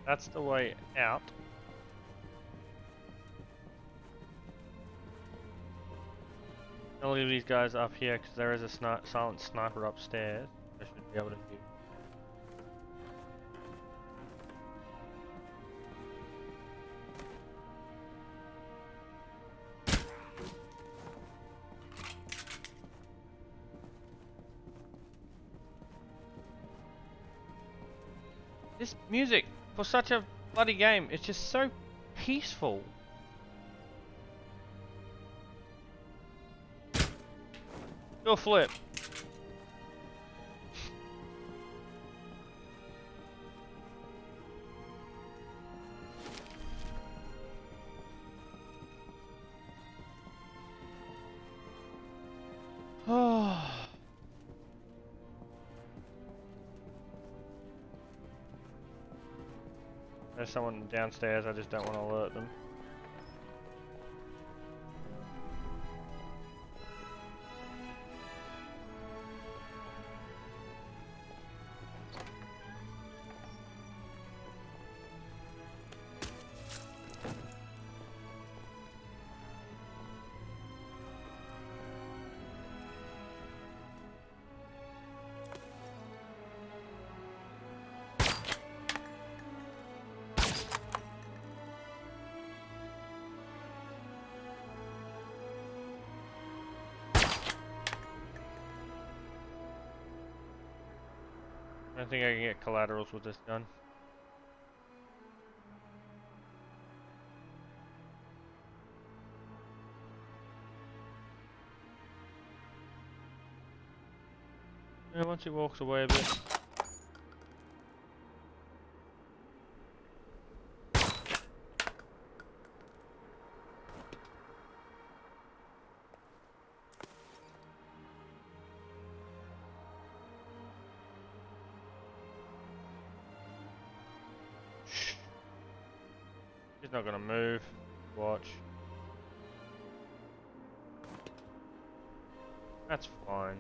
That's the way out. I'll leave these guys up here because there is a silent sniper upstairs. I should be able to view. This music for such a bloody game, it's just so peaceful. Go flip. Oh. There's someone downstairs, I just don't want to alert them. don't think I can get collaterals with this gun. Yeah, once he walks away a bit. He's not gonna move. Watch. That's fine.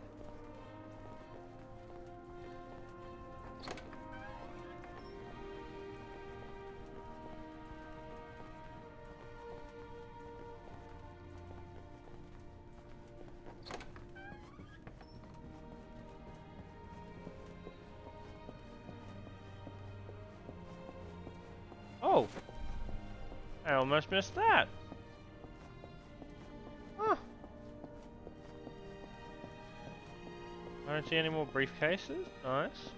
Oh! I almost missed that. Huh. I don't see any more briefcases. Nice.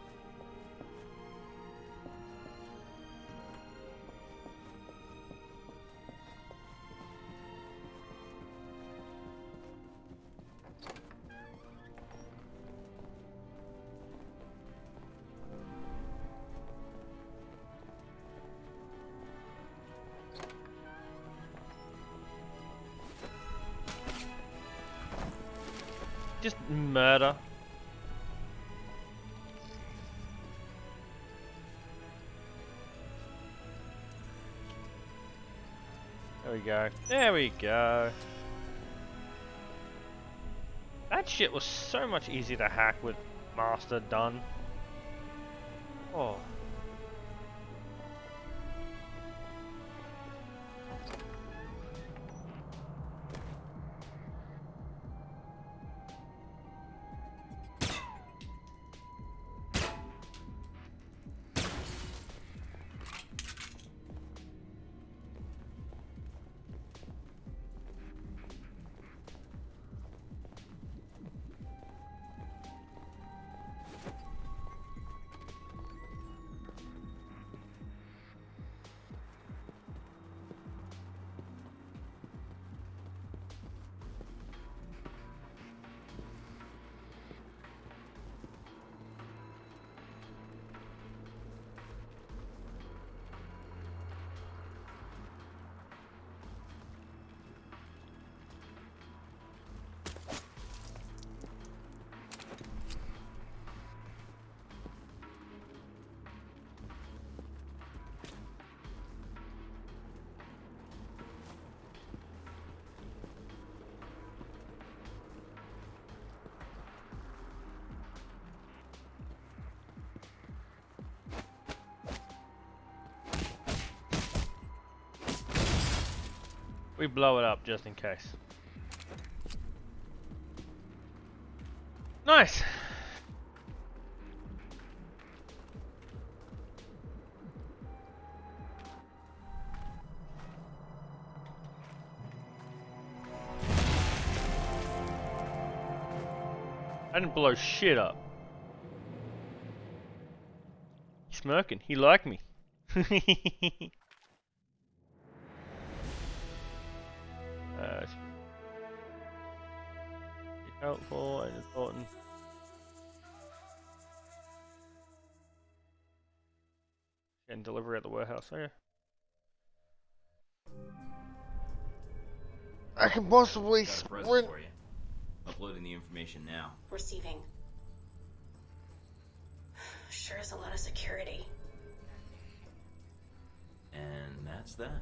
Just murder. There we go. There we go. That shit was so much easier to hack with Master done. Oh. We blow it up just in case. Nice! I didn't blow shit up. He's smirking. He liked me. Helpful and important. Getting delivery at the warehouse. Okay. I can possibly Got a present sprint. for you. Uploading the information now. Receiving. Sure is a lot of security. And that's that.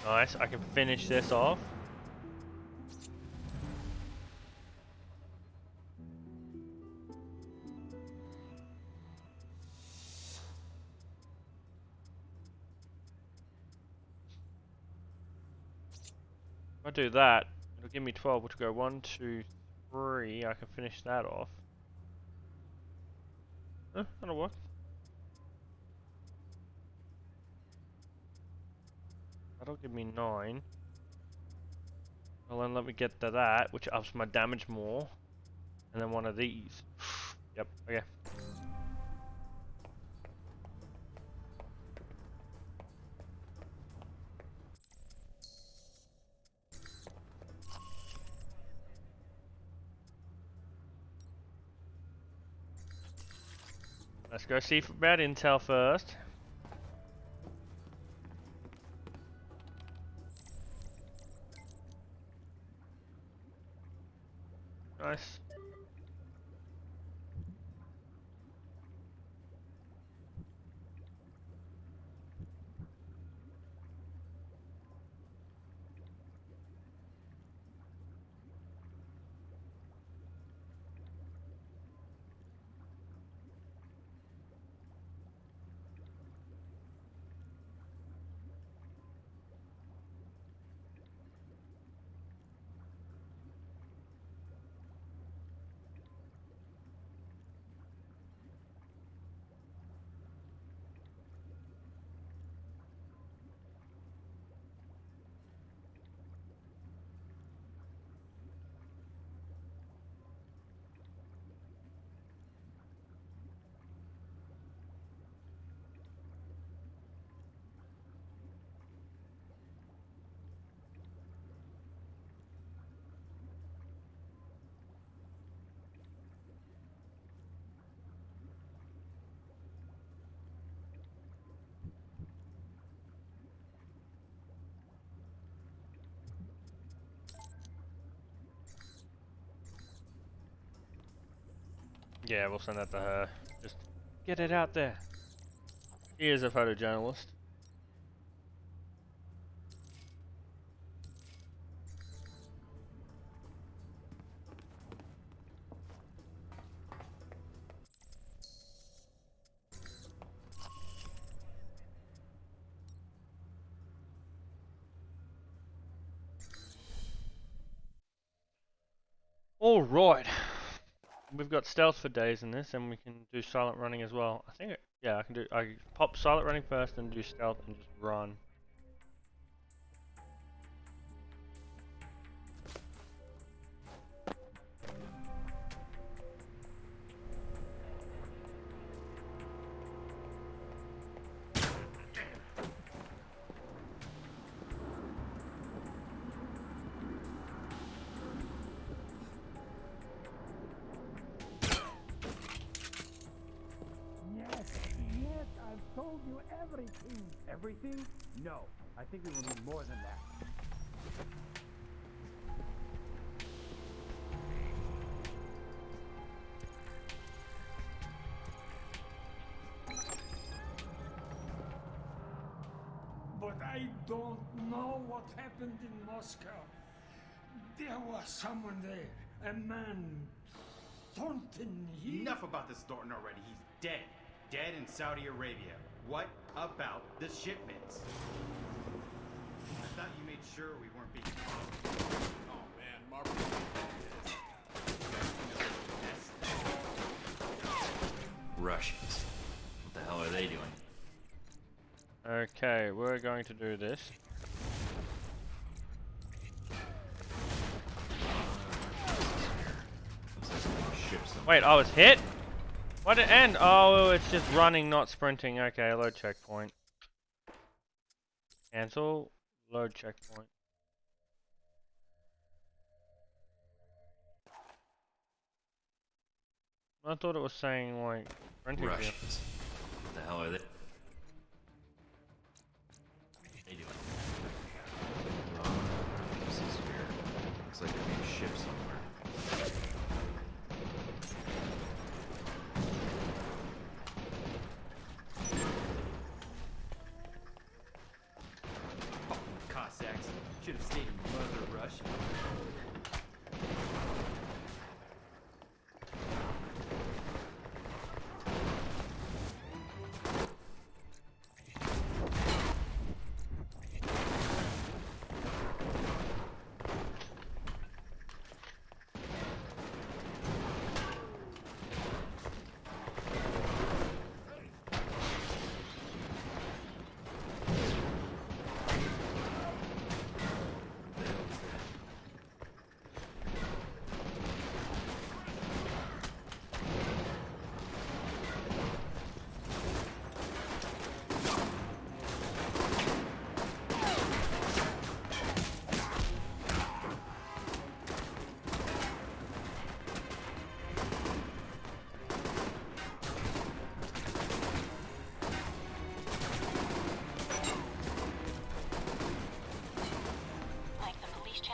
Nice, I can finish this off. If I do that, it'll give me 12, which will go 1, 2, 3. I can finish that off. That'll work. That'll give me 9. Well, then let me get to that, which ups my damage more. And then one of these. Yep, okay. Let's go see about intel first. Nice. Yeah, we'll send that to her. Just get it out there. She is a photojournalist. All right. We've got stealth for days in this, and we can do silent running as well. I think, yeah, I can pop silent running first, and do stealth, and just run. Told you everything. Everything? No. I think we will need more than that. But I don't know what happened in Moscow. There was someone there. A man. Thornton. Enough about this Thornton already. He's dead. Dead in Saudi Arabia. What about the shipments? I thought you made sure we weren't being followed. Oh man, Marvel. Russians. What the hell are they doing? Okay, we're going to do this. Wait, I was hit? Why did it end? Oh, it's just running, not sprinting. Okay, load checkpoint. Cancel. Load checkpoint. I thought it was saying, like, sprinting. Russians. What the hell are they? They doing? Oh, this is weird. Looks like they're being shipped somewhere. Cossacks should have stayed in Mother Russia.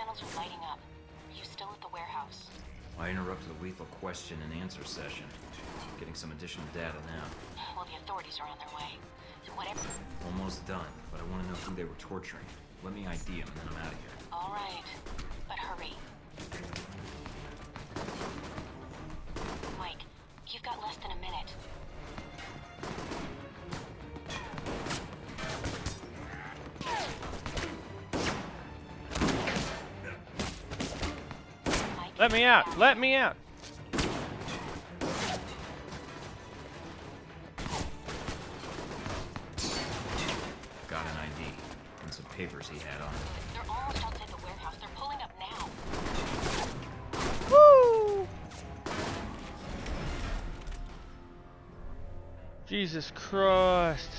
channels are lighting up. Are you still at the warehouse? I interrupted the lethal question and answer session. Getting some additional data now. Well, the authorities are on their way. Whatever. Almost done, but I want to know who they were torturing. Let me ID them, and then I'm out of here. All right, but hurry. Mike, you've got less than a minute. Let me out! Let me out! Got an ID and some papers he had on. They're almost outside the warehouse. They're pulling up now. Woo! Jesus Christ.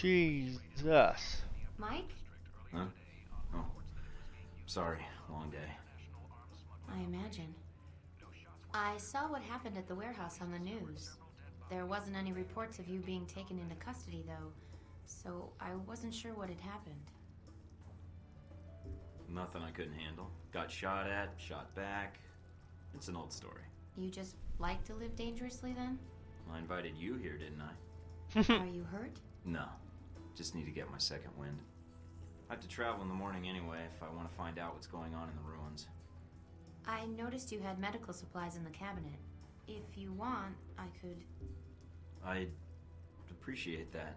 Jesus. Mike? Huh? Oh. Sorry, long day. I imagine. I saw what happened at the warehouse on the news. There wasn't any reports of you being taken into custody, though, so I wasn't sure what had happened. Nothing I couldn't handle. Got shot at, shot back. It's an old story. You just like to live dangerously, then? I invited you here, didn't I? Are you hurt? No. Just need to get my second wind. I have to travel in the morning anyway if I want to find out what's going on in the ruins. I noticed you had medical supplies in the cabinet. If you want, I could... I'd appreciate that.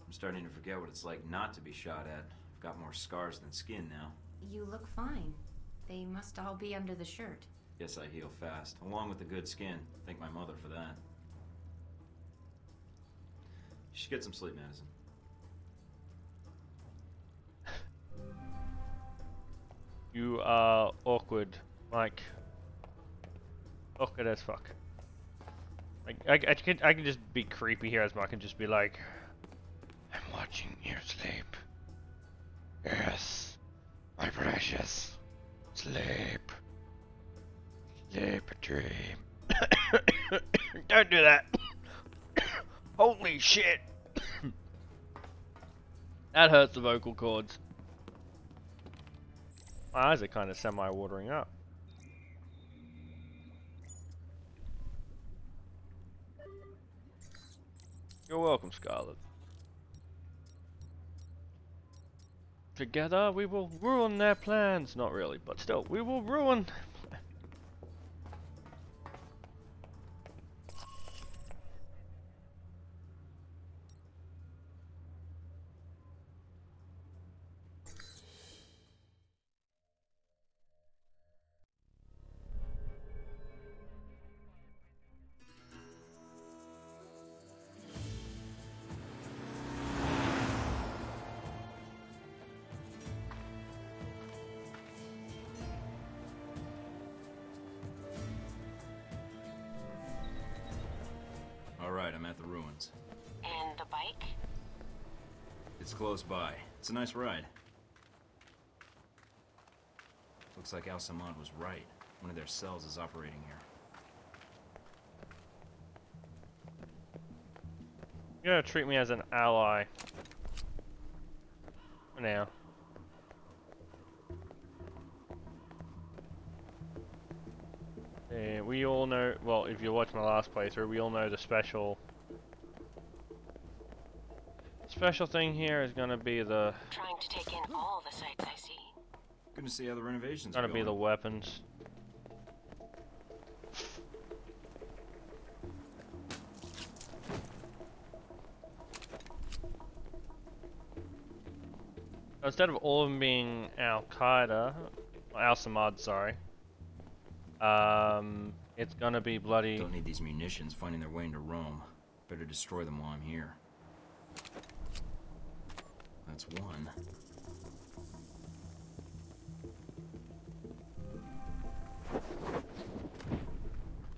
I'm starting to forget what it's like not to be shot at. I've got more scars than skin now. You look fine. They must all be under the shirt. Guess I heal fast, along with the good skin. Thank my mother for that. You should get some sleep medicine. You are awkward, Mike. Awkward as fuck. I can just be creepy here as Mike and just be like, I'm watching you sleep. Yes, my precious. Sleep. Sleep a dream. Don't do that. Holy shit. That hurts the vocal cords. My eyes are kind of semi-watering up. You're welcome, Scarlet. Together we will ruin their plans. Not really, but still, we will ruin their plans. Alright, I'm at the ruins. And the bike? It's close by. It's a nice ride. Looks like Al Samad was right. One of their cells is operating here. You're gonna treat me as an ally. For now. We all know, well, if you watch my last playthrough, we all know the special thing here is gonna be the... Trying to take in all the sights I see. Good to see how the renovations Gonna are be going. the weapons. Instead of all of them being Al-Qaeda, Al-Samad, sorry, it's gonna be bloody... Don't need these munitions finding their way into Rome. Better destroy them while I'm here. That's one.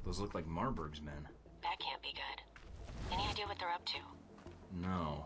Those look like Marburg's men. That can't be good. Any idea what they're up to? No.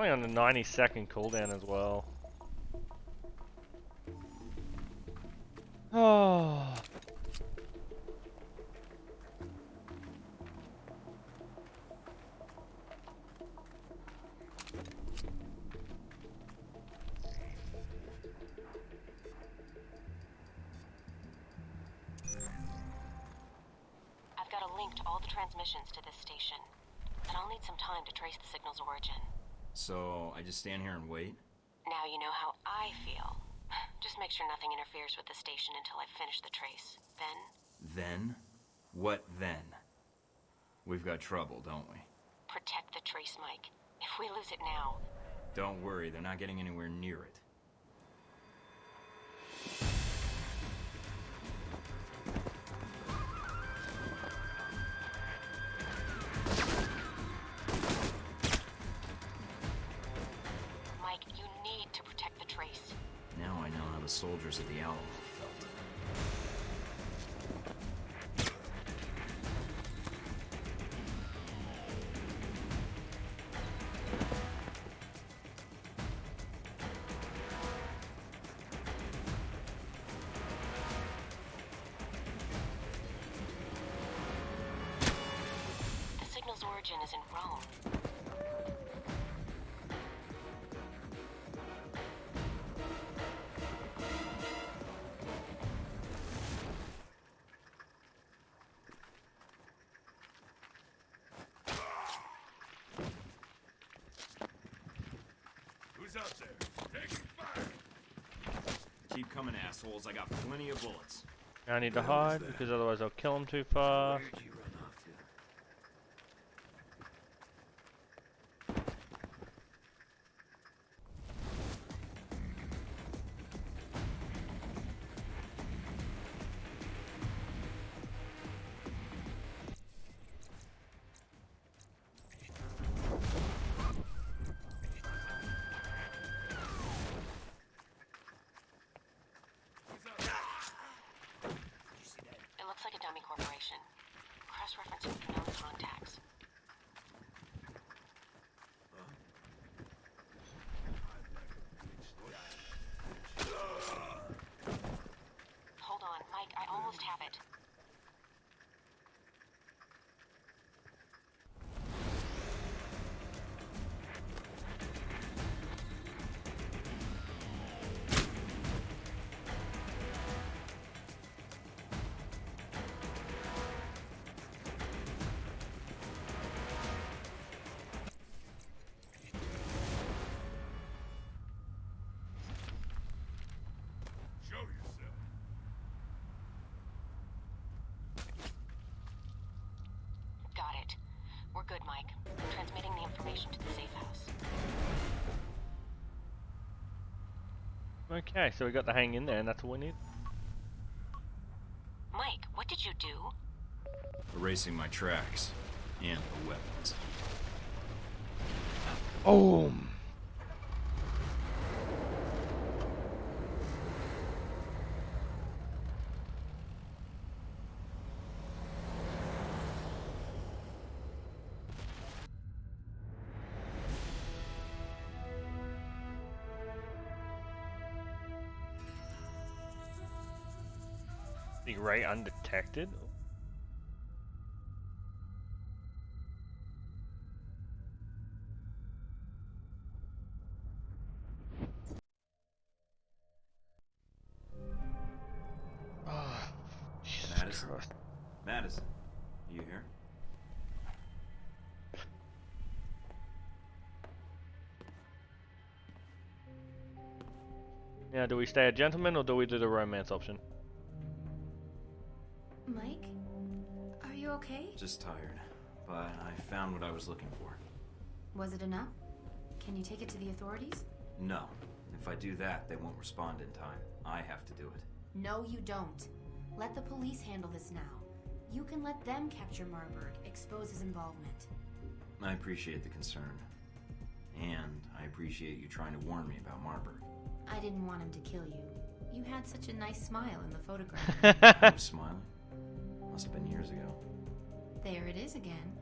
Only on a 90-second cooldown as well. Oh. I've got a link to all the transmissions to this station, and I'll need some time to trace the signal's origin. So, I just stand here and wait? Now you know how I feel. Just make sure nothing interferes with the station until I finish the trace. Then? What then? We've got trouble, don't we? Protect the trace, Mike. If we lose it now... Don't worry, they're not getting anywhere near it. Mike, you need to protect the trace. Now I know how the soldiers of the Alamo felt. The signal's origin is in Rome. Who's out there? Taking fire! Keep coming, assholes. I got plenty of bullets. I need to hide because otherwise I'll kill him too fast. Where'd you run off to? It looks like a dummy corporation. Cross-referencing with known contacts. Hold on, Mike, I almost have it. Show yourself. Got it. We're good, Mike. Transmitting the information to the safe house. Okay, so we got the hang in there, and that's all we need. Mike, what did you do? Erasing my tracks. And the weapons. Boom! The ray undetected? Madison? Madison, you here? Now, do we stay a gentleman or do we do the romance option? Mike? Are you okay? Just tired. But I found what I was looking for. Was it enough? Can you take it to the authorities? No. If I do that, they won't respond in time. I have to do it. No, you don't. Let the police handle this now. You can let them capture Marburg, expose his involvement. I appreciate the concern. And I appreciate you trying to warn me about Marburg. I didn't want him to kill you. You had such a nice smile in the photograph. I was smiling. Must have been years ago. There it is again.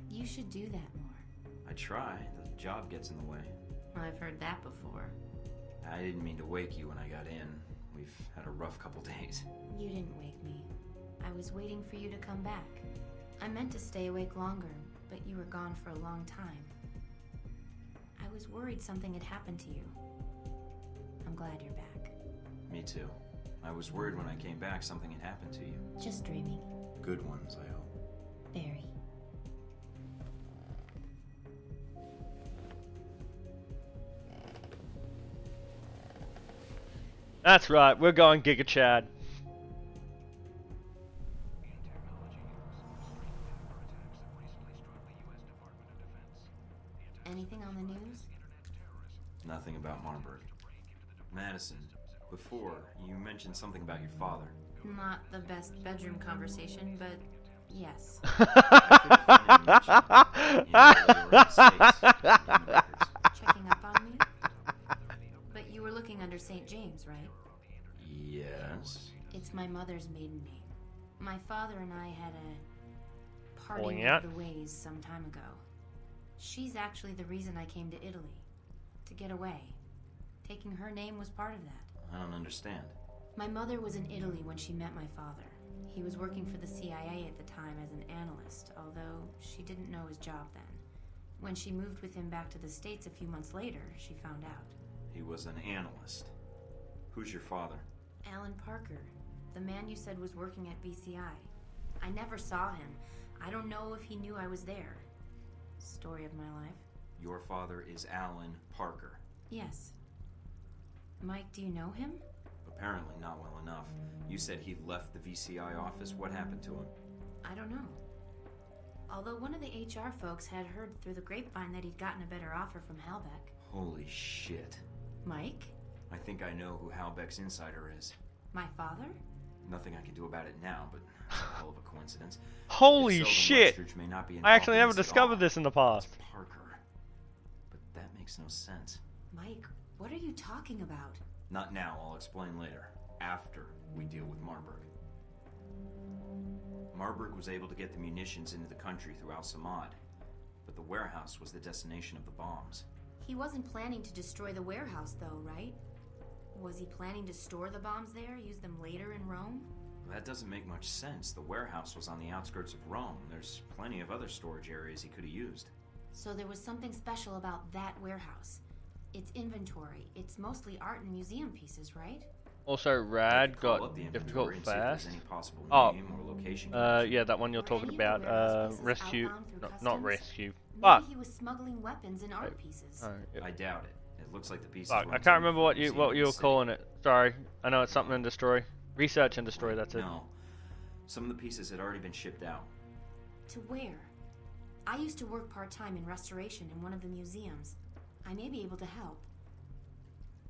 You should do that more. I try. the job gets in the way. I've heard that before. I didn't mean to wake you when I got in. We've had a rough couple days. You didn't wake me. I was waiting for you to come back. I meant to stay awake longer, but you were gone for a long time. I was worried something had happened to you. I'm glad you're back. Me too. I was worried when I came back something had happened to you. Just dreaming. Good ones, I hope. Very. That's right, we're going Giga Chad. Anything on the news? Nothing about Marburg. Madison, before, you mentioned something about your father. Not the best bedroom conversation, but yes. Checking up on me? But you were looking under St. James, right? Yes. It's my mother's maiden name. My father and I had a parting out? of the ways some time ago. She's actually the reason I came to Italy. To get away. Taking her name was part of that. I don't understand. My mother was in Italy when she met my father. He was working for the CIA at the time as an analyst, although she didn't know his job then. When she moved with him back to the States a few months later, she found out. He was an analyst. Who's your father? Alan Parker, the man you said was working at BCI. I never saw him. I don't know if he knew I was there. Story of my life. Your father is Alan Parker. Yes. Mike, do you know him? Apparently not well enough. You said he left the VCI office. What happened to him? I don't know. Although one of the HR folks had heard through the grapevine that he'd gotten a better offer from Halbeck. Holy shit. Mike? I think I know who Halbeck's insider is. My father? Nothing I can do about it now, but it's a hell of a coincidence. Holy If so, then shit! Westridge may not be I involved actually in never this at discovered all. this in the past. It's Parker. But that makes no sense. Mike, what are you talking about? Not now, I'll explain later. After we deal with Marburg. Marburg was able to get the munitions into the country through Al-Samad, but the warehouse was the destination of the bombs. He wasn't planning to destroy the warehouse though, right? Was he planning to store the bombs there, use them later in Rome? That doesn't make much sense. The warehouse was on the outskirts of Rome. There's plenty of other storage areas he could have used. So there was something special about that warehouse. Its inventory, it's mostly art and museum pieces, right? Also, Rad Call got up the difficult inventory and see if there's fast. any possible Oh, name or location yeah, that one you're talking about. Rescue, not rescue. Maybe Fuck. he was smuggling weapons and art pieces. I doubt it. It looks like the pieces Fuck, were I can't intended remember for what the you museum in were the city. calling it. Sorry, I know it's something in destroy. Research and destroy. That's it. No. Some of the pieces had already been shipped out. To where? I used to work part-time in restoration in one of the museums. I may be able to help.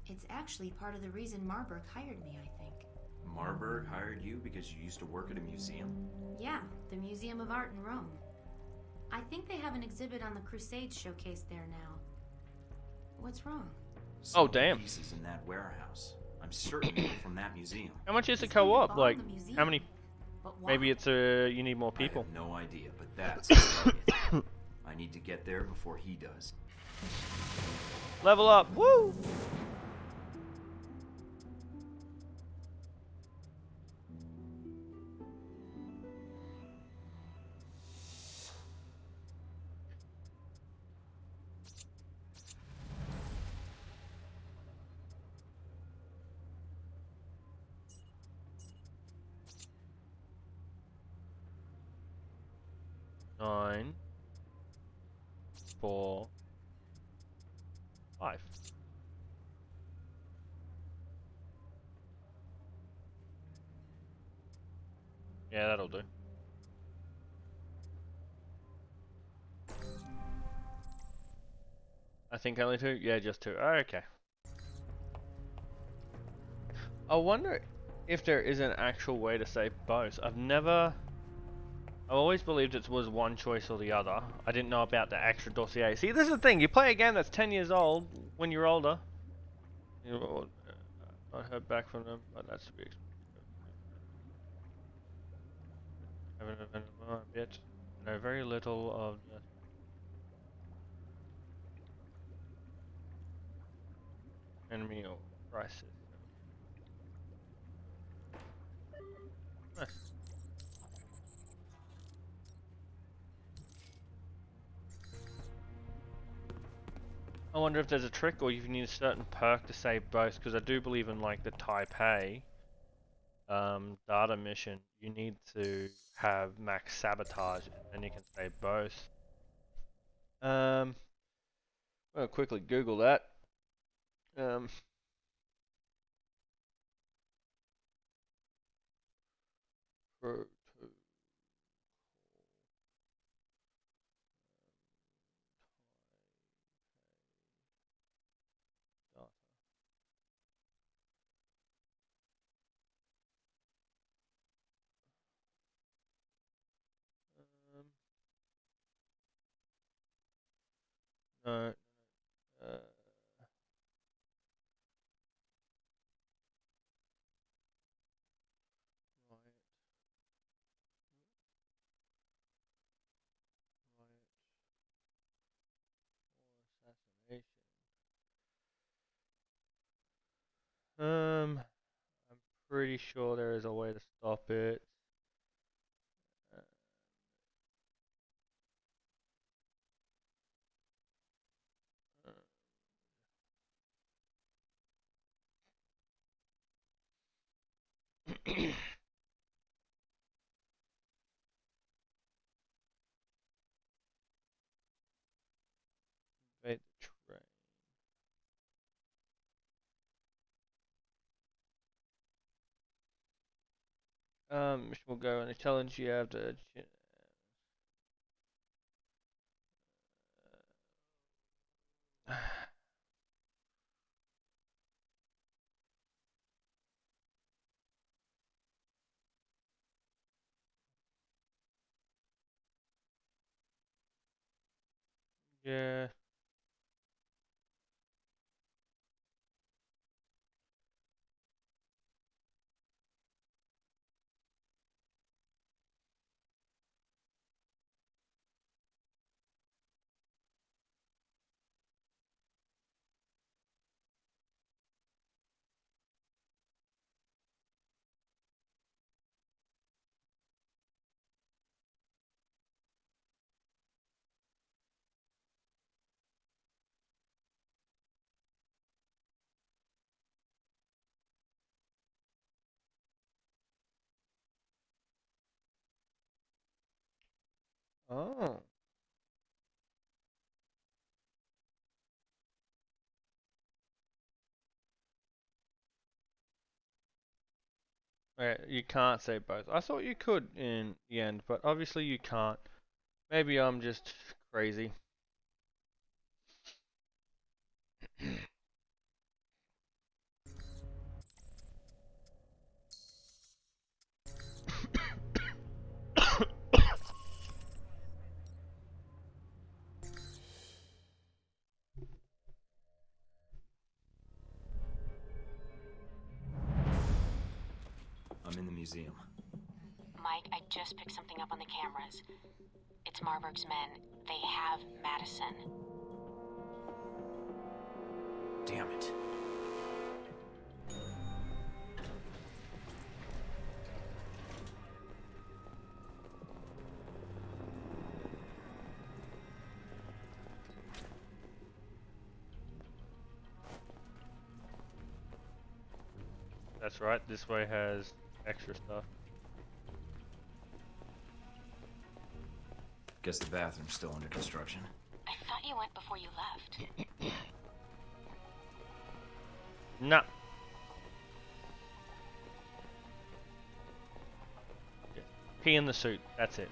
It's actually part of the reason Marburg hired me, I think. Marburg hired you because you used to work at a museum? Yeah, the Museum of Art in Rome. I think they have an exhibit on the Crusades showcase there now. What's wrong? Some Oh, of the damn. pieces in that warehouse. I'm certain they were from that museum. How much is it He's going to co-op? bomb Like, the museum. how many? But why? Maybe it's you need more people. I have no idea, but that's the target. I need to get there before he does. Level up. Woo! Nine, 4, 5. Yeah, that'll do. I think only 2? Yeah, just 2. Oh, okay. I wonder if there is an actual way to save both. I've always believed it was one choice or the other. I didn't know about the extra dossier. See, this is the thing. You play a game that's 10 years old when you're older. I heard back from them, but that's to be expected. Haven't been a bit. Know very little of the... enemy or crisis. Nice. I wonder if there's a trick or if you need a certain perk to save both, because I do believe in like the Taipei data mission, you need to have max sabotage and you can save both. I'll quickly Google that. No. I'm pretty sure there is a way to stop it. Invade the train. Mission will go on a challenge you have to. Yeah. Oh. Okay, you can't say both. I thought you could in the end, but obviously you can't. Maybe I'm just crazy. I'm in the museum. Mike, I just picked something up on the cameras. It's Marburg's men. They have Madison. Damn it. That's right, this way has extra stuff. Guess the bathroom's still under construction. I thought you went before you left. Nah. Pee in the suit, that's it.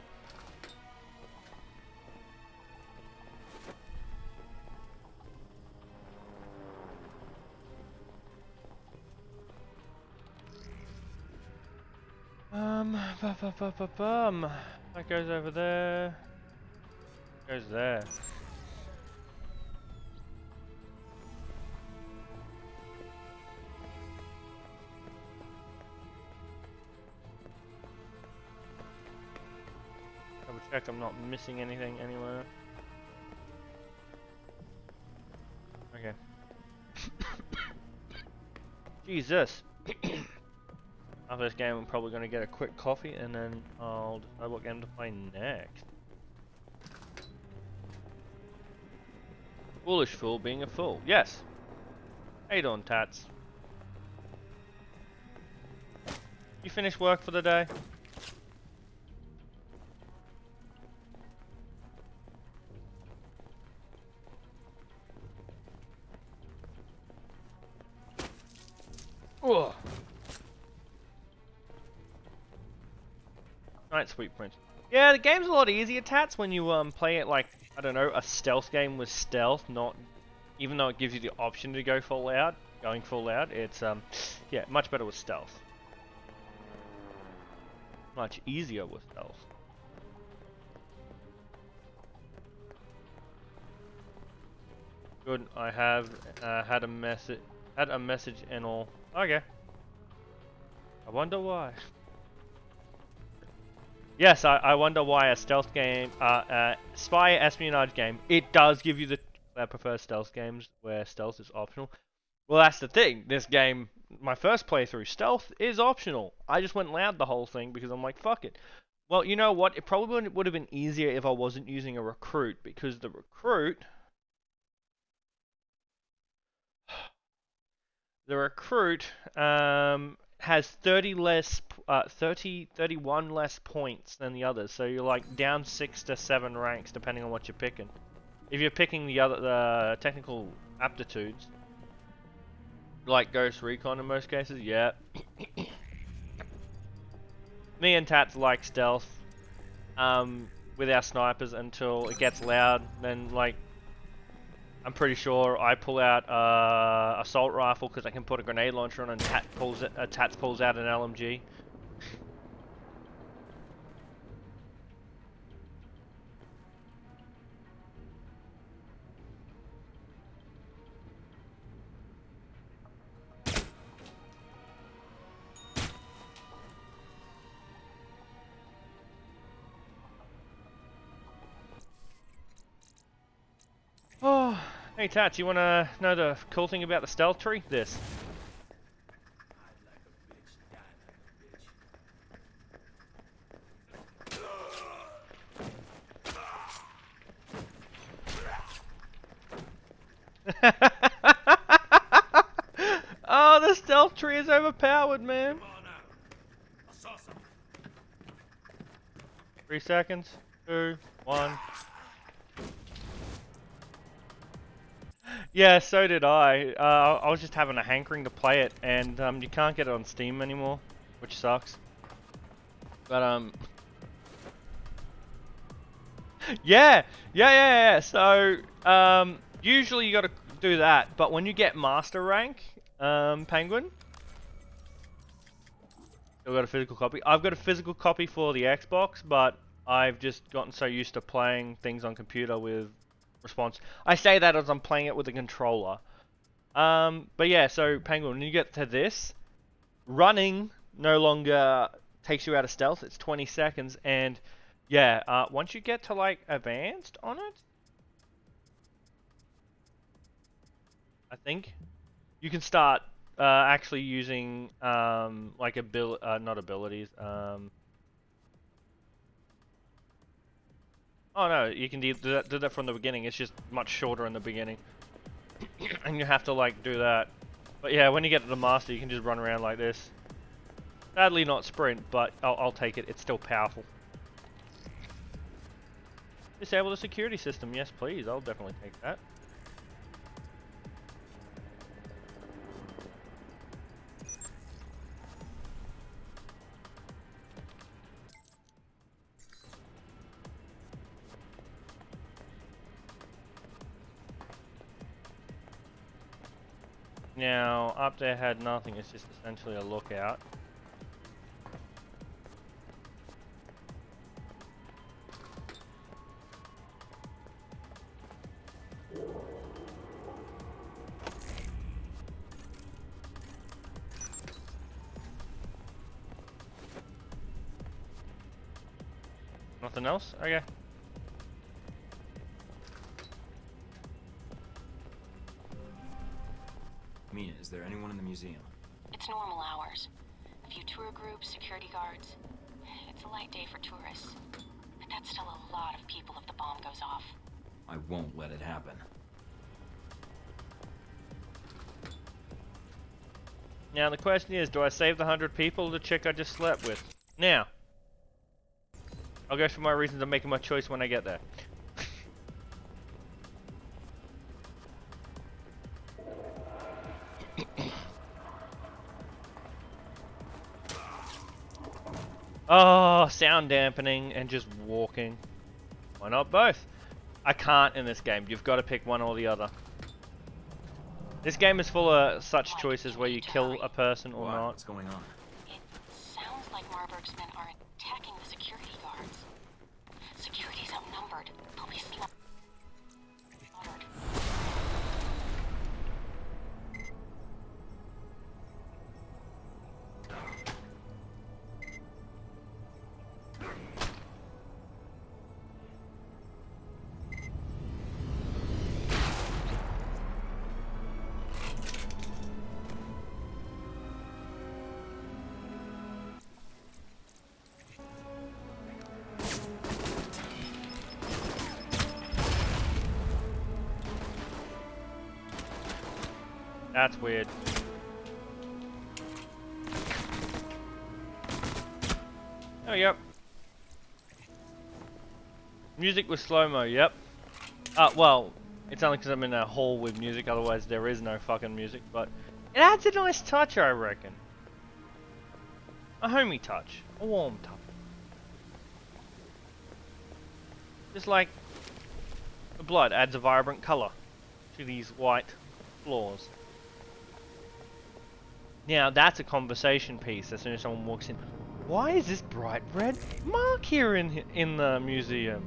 That goes over there. Goes there. Double check I'm not missing anything anywhere. Okay. Jesus. After this game, I'm probably going to get a quick coffee and then I'll decide what game to play next. Foolish fool being a fool. Yes. How you doing, Tats? You finished work for the day? Ugh. Night Sweet Prince. Yeah, the game's a lot easier, Tats, when you play it like, I don't know, a stealth game with stealth, not even though it gives you the option to go full out, it's yeah, much better with stealth. Much easier with stealth. Good, I have had a message and all. Okay. I wonder why. Yes, I wonder why a stealth game, spy espionage game, it does give you the. I prefer stealth games where stealth is optional. Well, that's the thing. This game, my first playthrough, stealth is optional. I just went loud the whole thing because I'm like, fuck it. Well, you know what? It probably would have been easier if I wasn't using a recruit, because the recruit. The recruit has 31 less points than the others, so you're like down 6 to 7 ranks depending on what you're picking. If you're picking the technical aptitudes, like Ghost Recon in most cases, yeah. Me and Tats like stealth with our snipers until it gets loud, then like I'm pretty sure I pull out assault rifle because I can put a grenade launcher on, and Tats pulls out an LMG. Oh, hey Tats, you wanna know the cool thing about the stealth tree? This. Oh, the stealth tree is overpowered, man. 3 seconds. 2, 1. Yeah, so did I. I was just having a hankering to play it, and you can't get it on Steam anymore, which sucks. But yeah. So usually you got to do that, but when you get master rank, Penguin, still got a physical copy. I've got a physical copy for the Xbox, but I've just gotten so used to playing things on computer with response. I say that as I'm playing it with a controller. But yeah, so Penguin, when you get to this, running no longer takes you out of stealth. It's 20 seconds, and yeah, once you get to like advanced on it, I think you can start actually using like not abilities. Oh no, you can do that from the beginning. It's just much shorter in the beginning, and you have to like do that. But yeah, when you get to the master, you can just run around like this. Sadly, not sprint, but I'll take it. It's still powerful. Disable the security system. Yes, please. I'll definitely take that. Now, up there had nothing, it's just essentially a lookout. Nothing else? Okay. Mina, is there anyone in the museum? It's normal hours. A few tour groups, security guards. It's a light day for tourists. But that's still a lot of people if the bomb goes off. I won't let it happen. Now the question is, do I save the 100 people or the chick I just slept with? Now, I'll go through my reasons of making my choice when I get there. Oh, sound dampening and just walking. Why not both? I can't in this game. You've got to pick one or the other. This game is full of such choices where you kill a person or not. What's going on? It sounds like Marburg's men are attacking the security guards. Security's outnumbered. They'll be slaughtered. That's weird. Oh, yep. Music with slow-mo, yep. Well, it's only because I'm in a hall with music, otherwise there is no fucking music, but it adds a nice touch, I reckon. A homey touch. A warm touch. Just like the blood adds a vibrant colour to these white floors. Now that's a conversation piece as soon as someone walks in. Why is this bright red mark here in the museum?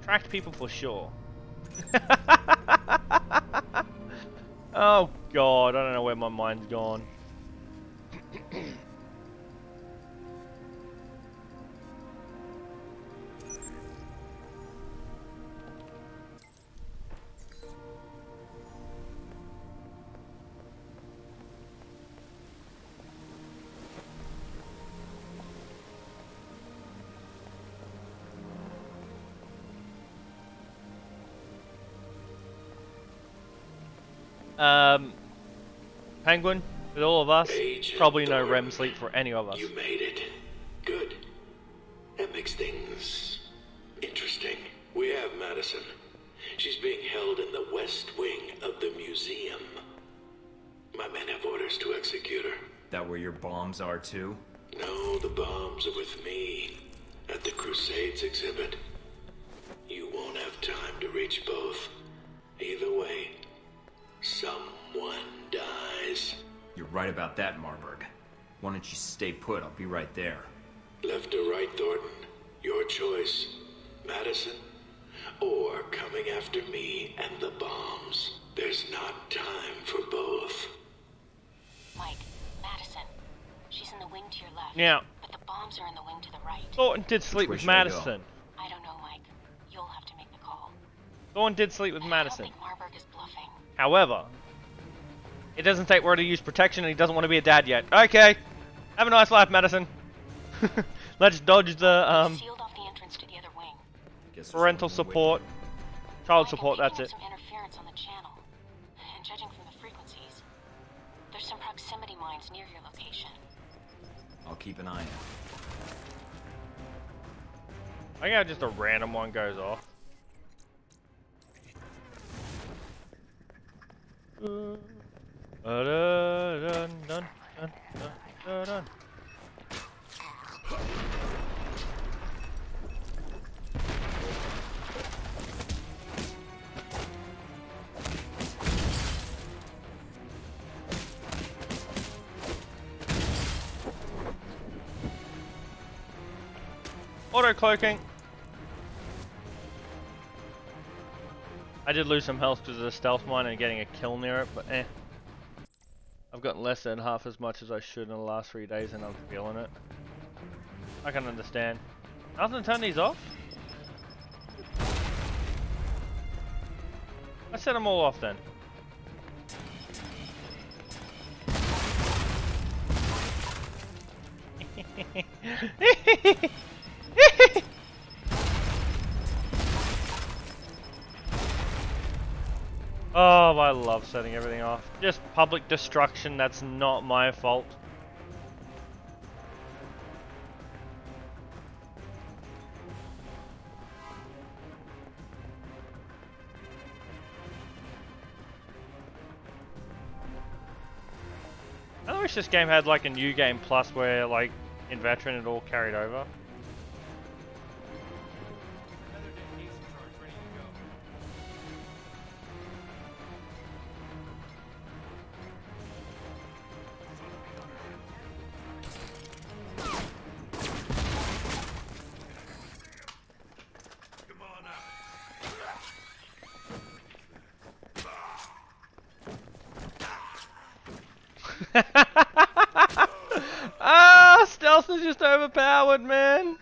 Attract people for sure. Oh god, I don't know where my mind's gone. Penguin, with all of us, probably no REM sleep for any of us. You made it. Good. That makes things interesting. We have Madison. She's being held in the west wing of the museum. My men have orders to execute her. That where your bombs are too? No, the bombs are with me at the Crusades exhibit. You won't have time to reach both. Either way, someone dies. You're right about that, Marburg. Why don't you stay put? I'll be right there. Left or right, Thornton? Your choice. Madison, or coming after me and the bombs. There's not time for both. Mike, Madison. She's in the wing to your left. Yeah. But the bombs are in the wing to the right. Thornton did sleep with Madison. I don't know, Mike. You'll have to make the call. Thornton did sleep with Madison. I don't think Marburg is bluffing. However, it doesn't take where to use protection and he doesn't want to be a dad yet. Okay. Have a nice life, Madison. Let's dodge the Sealed off the entrance to the other wing. parental support. Child support, that's it. Some interference on the channel. And judging from the frequencies, there's some proximity mines near your location. I'll keep an eye out. I think just a random one goes off. Auto cloaking. I did lose some health because of the stealth mine and getting a kill near it, but eh. I've gotten less than half as much as I should in the last 3 days and I'm feeling it. I can understand. Nothing to turn these off? I set them all off then. Oh, I love setting everything off. Just public destruction, that's not my fault. I wish this game had like a new game plus where like in Veteran it all carried over. Ah, stealth is just overpowered, man.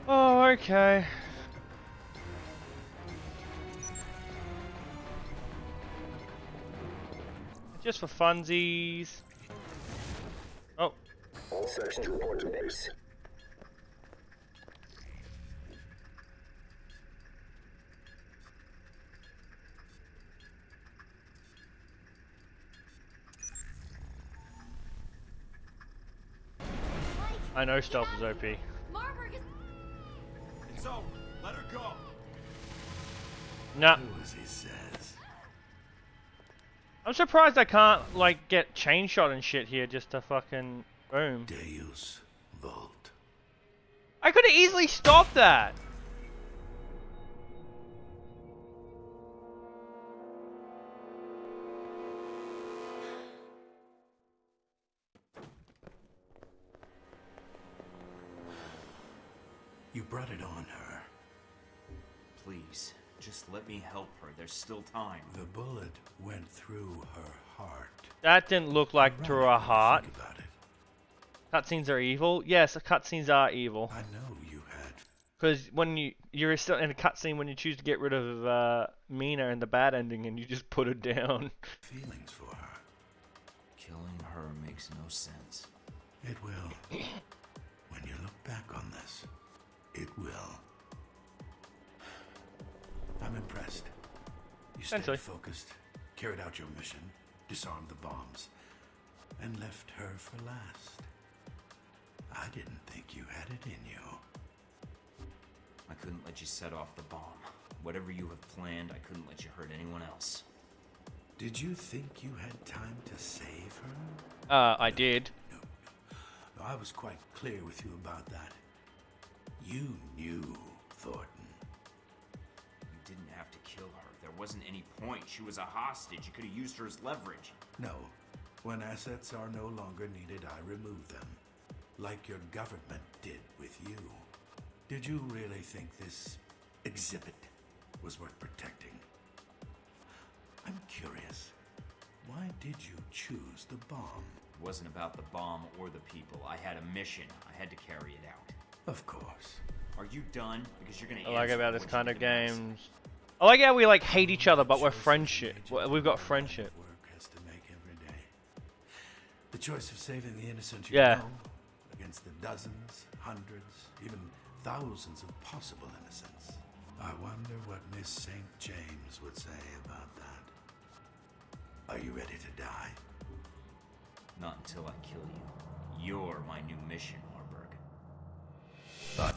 Oh, okay. Just for funsies. Oh. All sections report to base. I know stealth is OP. It's over. Let her go. Nah. Do as he says. I'm surprised I can't like get chain shot and shit here just to fucking boom. Deus Vult. I could have easily stopped that. You brought it on her. Please, just let me help her. There's still time. The bullet went through her heart. That didn't look like to her heart. Cutscenes are evil. Yes, cutscenes are evil. I know you had. Because when you're still in a cutscene when you choose to get rid of Mina and the bad ending, and you just put her down. Feelings for her. Killing her makes no sense. It will. When you look back on this, it will. I'm impressed. You stayed focused, carried out your mission, disarmed the bombs, and left her for last. I didn't think you had it in you. I couldn't let you set off the bomb. Whatever you have planned, I couldn't let you hurt anyone else. Did you think you had time to save her? I did. No, I was quite clear with you about that. You knew Thornton. You didn't have to kill her. There wasn't any point. She was a hostage. You could have used her as leverage. No. When assets are no longer needed, I remove them. Like your government did with you. Did you really think this exhibit was worth protecting? I'm curious. Why did you choose the bomb? It wasn't about the bomb or the people. I had a mission. I had to carry it out. Of course. Are you done? Because you're gonna. I like about this kind of games. I like how we like hate each other, but we're friendship. We've got friendship. Work has to make every day. The choice of saving the innocent you Yeah. know against the dozens, hundreds, even thousands of possible innocents. I wonder what Miss St. James would say about that. Are you ready to die? Not until I kill you. You're my new mission, Marburg. But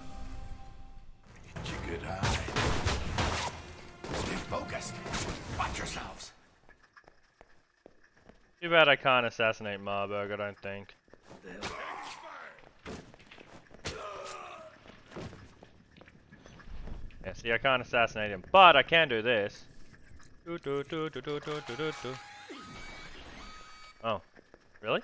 it's a good eye. Stay focused. Watch yourselves. Too bad I can't assassinate Marburg, I don't think. Yeah, see, I can't assassinate him, but I can do this. Oh, really?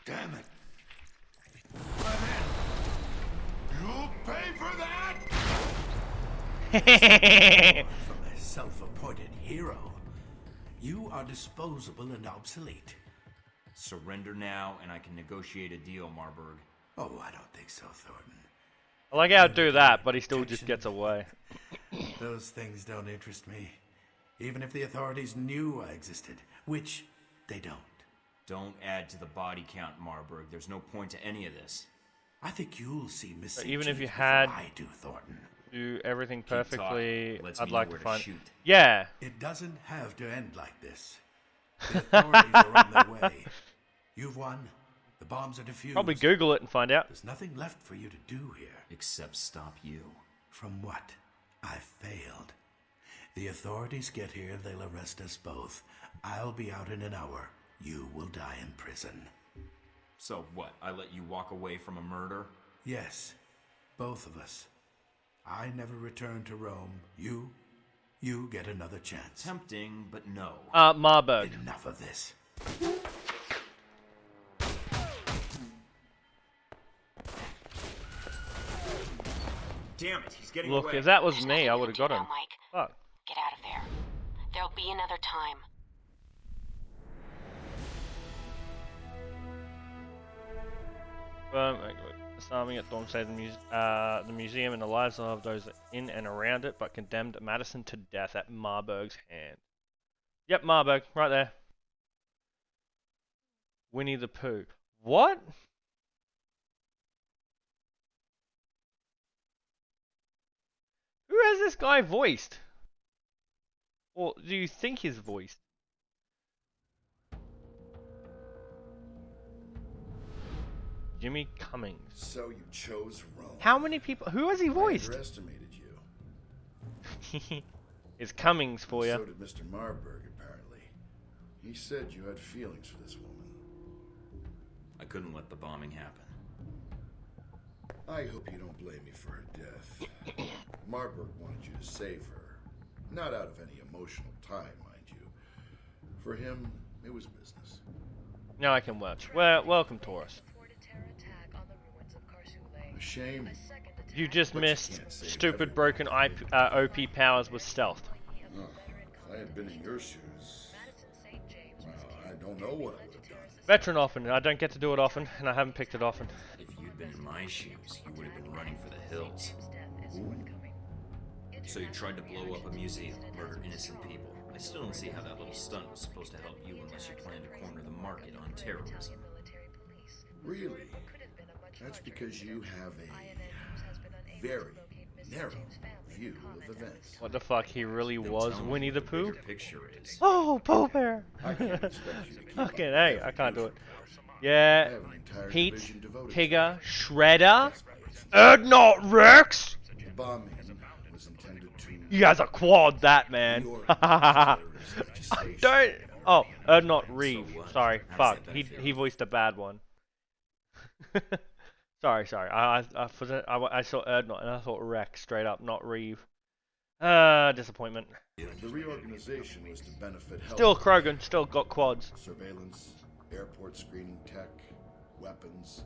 Damn it! You'll pay for that! From a self-appointed hero, you are disposable and obsolete. Surrender now, and I can negotiate a deal, Marburg. Oh, I don't think so, Thornton. I like how I'd do that, but he still just gets away. Those things don't interest me. Even if the authorities knew I existed, which they don't. Don't add to the body count, Marburg. There's no point to any of this. I think you'll see But even if you had I do, Thornton. Do everything perfectly, Lets I'd me like know to where find. shoot. Yeah. It doesn't have to end like this. The authorities are on their way. You've won. The bombs are defused. Probably Google it and find out. There's nothing left for you to do here. Except stop you. From what? I failed. The authorities get here, they'll arrest us both. I'll be out in an hour. You will die in prison. So what? I let you walk away from a murder? Yes. Both of us. I never return to Rome. You get another chance. Tempting, but no. Marburg. Enough of this. Damn it, he's getting Look, away. if that was me, I would have got him. Mike. Fuck. Get out of there. There'll be another time. Disarming at dawn saved the museum and the lives of those in and around it, but condemned Madison to death at Marburg's hand. Yep, Marburg, right there. Winnie the Pooh. What? Who has this guy voiced? Or do you think he's voiced? Jimmy Cummings. So you chose Rome. How many people? Who has he voiced? I underestimated you. It's Cummings for you. So did Mr. Marburg, apparently. He said you had feelings for this woman. I couldn't let the bombing happen. I hope you don't blame me for her death. Marburg wanted you to save her. Not out of any emotional tie, mind you. For him, it was business. Now I can watch. Well, welcome, Taurus. A shame. You just missed stupid broken OP powers with stealth. Oh, if I had been in your shoes, well, I don't know what I would have done. Veteran often. I don't get to do it often, and I haven't picked it often. If you'd been in my shoes, you would have been running for the hills. Ooh. So you tried to blow up a museum, murder innocent people. I still don't see how that little stunt was supposed to help you unless you plan to corner the market on terrorism. Really? That's because you have a very narrow view of events. What the fuck? He really was Winnie the Pooh? Picture is. Oh, Pooh Bear! I can't expect you to keep Okay, up hey, with I can't do it. I Yeah, have an entire Pete, division devoted Tigger, Shredder, Erdnot Rex! to the bombing was intended to He has a quad, that man. Don't. Oh, Erdnot Reeve. Sorry, fuck. He voiced a bad one. sorry. I saw Erdnot and I thought Rex straight up, not Reeve. Disappointment. The reorganization was to benefit health. Still Krogan, still got quads. Surveillance, airport screening tech, weapons.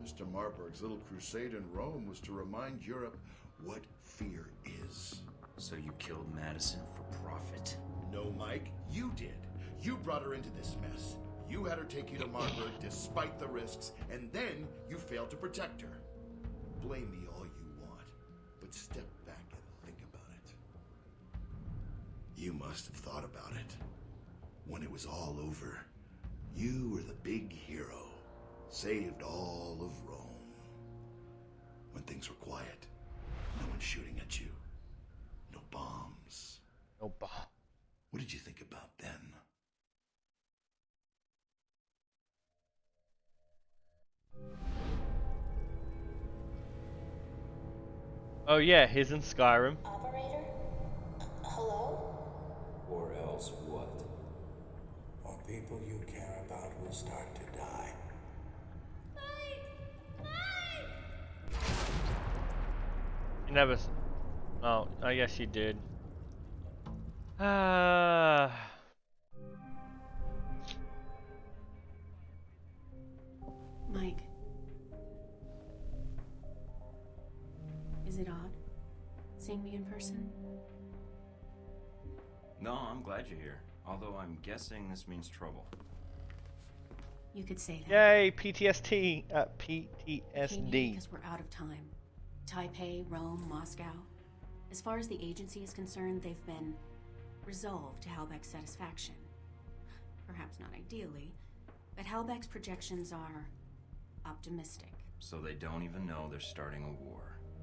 Mr. Marburg's little crusade in Rome was to remind Europe what fear is. So you killed Madison for profit? No, Mike, you did. You brought her into this mess. You had her take you to Marburg despite the risks, and then you failed to protect her. Blame me all you want, but step back and think about it. You must have thought about it. When it was all over, you were the big hero. Saved all of Rome. When things were quiet, no one shooting at you. No bombs. No bomb. What did you think about then? Oh yeah, he's in Skyrim. Operator? Hello? Or else what? More people you care about will start to die. You never. Oh, I guess you did. Mike. Is it odd seeing me in person? No, I'm glad you're here. Although I'm guessing this means trouble. You could say that. Yay, PTSD. Came here PTSD. because we're out of time. Taipei, Rome, Moscow. As far as the agency is concerned, they've been resolved to Halbeck's satisfaction. Perhaps not ideally, but Halbeck's projections are optimistic. So they don't even know they're starting a war.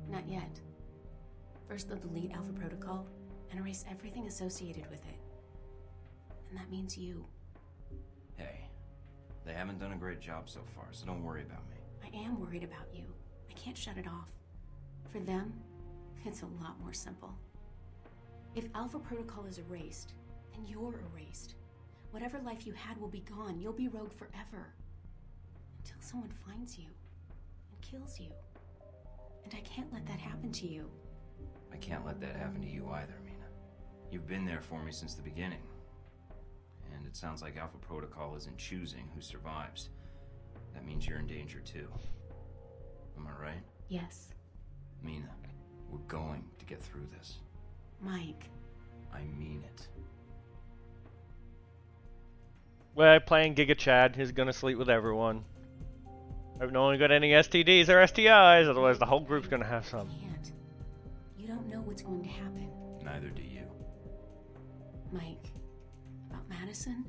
Not yet. First they'll delete Alpha Protocol and erase everything associated with it. And that means you. Hey, they haven't done a great job so far, so don't worry about me. I am worried about you. I can't shut it off. For them, it's a lot more simple. If Alpha Protocol is erased, then you're erased. Whatever life you had will be gone. You'll be rogue forever. Until someone finds you and kills you. And I can't let that happen to you. I can't let that happen to you either, Mina. You've been there for me since the beginning. And it sounds like Alpha Protocol isn't choosing who survives. That means you're in danger too. Am I right? Yes. Mina, we're going to get through this. Mike. I mean it. We're playing Giga Chad. He's gonna sleep with everyone. Hope no one got any STDs or STIs, otherwise the whole group's gonna have some. Can't. You don't know what's going to happen. Neither do you. Mike, about Madison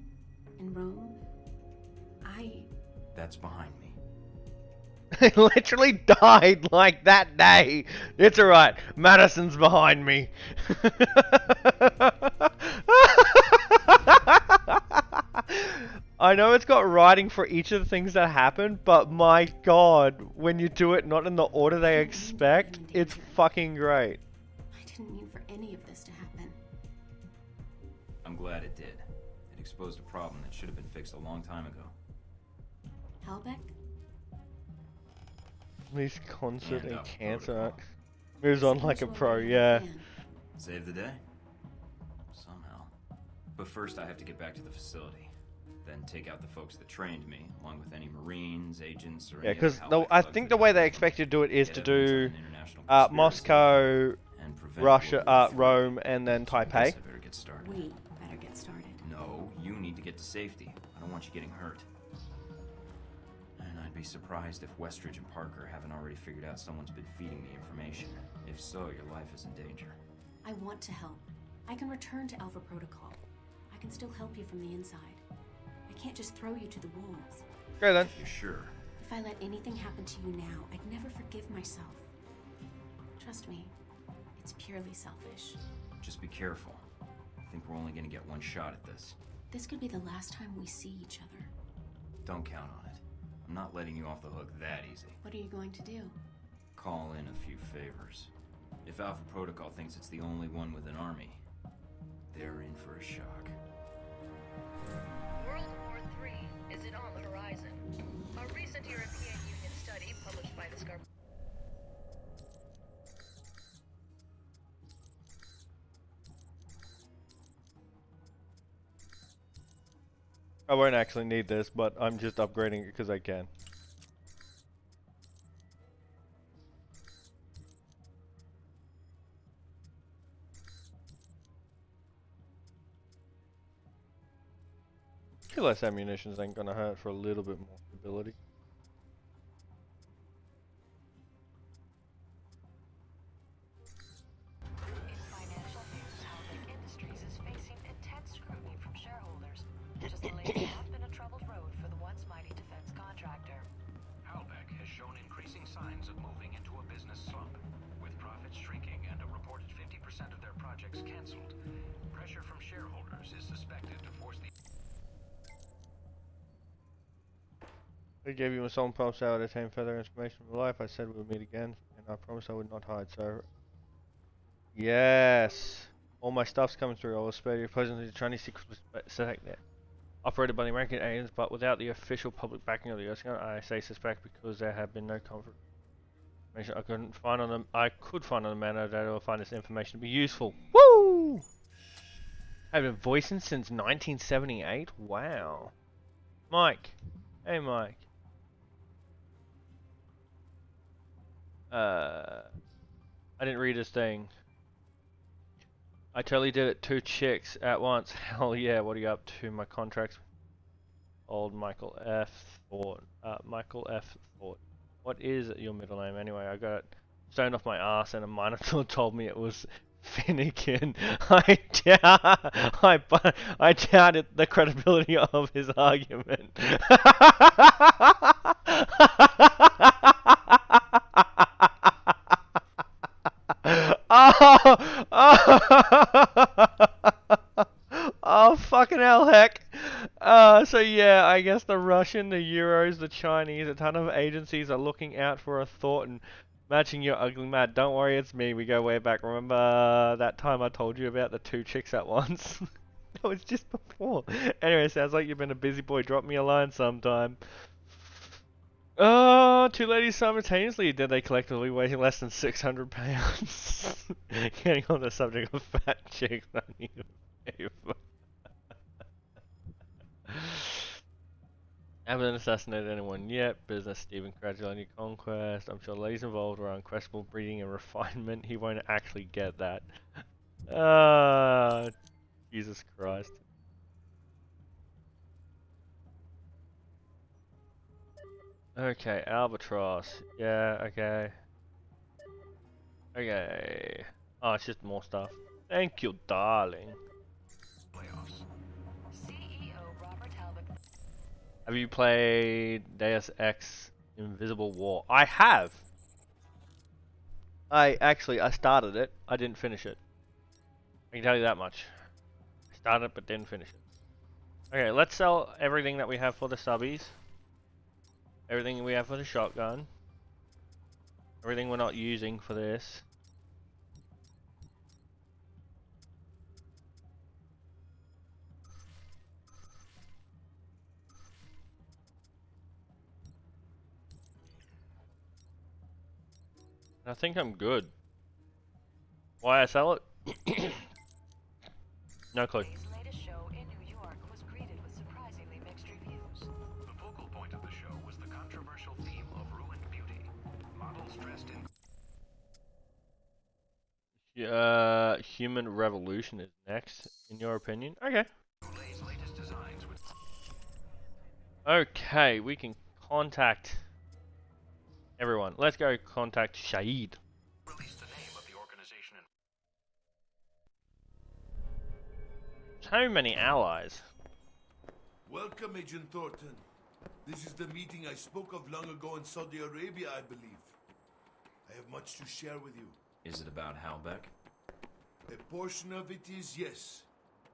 and Rome, That's behind me. He literally died like that day. It's alright. Madison's behind me. I know it's got writing for each of the things that happen, but my god, when you do it not in the order they expect, it's fucking great. I didn't mean for any of this to happen. I'm glad it did. It exposed a problem that should have been fixed a long time ago. Halbeck? These concert And and Alpha cancer Protocol. moves on like a pro, yeah. Save the day? Somehow. But first I have to get back to the facility. Then take out the folks that trained me, along with any Marines, agents, or Yeah, any because other Halbeck I thugs think that the way they might expect you to do it is get to evidence of do an international conspiracy Moscow, and prevent Russia, World War III. Rome, and then I guess Taipei. I better get started. We better get started. No, you need to get to safety. I don't want you getting hurt. And I'd be surprised if Westridge and Parker haven't already figured out someone's been feeding me information. If so, your life is in danger. I want to help. I can return to Alpha Protocol. I can still help you from the inside. I can't just throw you to the wolves. Okay then. If you're sure. If I let anything happen to you now, I'd never forgive myself. Trust me, it's purely selfish. Just be careful. I think we're only gonna get one shot at this. This could be the last time we see each other. Don't count on it. I'm not letting you off the hook that easy. What are you going to do? Call in a few favors. If Alpha Protocol thinks it's the only one with an army, they're in for a shock. World War III is it on the horizon? A recent European Union study published by the Scar. I won't actually need this, but I'm just upgrading it because I can. I feel less ammunitions ain't gonna hurt for a little bit more stability. In financial news, Halbeck Industries is facing intense scrutiny from shareholders. Just the latest stop in a troubled road for the once mighty defense contractor. Halbeck has shown increasing signs of moving into a business slump, with profits shrinking and a reported 50% of their projects canceled. Pressure from shareholders is suspected to force the... I gave you a song promise I would attain further information from life. I said we would meet again, and I promised I would not hide. So, yes, all my stuff's coming through. I will spare you. Presently, the Chinese secret select that operated by the American aliens, but without the official public backing of the US government. I say suspect because there have been no I couldn't find on the. I could find on the metadata or find this information to be useful. Woo! I've been voicing since 1978. Wow. Mike. Hey, Mike. I didn't read his thing. I totally did it 2 chicks at once. Hell yeah, what are you up to? My contracts. Old Michael F. Thought. Michael F. Thought. What is your middle name anyway? I got it stoned off my ass and a minotaur told me it was Finnegan. I doubted the credibility of his argument. Oh, fucking hell, heck. So yeah, I guess the Russian, the Euros, the Chinese, a ton of agencies are looking out for a thought and matching your ugly mad. Don't worry, it's me. We go way back. Remember that time I told you about the 2 chicks at once? That was just before. Anyway, sounds like you've been a busy boy. Drop me a line sometime. 2 ladies simultaneously. Did they collectively weigh less than 600 pounds? Getting on the subject of fat chicks. I need a favor. Haven't assassinated anyone yet. Business Stephen Cratchit on your conquest. I'm sure ladies involved are unquestionable breeding and refinement. He won't actually get that. Jesus Christ. Okay, Albatross. Yeah, okay. Okay. Oh, it's just more stuff. Thank you, darling. Have you played Deus Ex Invisible War? I have! I started it. I didn't finish it. I can tell you that much. I started it but didn't finish it. Okay, let's sell everything that we have for the subbies. Everything we have for the shotgun. Everything we're not using for this. I think I'm good. Why I sell it? No clue. The focal point of the show was the controversial theme of ruined beauty. Models dressed in Human Revolution is next, in your opinion? Okay. Okay, we can contact everyone. Let's go contact Shahid. Release the name of the organization and So many allies. Welcome, Agent Thornton. This is the meeting I spoke of long ago in Saudi Arabia, I believe. I have much to share with you. Is it about Halbeck? A portion of it is, yes.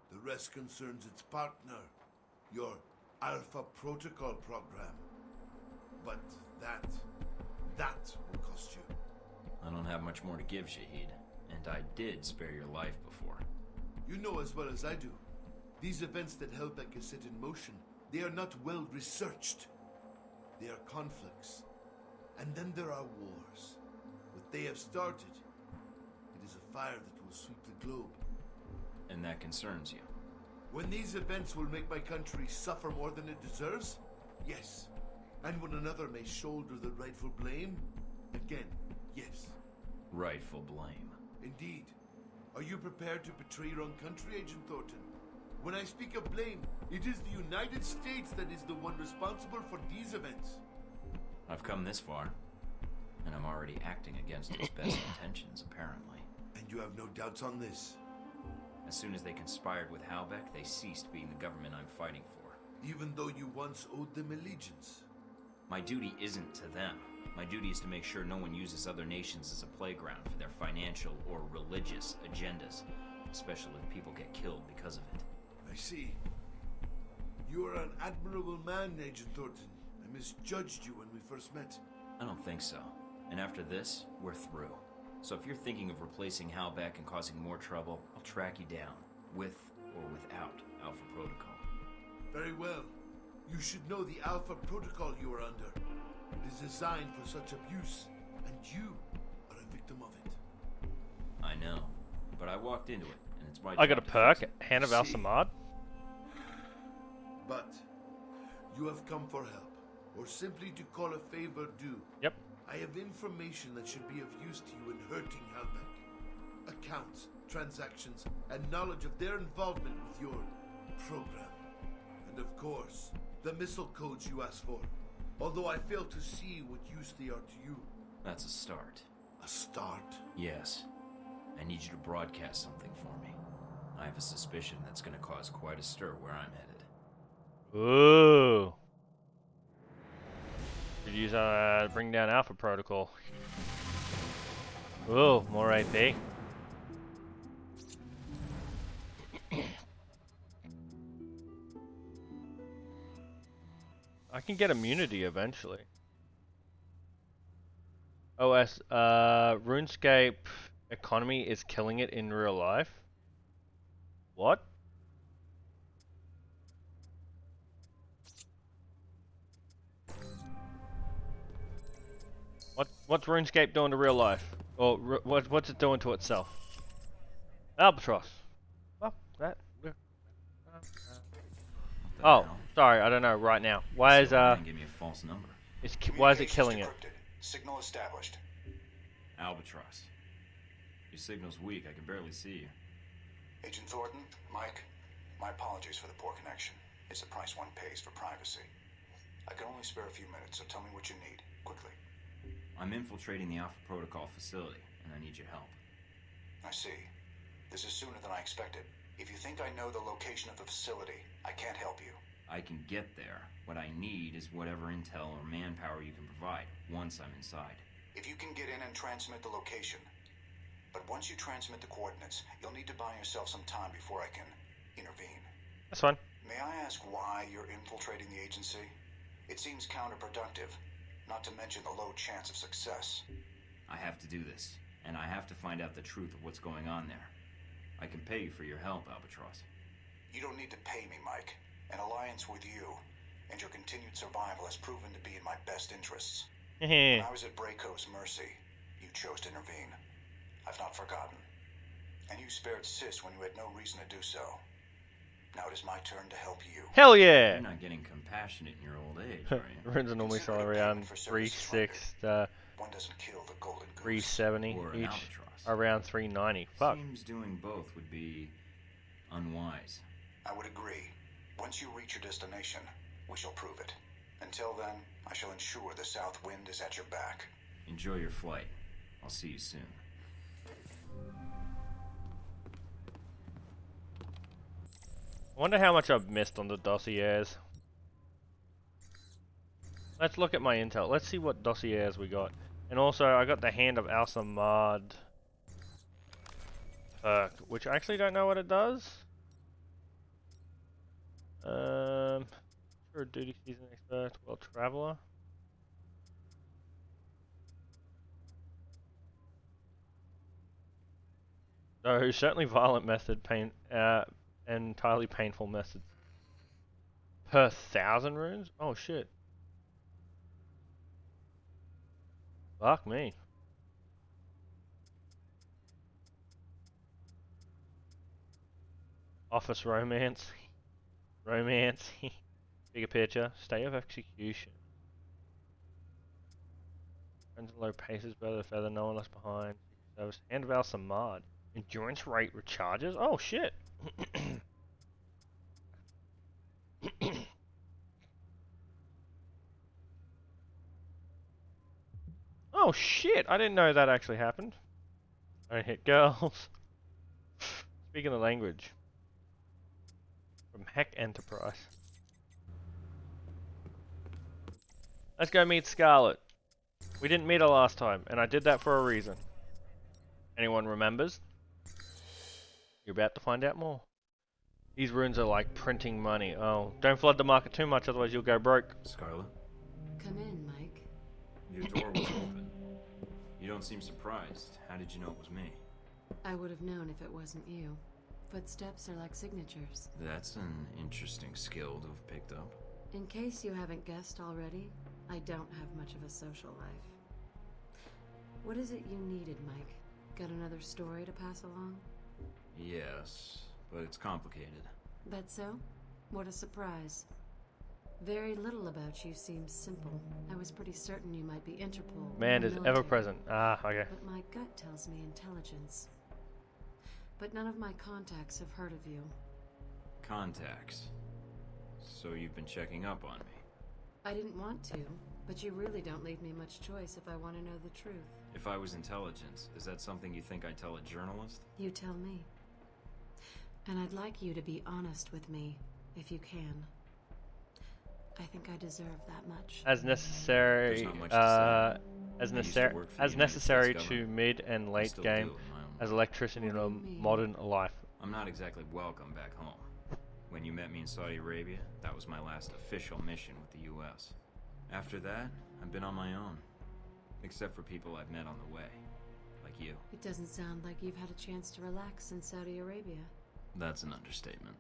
The rest concerns its partner, your Alpha Protocol program. But that will cost you. I don't have much more to give, Shahid. And I did spare your life before. You know as well as I do. These events that Halbeck has set in motion, they are not well researched. They are conflicts. And then there are wars. What they have started, it is a fire that will sweep the globe. And that concerns you? When these events will make my country suffer more than it deserves? Yes. And when another may shoulder the rightful blame? Again, yes. Rightful blame. Indeed. Are you prepared to betray your own country, Agent Thornton? When I speak of blame, it is the United States that is the one responsible for these events. I've come this far, and I'm already acting against its best intentions, apparently. And you have no doubts on this? As soon as they conspired with Halbeck, they ceased being the government I'm fighting for. Even though you once owed them allegiance? My duty isn't to them. My duty is to make sure no one uses other nations as a playground for their financial or religious agendas, especially if people get killed because of it. I see. You are an admirable man, Agent Thornton. I misjudged you when we first met. I don't think so. And after this, we're through. So if you're thinking of replacing Halbeck and causing more trouble, I'll track you down, with or without Alpha Protocol. Very well. You should know the Alpha Protocol you are under. It is designed for such abuse. and you are a victim of it. I know, but I walked into it, and it's my I got a job to perk, fix it. Hand of Al-Samad. But you have come for help, or simply to call a favor due. Yep. I have information that should be of use to you in hurting Halbeck. Accounts, transactions, and knowledge of their involvement with your program. And of course, the missile codes you asked for. Although I fail to see what use they are to you. That's a start. A start? Yes. I need you to broadcast something for me. I have a suspicion that's going to cause quite a stir where I'm headed. Ooh. Could use bring down Alpha Protocol. Ooh, more AP. I can get immunity eventually. OS, RuneScape economy is killing it in real life. What? What's RuneScape doing to real life? Or what's it doing to itself? Albatross. Fuck that. Oh, sorry, I don't know right now. Why is Give me a false number. why is it killing it? Signal established. Albatross. Your signal's weak. I can barely see you. Agent Thornton, Mike, my apologies for the poor connection. It's the price one pays for privacy. I can only spare a few minutes, so tell me what you need, quickly. I'm infiltrating the Alpha Protocol facility, and I need your help. I see. This is sooner than I expected. If you think I know the location of the facility, I can't help you. I can get there. What I need is whatever intel or manpower you can provide once I'm inside. If you can get in and transmit the location. But once you transmit the coordinates, you'll need to buy yourself some time before I can intervene. That's fine. May I ask why you're infiltrating the agency? It seems counterproductive, not to mention the low chance of success. I have to do this, and I have to find out the truth of what's going on there. I can pay you for your help, Albatross. You don't need to pay me, Mike. An alliance with you and your continued survival has proven to be in my best interests. When I was at Braco's mercy, you chose to intervene. I've not forgotten. And you spared Sis when you had no reason to do so. Now it is my turn to help you. Hell yeah! You're not getting compassionate in your old age, are you? Runes are normally sell around 360, 370 each, around 390. Fuck. Seems doing both would be unwise. I would agree. Once you reach your destination, we shall prove it. Until then, I shall ensure the south wind is at your back. Enjoy your flight. I'll see you soon. I wonder how much I've missed on the dossiers. Let's look at my intel. Let's see what dossiers we got. And also, I got the Hand of Al-Samad perk, which I actually don't know what it does. Sure, duty season expert, well traveler. So certainly violent method, and entirely painful methods. Per 1,000 runes? Oh shit. Fuck me. Office romance. Romance. Bigger picture. State of execution. Friends and low paces, better feather, no one left behind. Service. Hand of Al-Samad. Endurance rate recharges? Oh shit. Oh shit, I didn't know that actually happened. I don't hit girls. Speaking the language. From Heck Enterprise. Let's go meet Scarlet. We didn't meet her last time, and I did that for a reason. Anyone remembers? You're about to find out more. These runes are like printing money. Oh, don't flood the market too much, otherwise you'll go broke. Scarlet? Come in, Mike. Your door was open. You don't seem surprised. How did you know it was me? I would have known if it wasn't you. Footsteps are like signatures. That's an interesting skill to have picked up. In ccase you haven't guessed already, I don't have much of a social life. What is it you needed, Mike? Got another story to pass along? Yes, but it's complicated. That so? What a surprise. Very little about you seems simple. I was pretty certain you might be Interpol. Man or is military. ever present. Ah, okay. But my gut tells me intelligence. But none of my contacts have heard of you. Contacts. So you've been checking up on me. I didn't want to, but you really don't leave me much choice if I want to know the truth. If I was intelligence, is that something you think I'd tell a journalist? You tell me. And I'd like you to be honest with me, if you can. I think I deserve that much. As necessary, There's not much to as necessary to mid and late game as electricity in a modern life. I'm not exactly welcome back home. When you met me in Saudi Arabia, that was my last official mission with the US. After that, I've been on my own. Except for people I've met on the way. Like you. It doesn't sound like you've had a chance to relax in Saudi Arabia. That's an understatement.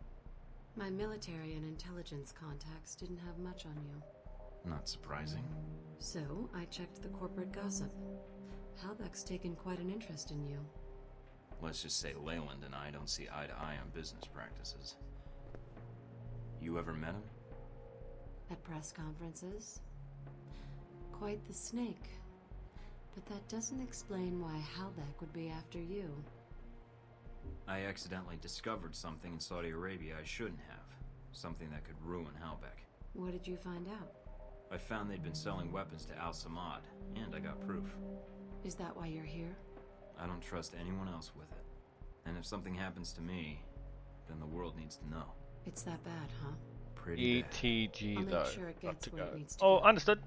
My military and intelligence contacts didn't have much on you. Not surprising. So, I checked the corporate gossip. Halbeck's taken quite an interest in you. Let's just say Leyland and I don't see eye to eye on business practices. You ever met him? At press conferences? Quite the snake. But that doesn't explain why Halbeck would be after you. I accidentally discovered something in Saudi Arabia I shouldn't have. Something that could ruin Halbeck. What did you find out? I found they'd been selling weapons to Al Samad, and I got proof. Is that why you're here? I don't trust anyone else with it. And if something happens to me, then the world needs to know. It's that bad, huh? Pretty bad. ETG I'll make though. sure it Got gets to where go. it needs to Oh, go. understood.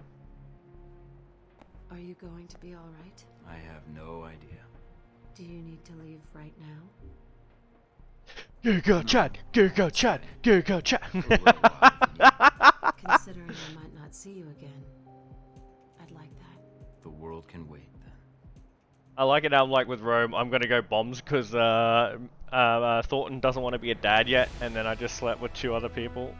Are you going to be all right? I have no idea. Do you need to leave right now? Go Chad! Go Chad! Go Chad! Considering I might not see you again, I'd like that. The world can wait then. I like it how, like with Rome, I'm gonna go bombs because Thornton doesn't want to be a dad yet, and then I just slept with 2 other people.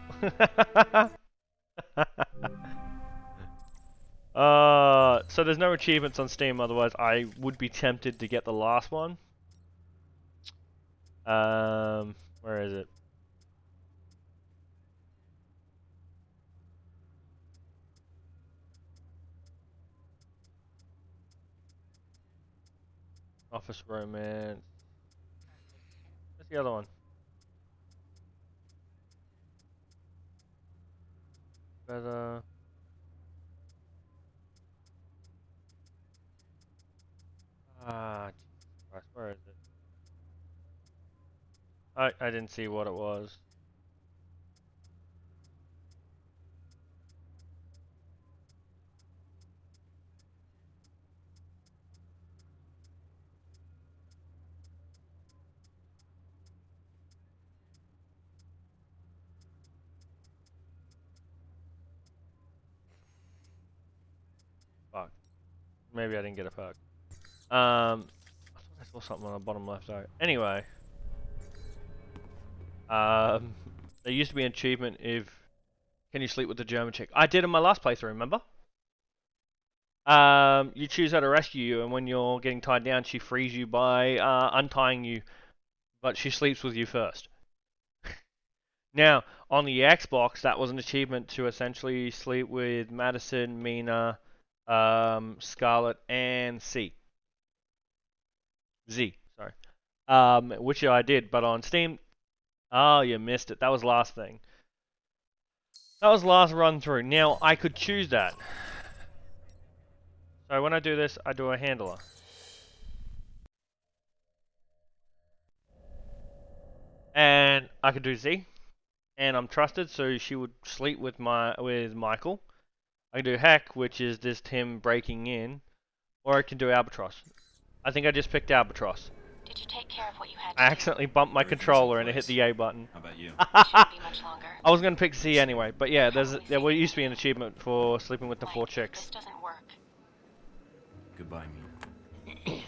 So there's no achievements on Steam, otherwise I would be tempted to get the last one. Where is it? Office Romance. What's the other one? Better. Ah, Jesus Christ, where is it? I didn't see what it was. Fuck. Maybe I didn't get a fuck. I thought I saw something on the bottom left. Sorry. Anyway. There used to be an achievement if can you sleep with the German chick? I did in my last playthrough, remember? You choose her to rescue you, and when you're getting tied down, she frees you by untying you, but she sleeps with you first. Now, on the Xbox, that was an achievement to essentially sleep with Madison, Mina, Scarlet, and Z, sorry. Which I did, but on Steam, oh, you missed it. That was last thing. That was last run through. Now, I could choose that. So when I do this, I do a handler. And I could do Z. And I'm trusted, so she would sleep with Michael. I can do Heck, which is just him breaking in. Or I can do Albatross. I think I just picked Albatross. Did you take care of what you had to I accidentally bumped my controller and it hit the A button. How about you? Shouldn't be much longer. I was gonna pick Z anyway, but yeah, there used to be an achievement for sleeping with the 4 chicks. This doesn't work. Goodbye, Mina.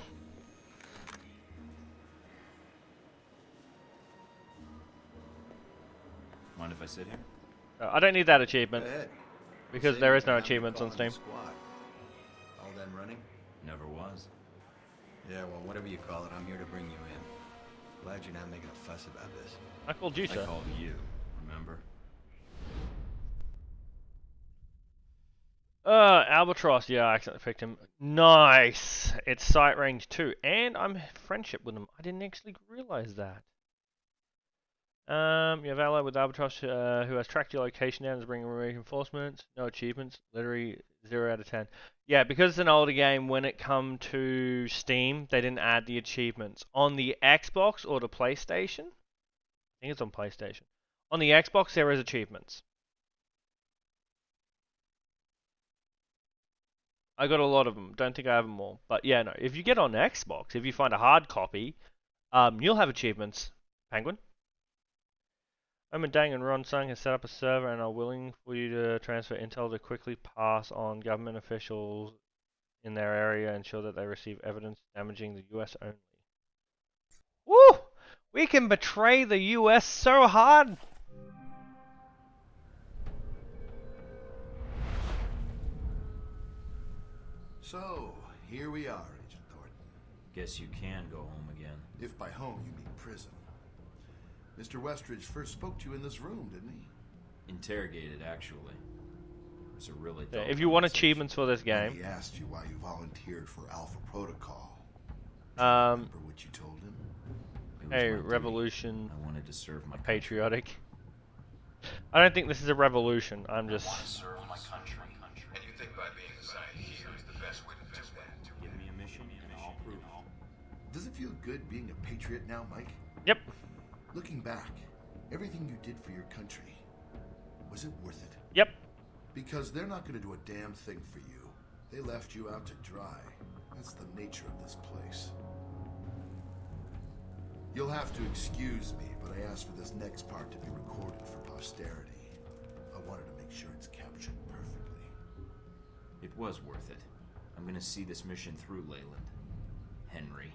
Mind if I sit here? I don't need that achievement. Go ahead. Because Save there me is no time achievements on calling Steam. the squad. All done running? Never was. Yeah, well, whatever you call it, I'm here to bring you in. Glad you're not making a fuss about this. I called you, sir. I called you, remember? Albatross. Yeah, I accidentally picked him. Nice. It's sight range 2, and I'm friendship with him. I didn't actually realize that. You have allied with Albatross, who has tracked your location down and is bringing reinforcements. No achievements. Literally 0 out of 10. Yeah, because it's an older game, when it come to Steam, they didn't add the achievements. On the Xbox or the PlayStation? I think it's on PlayStation. On the Xbox, there is achievements. I got a lot of them. Don't think I have them all. But yeah, no. If you get on Xbox, if you find a hard copy, you'll have achievements. Penguin? Omen Deng and Ron Sung has set up a server and are willing for you to transfer intel to quickly pass on government officials in their area, ensure that they receive evidence damaging the US only. Woo! We can betray the US so hard! So, here we are, Agent Thornton. Guess you can go home again. If by home you mean prison. Mr. Westridge first spoke to you in this room, didn't he? Interrogated, actually. It's a really yeah, if you want achievements for this game. He asked you why you volunteered for Alpha Protocol. Remember what you told him? Hey, revolution. I wanted to serve my patriotic. I don't think this is a revolution. I'm just. I want to serve my country. And you think by being assigned here is the best way to do that? Give me a mission and I'll prove it. Does it feel good being a patriot now, Mike? Yep. Looking back, everything you did for your country, was it worth it? Yep. Because they're not going to do a damn thing for you. They left you out to dry. That's the nature of this place. You'll have to excuse me, but I asked for this next part to be recorded for posterity. I wanted to make sure it's captured perfectly. It was worth it. I'm gonna see this mission through, Leyland. Henry.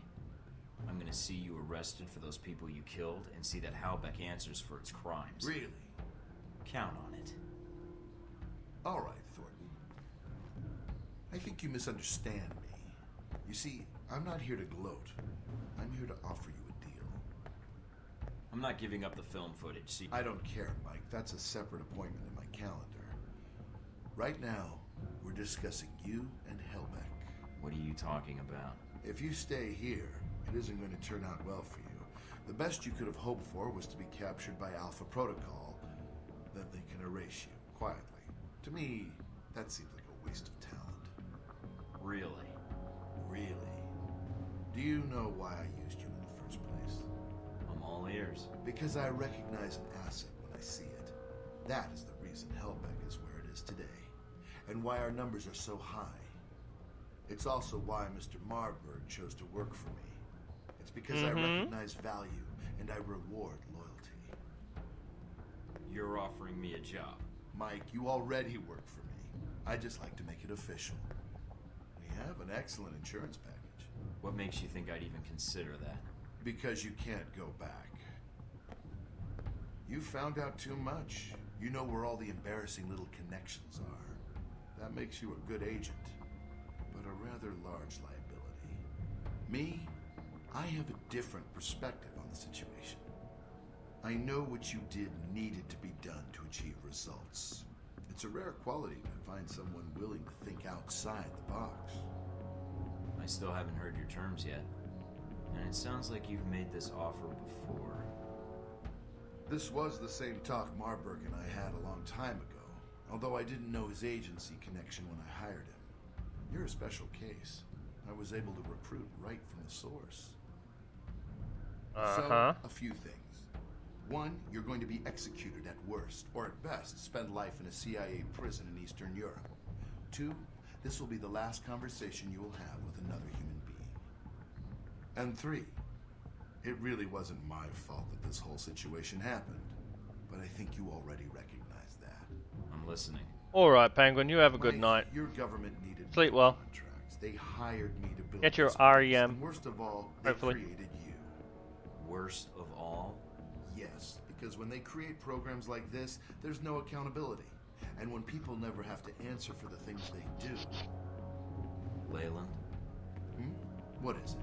I'm gonna see you arrested for those people you killed and see that Halbeck answers for its crimes. Really? Count on it. All right, Thornton. I think you misunderstand me. You see, I'm not here to gloat. I'm here to offer you a deal. I'm not giving up the film footage, see? I don't care, Mike. That's a separate appointment in my calendar. Right now, we're discussing you and Halbeck. What are you talking about? If you stay here, it isn't going to turn out well for you. The best you could have hoped for was to be captured by Alpha Protocol. Then they can erase you, quietly. To me, that seems like a waste of talent. Really? Really? Do you know why I used you in the first place? I'm all ears. Because I recognize an asset when I see it. That is the reason Halbeck is where it is today. And why our numbers are so high. It's also why Mr. Marburg chose to work for me. It's because I recognize value and I reward loyalty. You're offering me a job. Mike, you already work for me. I just like to make it official. We have an excellent insurance package. What makes you think I'd even consider that? Because you can't go back. You found out too much. You know where all the embarrassing little connections are. That makes you a good agent, but a rather large liability. Me, I have a different perspective on the situation. I know what you did needed to be done to achieve results. It's a rare quality to find someone willing to think outside the box. I still haven't heard your terms yet. And it sounds like you've made this offer before. This was the same talk Marburg and I had a long time ago, although I didn't know his agency connection when I hired him. You're a special case. I was able to recruit right from the source. So, a few things. One, you're going to be executed at worst, or at best, spend life in a CIA prison in Eastern Europe. Two, this will be the last conversation you will have with another human being. And three, it really wasn't my fault that this whole situation happened, but I think you already recognize that. I'm listening. Alright, Penguin, you have a good night. Your government needed sleep well. Contracts. They hired me to build get your this place, REM. and worst of all, they created you. Worst of all? Yes, because when they create programs like this, there's no accountability. And when people never have to answer for the things they do. Leyland? What is it?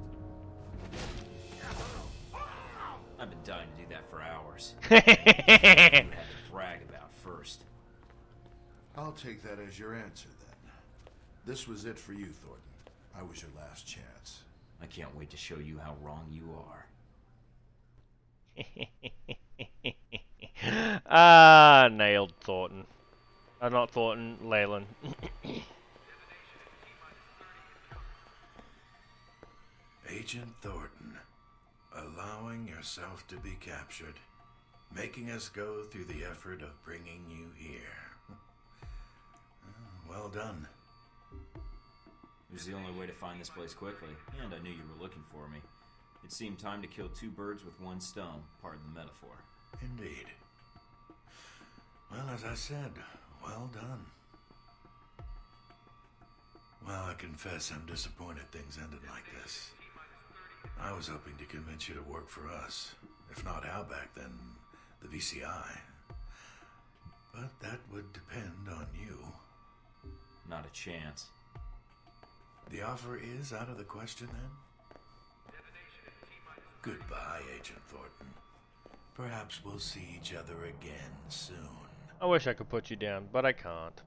I've been dying to do that for hours. You had to brag about first. I'll take that as your answer then. This was it for you, Thornton. I was your last chance. I can't wait to show you how wrong you are. Nailed Thornton. Not Thornton, Leyland. Agent Thornton, allowing yourself to be captured, making us go through the effort of bringing you here. Well done. It was the only way to find this place quickly, and I knew you were looking for me. It seemed time to kill two birds with one stone, pardon the metaphor. Indeed. Well, as I said, well done. Well, I confess I'm disappointed things ended like this. I was hoping to convince you to work for us. If not Halbach, then the VCI. But that would depend on you. Not a chance. The offer is out of the question, then? Goodbye, Agent Thornton. Perhaps we'll see each other again soon. I wish I could put you down, but I can't.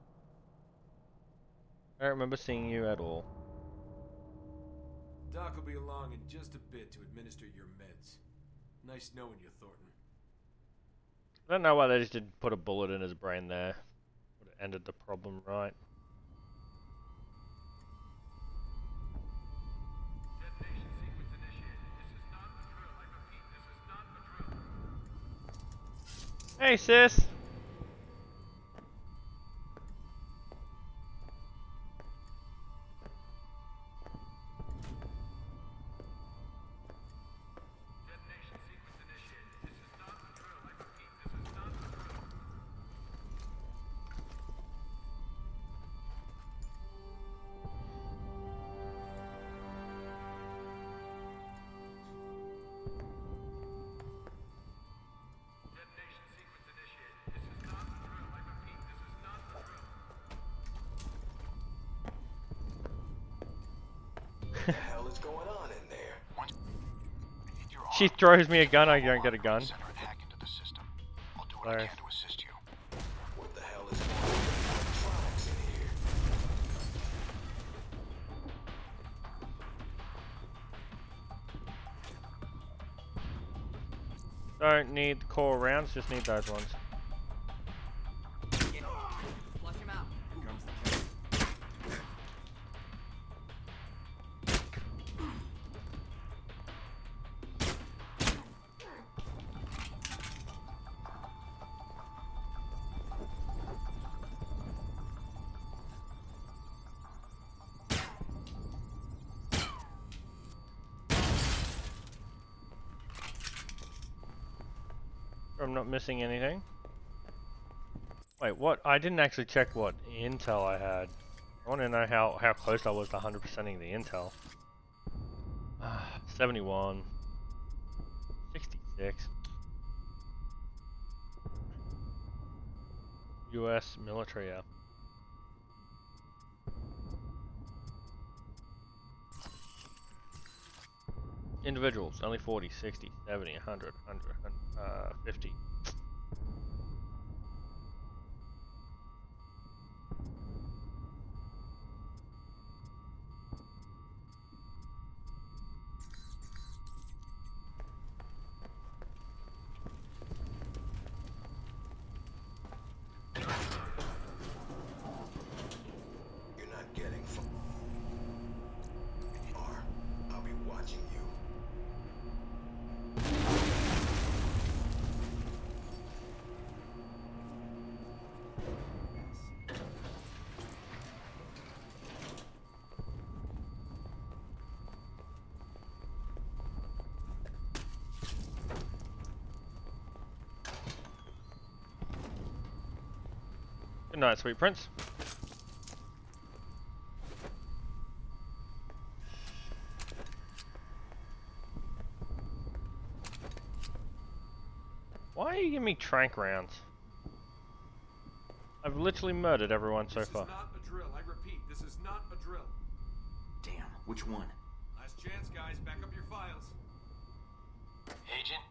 I don't remember seeing you at all. Doc will be along in just a bit to administer your meds. Nice knowing you, Thornton. I don't know why they just didn't put a bullet in his brain there. Would have ended the problem, right? Hey, sis! What the hell is going on in there? She throws me a gun, I don't get a gun. What the hell is going on with electronics in here? Don't need the core rounds, just need those ones. Flush him out. Here comes the cat. I'm not missing anything. Wait, what? I didn't actually check what intel I had. I want to know how close I was to 100%ing the intel. 71. 66. US military, yeah. Individuals, only 40, 60, 70, 100, 50. You're not getting far. I'll be watching you. Good night, sweet prince. Why are you giving me trank rounds? I've literally murdered everyone so far. This is not a drill. I repeat, this is not a drill. Damn, which one? Last chance, guys. Back up your files. Agent?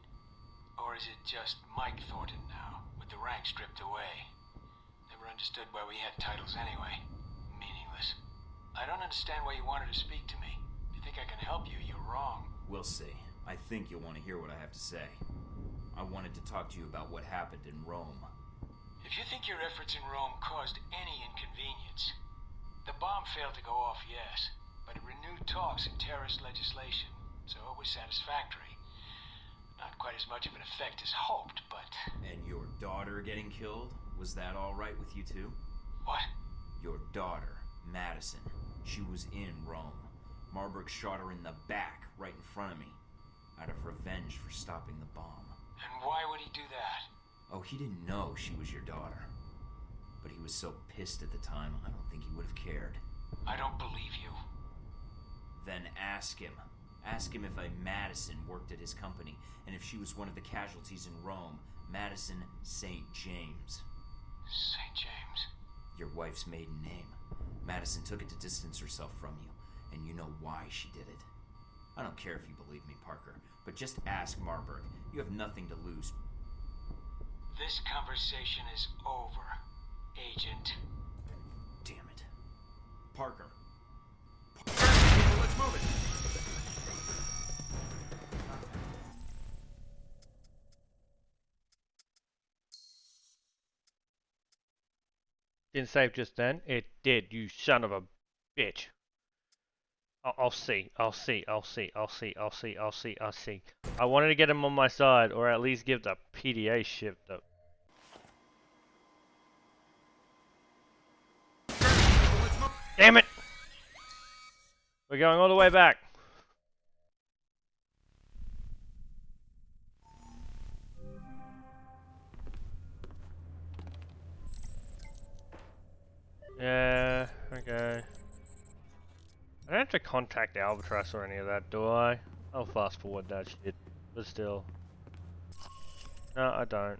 Or is it just Mike Thornton now, with the rank stripped away? Never understood why we had titles anyway. Meaningless. I don't understand why you wanted to speak to me. If you think I can help you, you're wrong. We'll see. I think you'll want to hear what I have to say. I wanted to talk to you about what happened in Rome. If you think your efforts in Rome caused any inconvenience, the bomb failed to go off, yes, but it renewed talks in terrorist legislation, so it was satisfactory. Not quite as much of an effect as hoped, but... And your daughter getting killed? Was that all right with you too? What? Your daughter, Madison. She was in Rome. Marburg shot her in the back, right in front of me, out of revenge for stopping the bomb. And why would he do that? Oh, he didn't know she was your daughter. But he was so pissed at the time, I don't think he would have cared. I don't believe you. Then ask him. Ask him if a Madison worked at his company, and if she was one of the casualties in Rome. Madison St. James. St. James? Your wife's maiden name. Madison took it to distance herself from you, and you know why she did it. I don't care if you believe me, Parker, but just ask Marburg. You have nothing to lose. This conversation is over, Agent. Damn it. Parker. Let's move it. Didn't save just then. It did, you son of a bitch. I'll see. I wanted to get him on my side, or at least give the PDA shift up. Damn it! We're going all the way back. Yeah, okay. I don't have to contact Albatross or any of that, do I? I'll fast forward that shit, but still. No, I don't.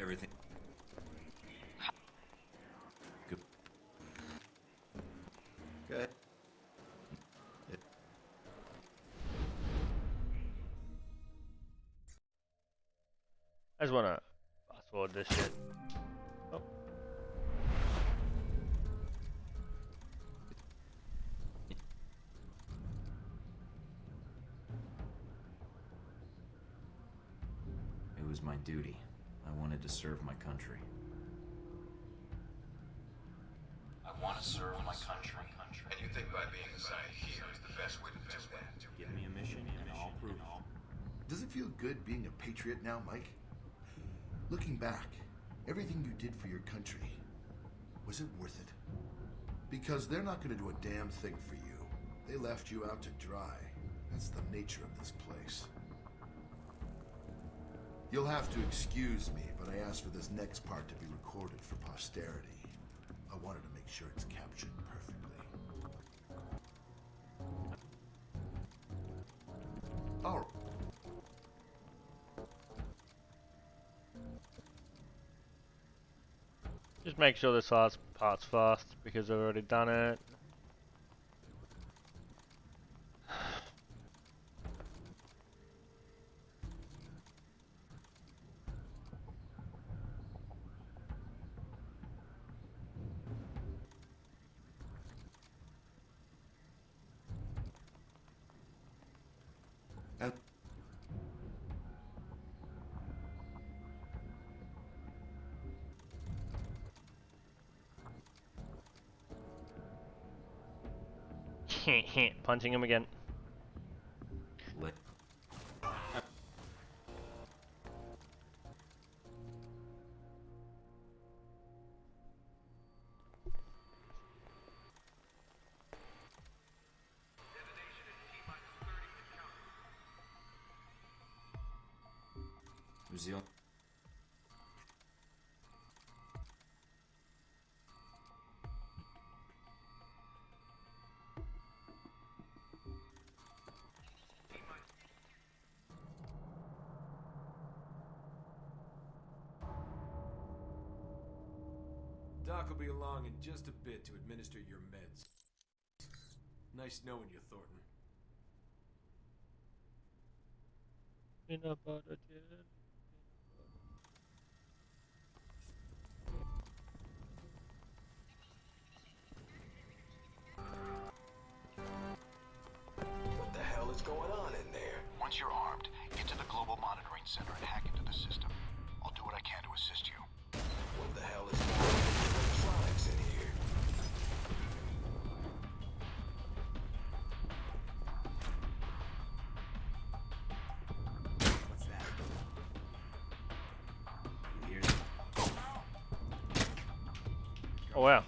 Everything. Good. Good. I just wanna fast forward this shit. Oh. It was my duty. I wanted to serve my country. I want to serve my country. And you think by being assigned here is the best way to do that? Give me a mission and I'll prove it. Does it feel good being a patriot now, Mike? Looking back, everything you did for your country, was it worth it? Because they're not going to do a damn thing for you. They left you out to dry. That's the nature of this place. You'll have to excuse me, but I asked for this next part to be recorded for posterity. I wanted to make sure it's captured perfectly. All right. Just make sure this last part's fast, because I've already done it. Punching him again. New Zealand. Doc will be along in just a bit to administer your meds. Nice knowing you, Thornton. Peanut butter jelly. What the hell is going on in there? Once you're armed, get to the Global Monitoring Center and hack into the system. I'll do what I can to assist you. What the hell is electronics in here? What's that? You hear Oh wow.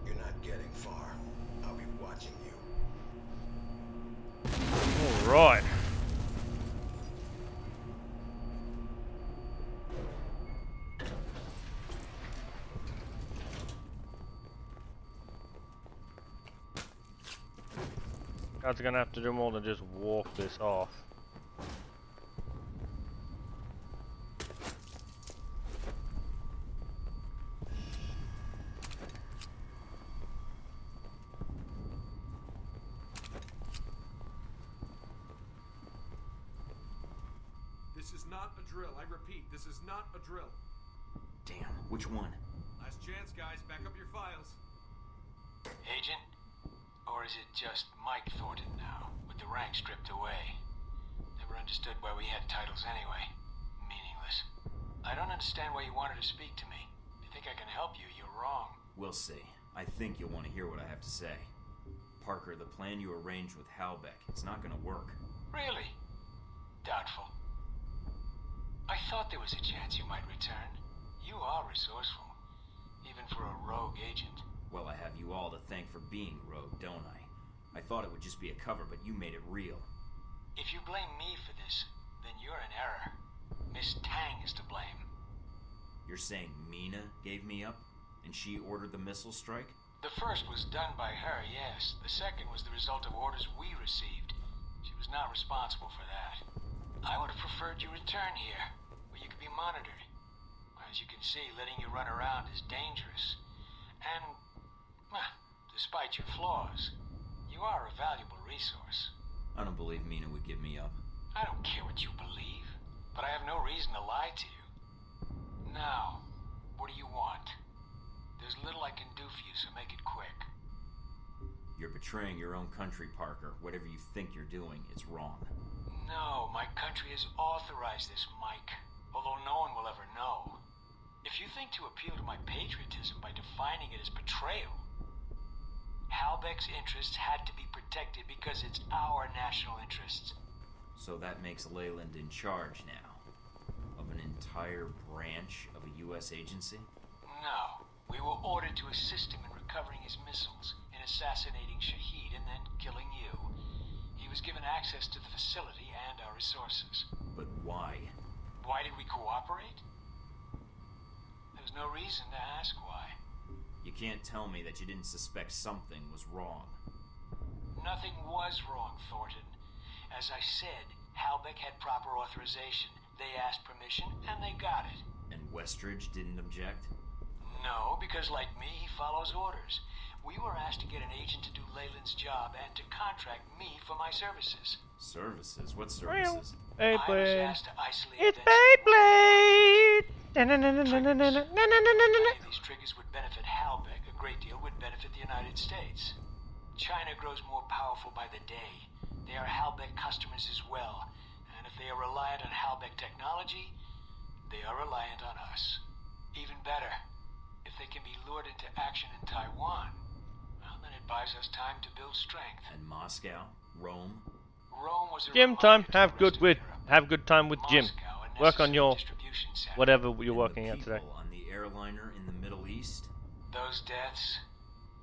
You're not getting far. I'll be watching you. All right. Guys are gonna have to do more than just walk this off. This is not a drill. I repeat, this is not a drill. Damn, which one? Last chance, guys. Back up your files. Agent? Or is it just Mike Thornton now, with the rank stripped away? Never understood why we had titles anyway. Meaningless. I don't understand why you wanted to speak to me. If you think I can help you, you're wrong. We'll see. I think you'll want to hear what I have to say. Parker, the plan you arranged with Halbeck, it's not gonna work. Really? Doubtful. I thought there was a chance you might return. You are resourceful, even for a rogue agent. Well, I have you all to thank for being rogue, don't I? I thought it would just be a cover, but you made it real. If you blame me for this, then you're in error. Miss Tang is to blame. You're saying Mina gave me up, and she ordered the missile strike? The first was done by her, yes. The second was the result of orders we received. She was not responsible for that. I would have preferred you return here, where you could be monitored. As you can see, letting you run around is dangerous. And, well, despite your flaws, you are a valuable resource. I don't believe Mina would give me up. I don't care what you believe, but I have no reason to lie to you. Now, what do you want? There's little I can do for you, so make it quick. You're betraying your own country, Parker. Whatever you think you're doing, it's wrong. No, my country has authorized this, Mike, although no one will ever know. If you think to appeal to my patriotism by defining it as betrayal, Halbeck's interests had to be protected because it's our national interests. So that makes Leyland in charge now? Of an entire branch of a U.S. agency? No. We were ordered to assist him in recovering his missiles, in assassinating Shahid, and then killing you. He was given access to the facility and our resources. But why? Why did we cooperate? There's no reason to ask why. You can't tell me that you didn't suspect something was wrong. Nothing was wrong, Thornton. As I said, Halbeck had proper authorization. They asked permission, and they got it. And Westridge didn't object? No, because like me, he follows orders. We were asked to get an agent to do Leyland's job and to contract me for my services. Services? What services? Beyblade. It's Beyblade! These triggers would benefit Halbeck. A great deal would benefit the United States. China grows more powerful by the day. They are Halbeck customers as well. And if they are reliant on Halbeck technology, they are reliant on us. Even better, if they can be lured into action in Taiwan, well, then it buys us time to build strength. And Moscow? Rome? Rome was a Gym time. Have good time with Jim. Work on your whatever you're working at today. On the airliner in the Middle East? Those deaths,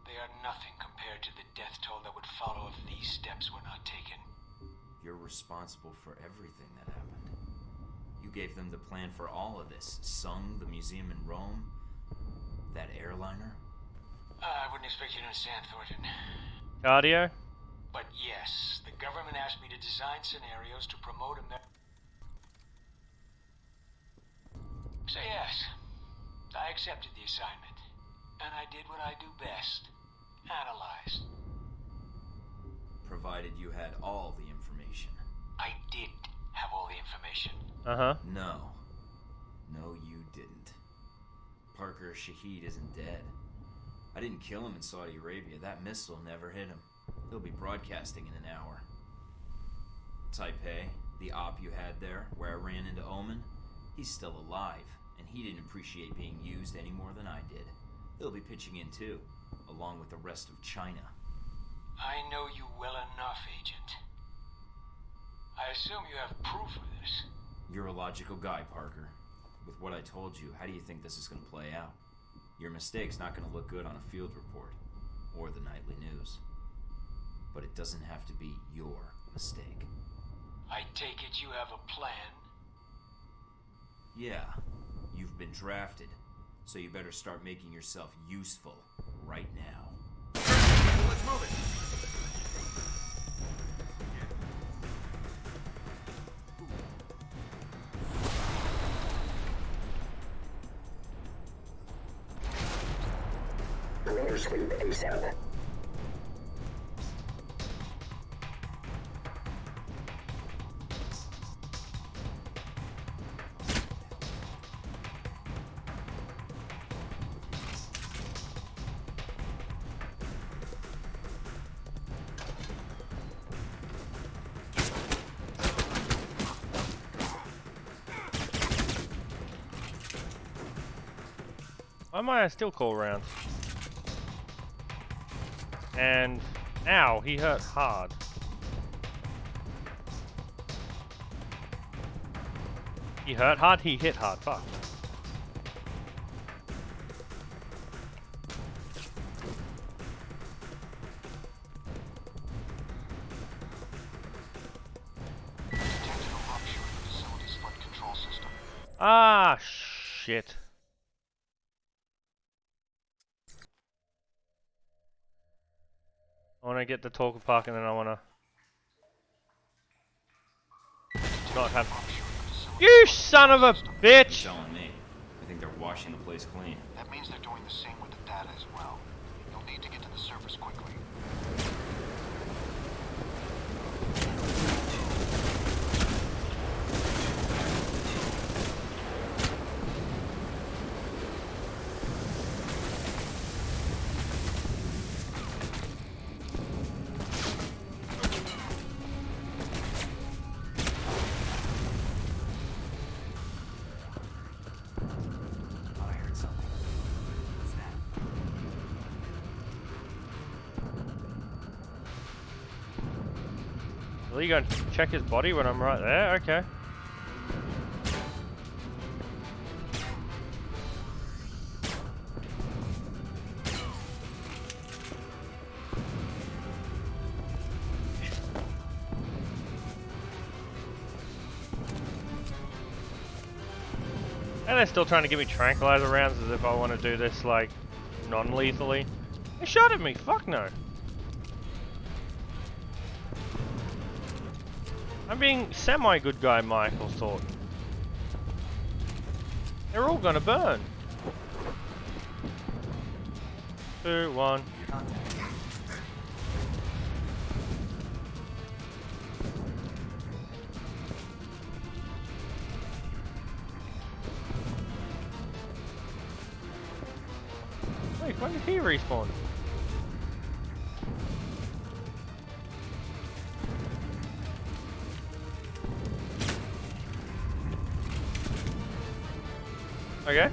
they are nothing compared to the death toll that would follow if these steps were not taken. You're responsible for everything that happened. You gave them the plan for all of this. Sung, the museum in Rome, that airliner. I wouldn't expect you to understand, Thornton. Cardio? But yes, the government asked me to design scenarios to promote So yes, I accepted the assignment. And I did what I do best. Analyze. Provided you had all the information. I did have all the information. Uh-huh. No. No, you didn't. Parker Shaheed isn't dead. I didn't kill him in Saudi Arabia. That missile never hit him. He'll be broadcasting in an hour. Taipei, the op you had there, where I ran into Omen, he's still alive, and he didn't appreciate being used any more than I did. He'll be pitching in too, along with the rest of China. I know you well enough, Agent. I assume you have proof of this. You're a logical guy, Parker. With what I told you, how do you think this is going to play out? Your mistake's not going to look good on a field report, or the nightly news. But it doesn't have to be your mistake. I take it you have a plan? Yeah, you've been drafted, so you better start making yourself useful right now. Let's move it! Raider sweep ASAP. Why am I still call rounds? And ow, he hurt hard. He hurt hard, he hit hard, fuck. Ah, shit. I want to get the Talker Park and then I want to not have... You son of a bitch! You're telling me. I think they're washing the place clean. That means they're doing the same with the data as well. You'll need to get to the surface quickly. Are you going to check his body when I'm right there? Okay. And they're still trying to give me tranquilizer rounds as if I want to do this, like, non-lethally. They shot at me, fuck no. I'm being semi-good guy, Michael thought. They're all gonna burn. 2, 1. Wait, when did he respawn? Okay.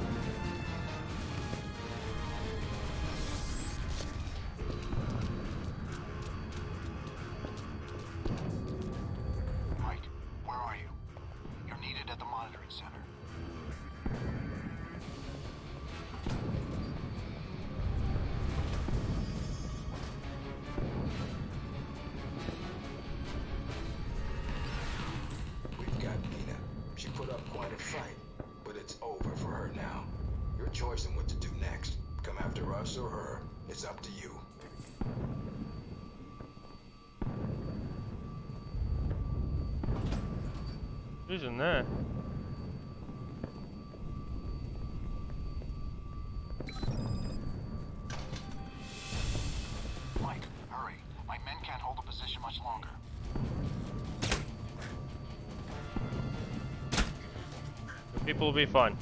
Mike, where are you? You're needed at the monitoring center. She put up quite a fight, but it's over for her now. Your choice in what to do next. Come after us or her. It's up to you. Who's in there? Mike, hurry. My men can't hold the position much longer. The people will be fine.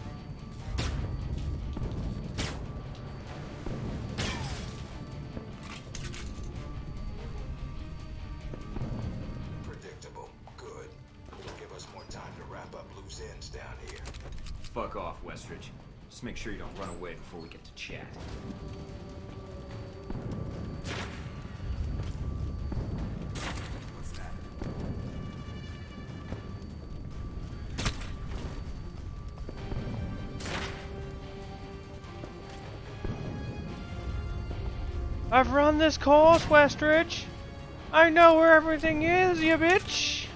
Predictable. Good. It'll give us more time to wrap up loose ends down here. Fuck off, Westridge. Just make sure you don't run away before we get to chat. What's that? I've run this course, Westridge. I know where everything is, you bitch.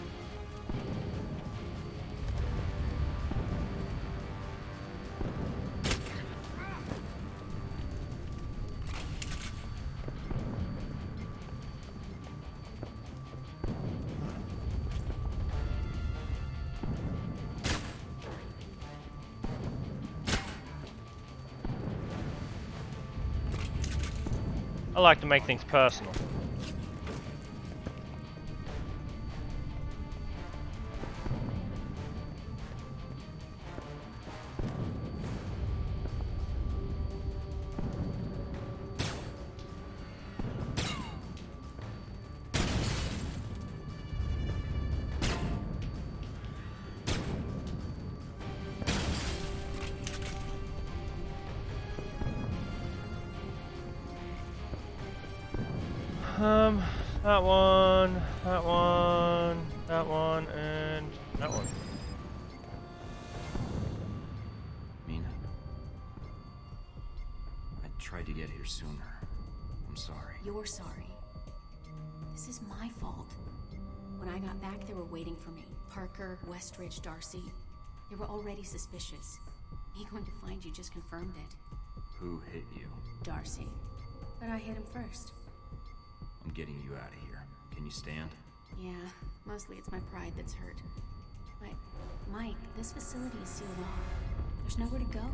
I like to make things personal. That one, that one, that one, and that one. Mina? I tried to get here sooner. I'm sorry. You're sorry. This is my fault. When I got back, they were waiting for me. Parker, Westridge, Darcy. They were already suspicious. Me going to find you just confirmed it. Who hit you? Darcy. But I hit him first. I'm getting you out of here. Can you stand? Yeah, mostly it's my pride that's hurt. But, Mike, this facility is sealed off. There's nowhere to go.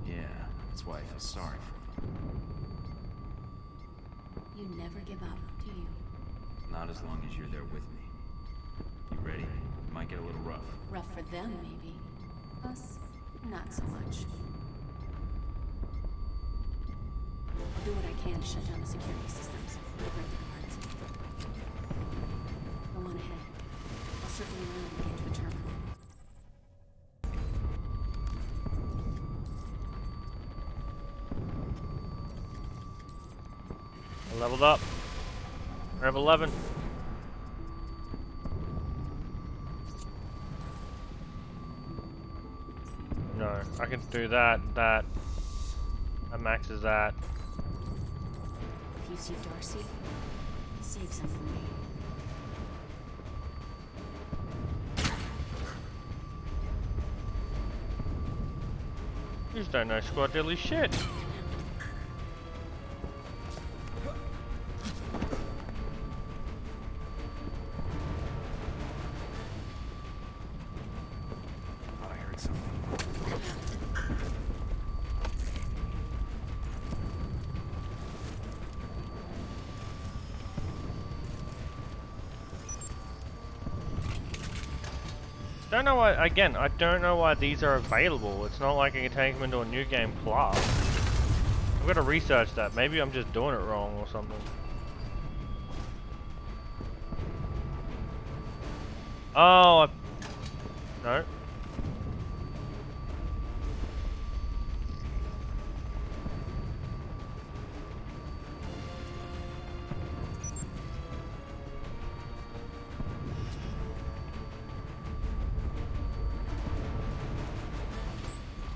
Yeah, that's why I feel sorry for them. You never give up, do you? Not as long as you're there with me. You ready? It might get a little rough. Rough for them, maybe. Us, not so much. I'll do what I can to shut down the security systems. I'll break the guards. Go on ahead. I'll circle around and get to the terminal. I leveled up. I have 11. No, I can do that, that. That maxes that. If you see Darcy, save some for me. You just don't know squad diddly shit. Thought I heard something. Don't know why, again, I don't know why these are available. It's not like I can take them into a new game plus. I've got to research that. Maybe I'm just doing it wrong or something. Oh, no.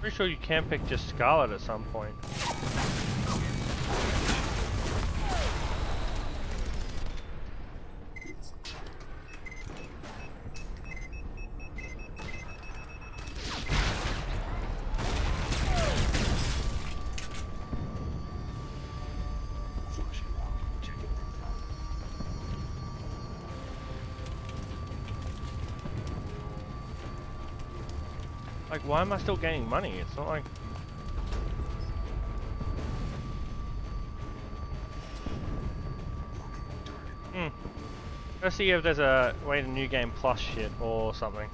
Pretty sure you can pick just Scarlet at some point. Like, why am I still gaining money? It's not like... Let's see if there's a way to New Game Plus shit or something.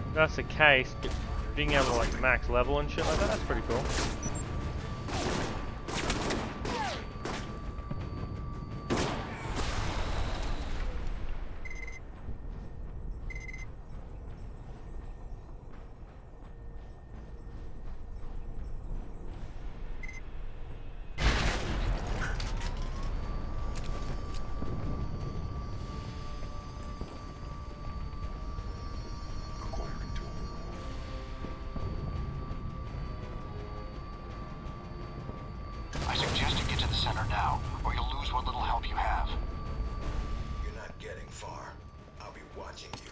If that's the case, being able to like max level and shit like that, that's pretty cool. I suggest you get to the center now, or you'll lose what little help you have. You're not getting far. I'll be watching you.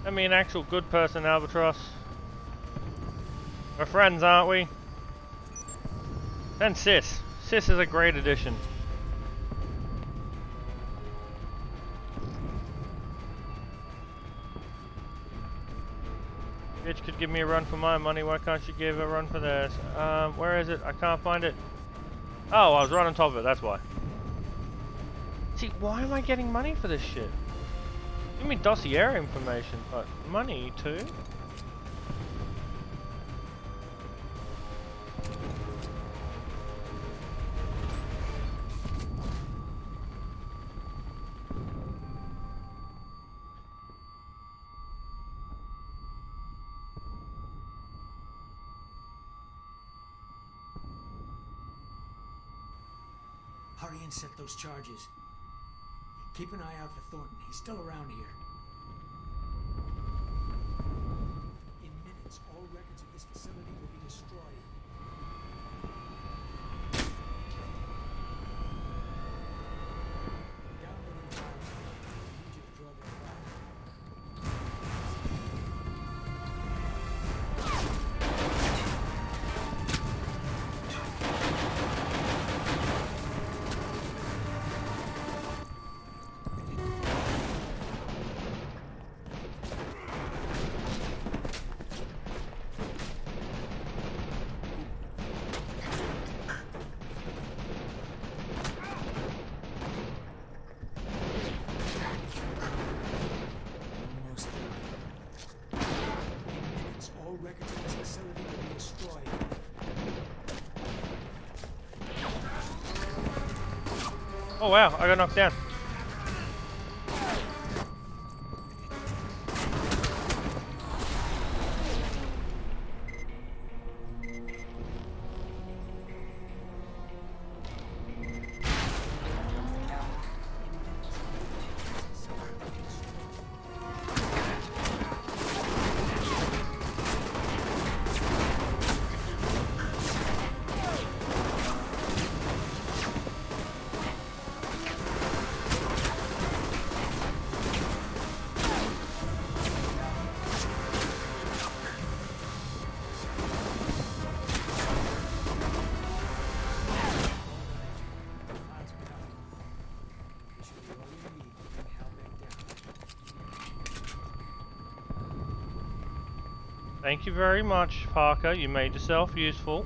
I mean, actual good person, Albatross. We're friends, aren't we? And Sis. Sis is a great addition. Bitch could give me a run for my money, why can't she give a run for theirs? Where is it? I can't find it. Oh, I was right on top of it, that's why. See, why am I getting money for this shit? Give me dossier information, but money too? Hurry and set those charges. Keep an eye out for Thornton. He's still around here. In minutes, all records of this facility will be destroyed. Downloading files. I need you to draw their records of this facility will be destroyed. Oh wow, I got knocked down. Thank you very much, Parker. You made yourself useful.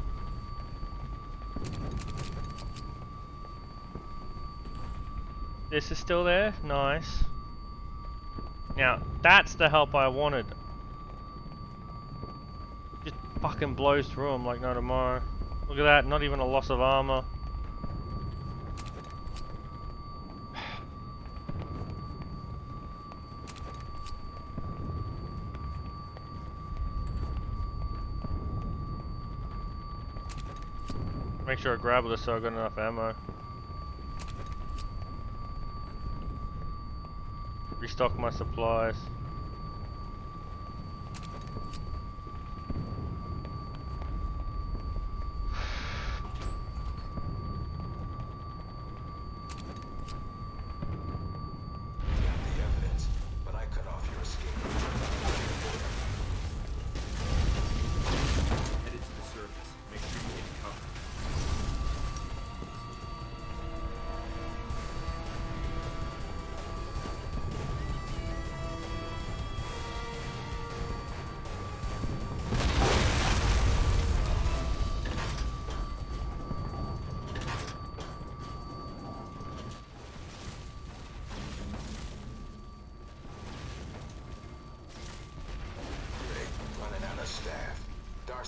This is still there? Nice. Now, that's the help I wanted. Just fucking blows through them like no tomorrow. Look at that, not even a loss of armor. Make sure I grab this so I got enough ammo. Restock my supplies.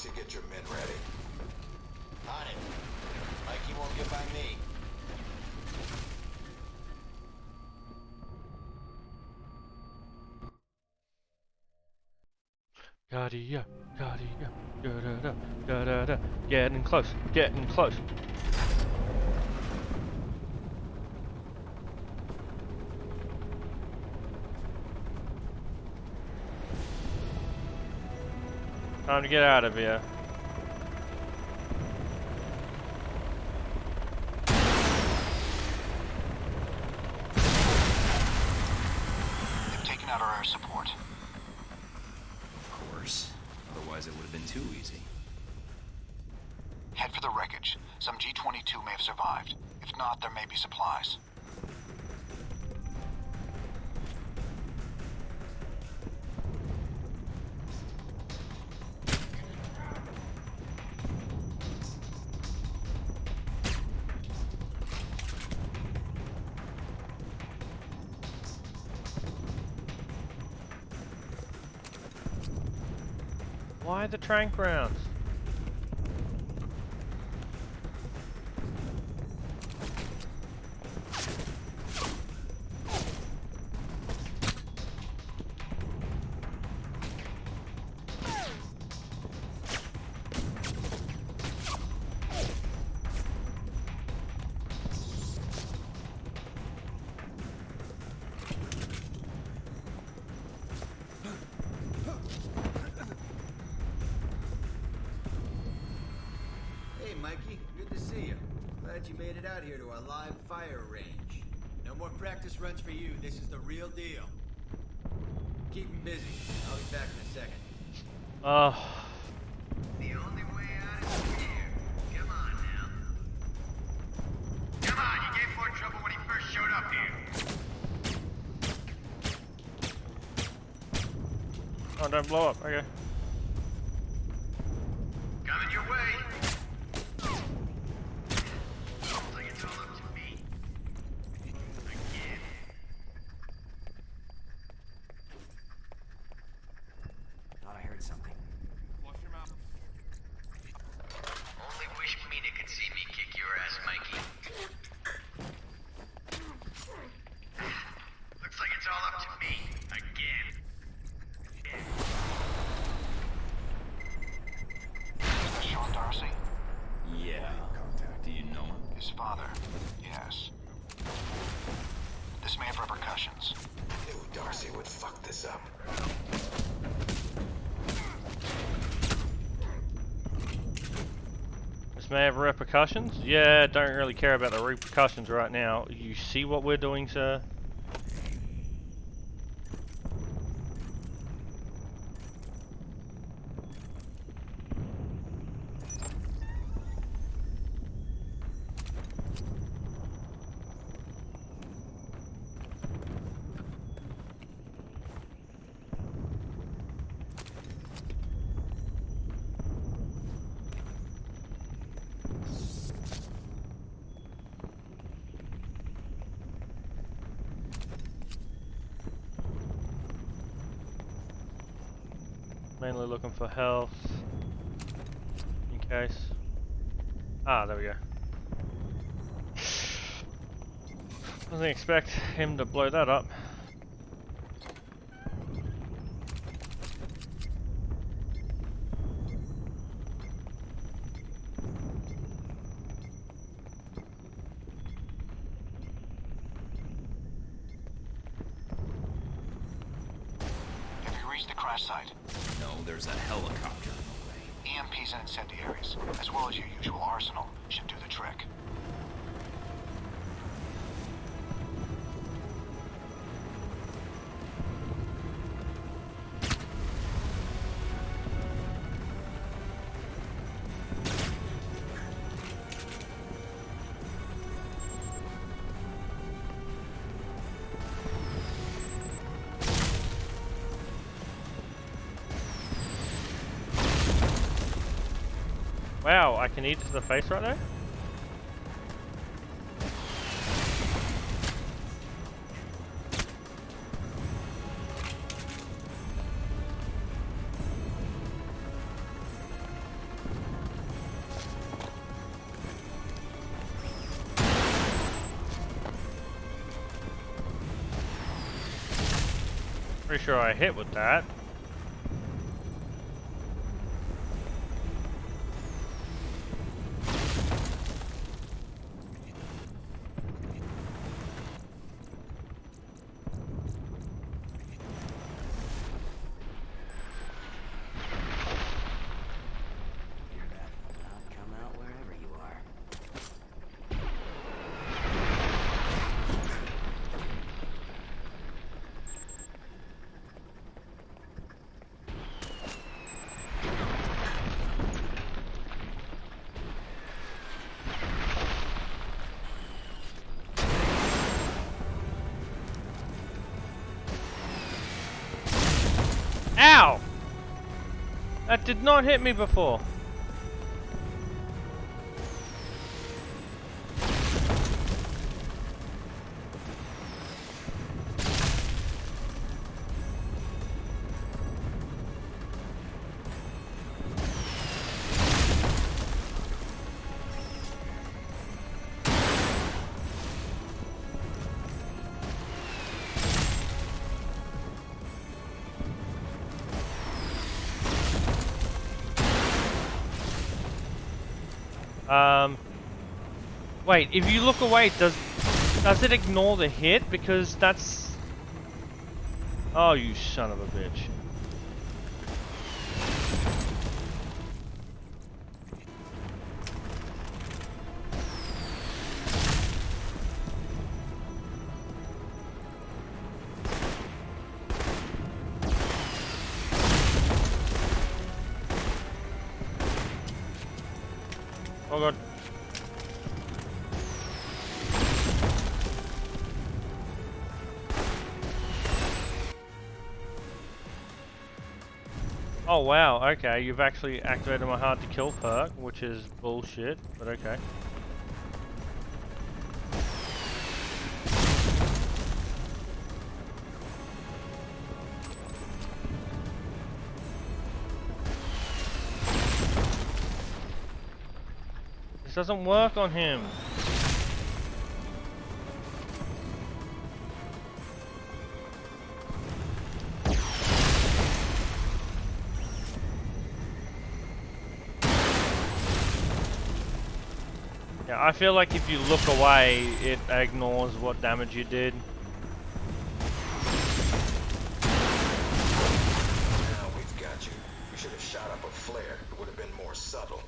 Darcy, get your men ready. On it. Mikey won't get by me. Guardia, Guardia, da-da-da, da-da-da. Getting close, getting close. Time to get out of here. They've taken out our air support. Of course. Otherwise it would have been too easy. Head for the wreckage. Some G-22 may have survived. If not, there may be supplies. Why the trank rounds? Mikey, good to see you. Glad you made it out here to our live fire range. No more practice runs for you. This is the real deal. Keep him busy. I'll be back in a second. The only way out is from here. Come on now. Come on, you gave more trouble when he first showed up here. Oh, don't blow up. Okay. Coming your way. Looks like it's all up to me. Again. Thought I heard something. Wash your mouth. Only wish Mina could see me kick your ass, Mikey. Looks like it's all up to me. Again. Sean Darcy? Yeah. Do you know him? His father, yes. This may have repercussions. Knew Darcy would fuck this up. This may have repercussions? Yeah, don't really care about the repercussions right now. You see what we're doing, sir? Mainly looking for health, in case. Ah, there we go. Doesn't expect him to blow that up. Have you reached the crash site? No, there's a helicopter in the way. EMPs and incendiaries, as well as your usual arsenal, should do the trick. Wow, I can eat to the face right there? Pretty sure I hit with that. Ow! That did not hit me before. Wait, if you look away, does it ignore the hit? Because that's... Oh, you son of a bitch. Oh god. Oh wow, okay, you've actually activated my hard to kill perk, which is bullshit, but okay. This doesn't work on him. Yeah, I feel like if you look away, it ignores what damage you did. Now we've got you. You should have shot up a flare. It would have been more subtle.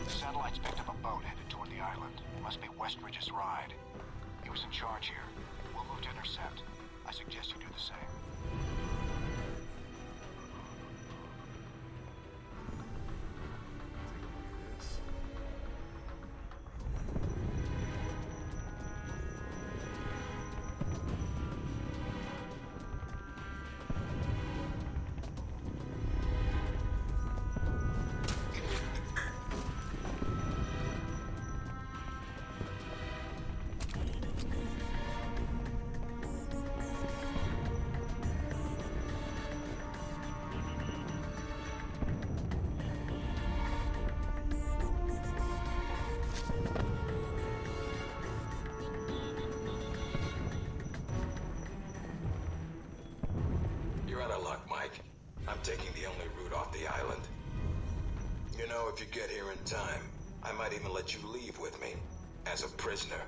The satellites picked up a boat headed toward the island. Must be Westridge's ride. He was in charge here. We'll move to intercept. I suggest you do the same. You're out of luck, Mike. I'm taking the only route off the island. You know, if you get here in time, I might even let you leave with me as a prisoner.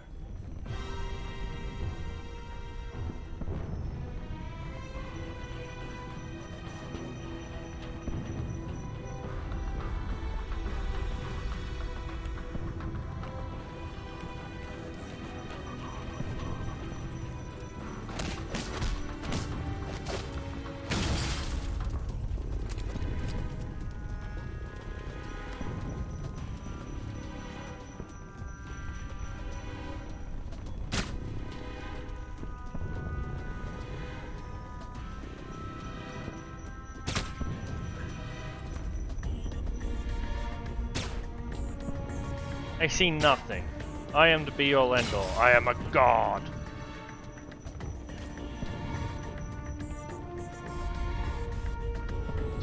I see nothing. I am the be-all end-all. I am a god.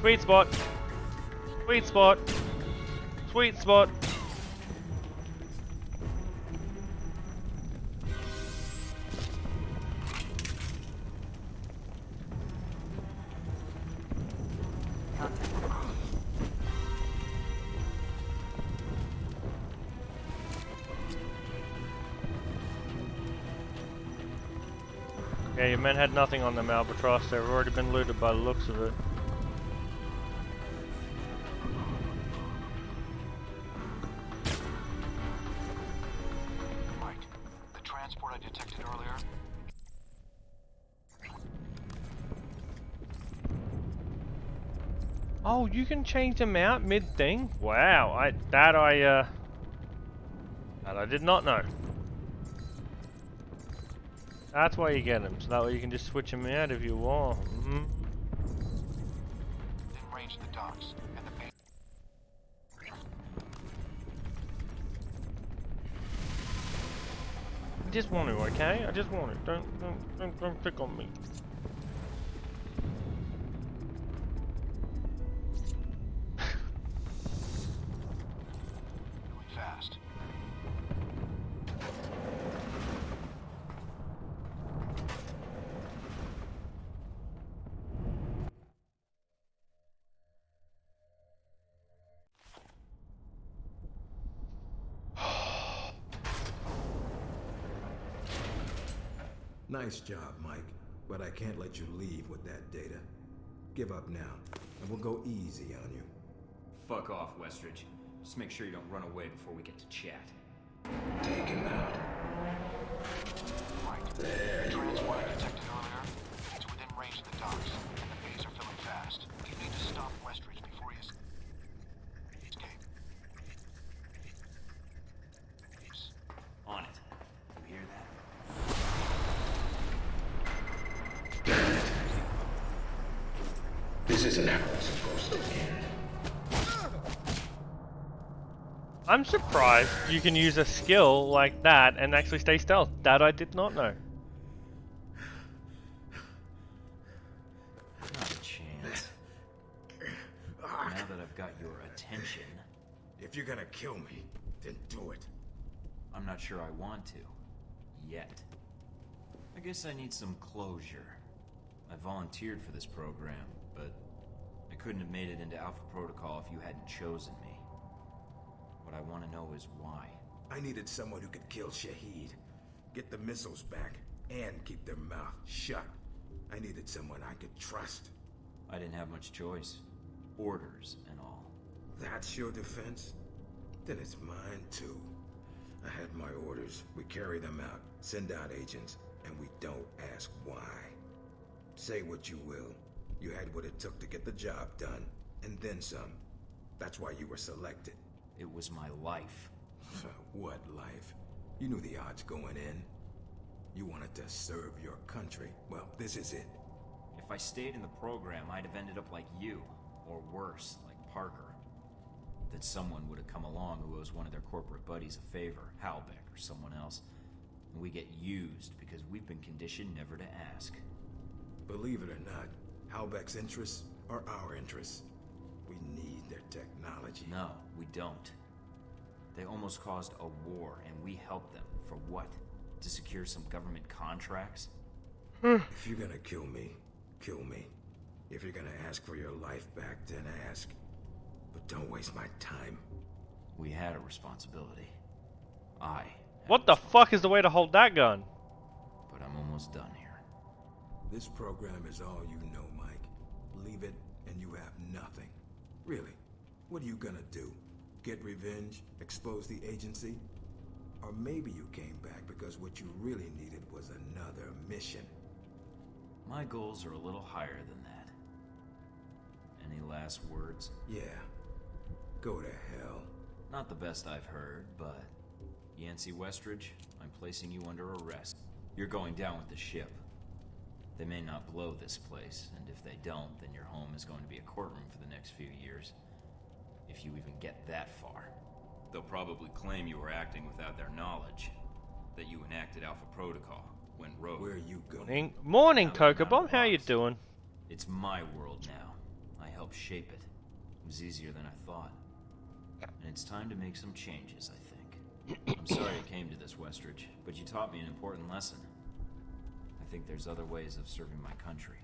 Sweet spot. Sweet spot. Sweet spot. Yeah, your men had nothing on them, Albatross. They've already been looted by the looks of it. Mike, the transport I detected earlier. Oh, you can change them out mid-thing? Wow, that I did not know. That's why you get them, so that way you can just switch them out if you want. Didn't range the docks and the base. I just want to, okay? I just want it. Don't pick on me. Fast. Nice job, Mike, but I can't let you leave with that data. Give up now, and we'll go easy on you. Fuck off, Westridge. Just make sure you don't run away before we get to chat. Take him out. Mike, the transport I detected earlier. It's within range of the docks, and the bays are filling fast. You need to stop Westridge before he escapes. On it. You hear that? This isn't how it's supposed to end. I'm surprised you can use a skill like that and actually stay stealth. That I did not know. Not a chance. Now that I've got your attention... If you're gonna kill me, then do it. I'm not sure I want to. Yet. I guess I need some closure. I volunteered for this program, but I couldn't have made it into Alpha Protocol if you hadn't chosen me. What I want to know is why. I needed someone who could kill Shahid, get the missiles back, and keep their mouth shut. I needed someone I could trust. I didn't have much choice. Orders and all. That's your defense? Then it's mine too. I had my orders. We carry them out, send out agents, and we don't ask why. Say what you will. You had what it took to get the job done, and then some. That's why you were selected. It was my life. What life? You knew the odds going in. You wanted to serve your country. Well, this is it. If I stayed in the program, I'd have ended up like you. Or worse, like Parker. That someone would have come along who owes one of their corporate buddies a favor, Halbeck or someone else. And we get used because we've been conditioned never to ask. Believe it or not, Halbeck's interests are our interests. We need their technology. No, we don't. They almost caused a war, and we helped them. For what? To secure some government contracts? If you're gonna kill me, kill me. If you're gonna ask for your life back, then ask. But don't waste my time. We had a responsibility. What the fuck is the way to hold that gun? But I'm almost done here. This program is all you know, Mike. Leave it, and you have nothing. Really, what are you gonna do? Get revenge? Expose the agency? Or maybe you came back because what you really needed was another mission. My goals are a little higher than that. Any last words? Yeah. Go to hell. Not the best I've heard, but... Yancey Westridge, I'm placing you under arrest. You're going down with the ship. They may not blow this place, and if they don't, then your home is going to be a courtroom for the next few years. If you even get that far. They'll probably claim you were acting without their knowledge. That you enacted Alpha Protocol, went rogue. Where are you going? Morning, Cocoa Bomb. How you doing? It's my world now. I helped shape it. It was easier than I thought. And it's time to make some changes, I think. I'm sorry it came to this, Westridge, but you taught me an important lesson. I think there's other ways of serving my country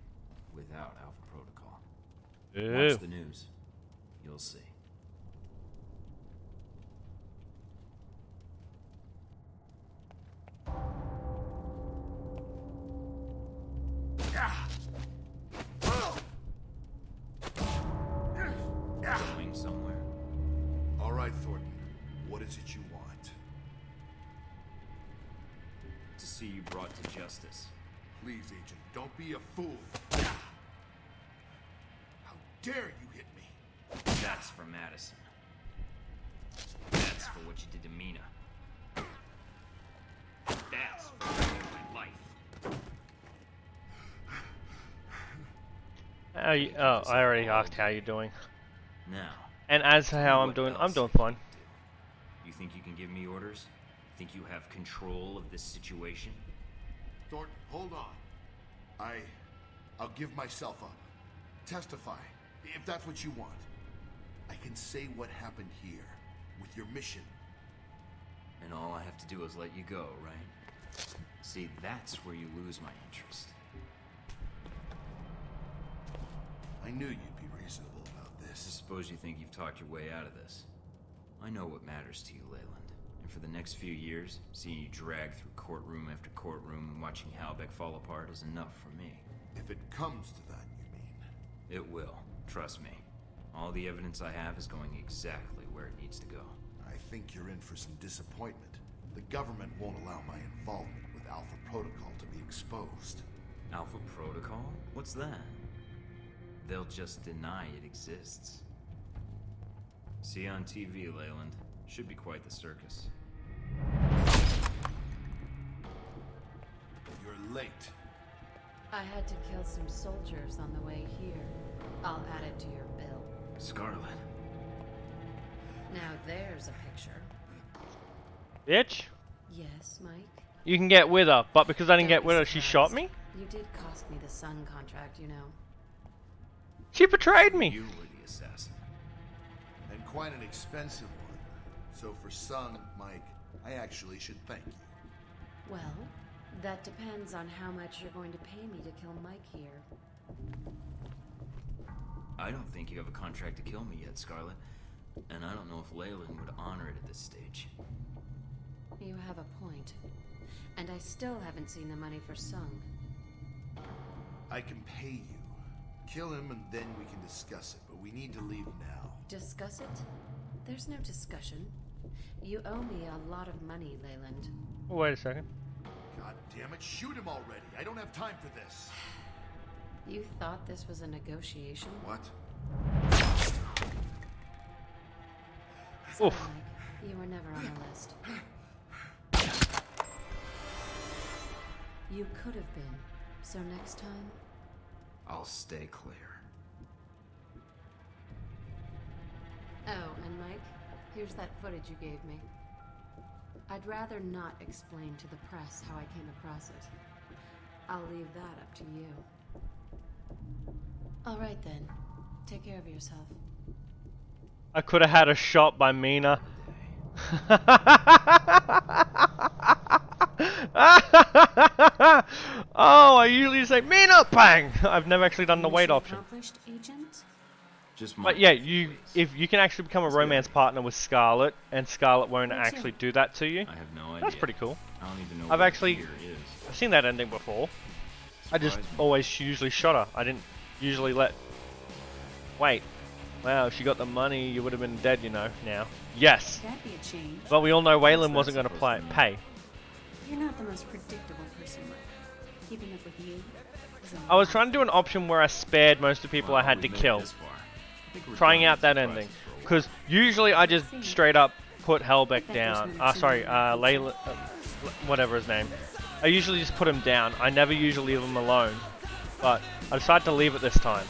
without Alpha Protocol. Watch the news. You'll see. Going somewhere. All right, Thornton. What is it you want? To see you brought to justice. Please, Agent, don't be a fool. How dare you hit me? That's for Madison. That's for what you did to Mina. That's for saving my life. How you, oh, I already asked how you're doing. Now. And as for how I'm doing fine. You think you can give me orders? Think you have control of this situation? Thornton, hold on. I'll give myself up. Testify, if that's what you want. I can say what happened here, with your mission. And all I have to do is let you go, right? See, that's where you lose my interest. I knew you'd be reasonable about this. I suppose you think you've talked your way out of this. I know what matters to you, Leyland. And for the next few years, seeing you drag through courtroom after courtroom and watching Halbeck fall apart is enough for me. If it comes to that, you mean? It will. Trust me. All the evidence I have is going exactly where it needs to go. I think you're in for some disappointment. The government won't allow my involvement with Alpha Protocol to be exposed. Alpha Protocol? What's that? They'll just deny it exists. See you on TV, Leyland. Should be quite the circus. You're late. I had to kill some soldiers on the way here. I'll add it to your bill. Scarlet. Now there's a picture. Bitch. Yes, Mike? You can get with her, but because I didn't get with her, she shot me? You did cost me the Sun contract, you know. She betrayed me. You were the assassin. And quite an expensive one. So for Sung, Mike, I actually should thank you. Well, that depends on how much you're going to pay me to kill Mike here. I don't think you have a contract to kill me yet, Scarlet. And I don't know if Leyland would honor it at this stage. You have a point. And I still haven't seen the money for Sung. I can pay you. Kill him and then we can discuss it, but we need to leave now. Discuss it? There's no discussion. You owe me a lot of money, Leyland. Wait a second. God damn it, shoot him already. I don't have time for this. You thought this was a negotiation? What? Sorry, Mike. You were never on the list. You could have been. So next time... I'll stay clear. Oh, and Mike, here's that footage you gave me. I'd rather not explain to the press how I came across it. I'll leave that up to you. All right then. Take care of yourself. I could have had a shot by Mina. Oh, I usually say Mina, bang. I've never actually done the wait option. Agent? But yeah, if you can actually become a romance partner with Scarlet, and Scarlet won't actually do that to you. I have no idea. That's pretty cool. I don't even know I've what actually fear is. I've seen that ending before. I just always usually shot her. I didn't usually let. Wait. Wow, if she got the money, you would have been dead, you know, now. Yes. That'd be a change. But we all know Waylon wasn't going to pay. You're not the most predictable person, Mike. Keeping up with you is a I was trying to do an option where I spared most of the people I had to kill. Trying out that ending. Because usually I just straight up put Halbeck down. Sorry, Layla, whatever his name. I usually just put him down. I never usually leave him alone. But I decided to leave it this time.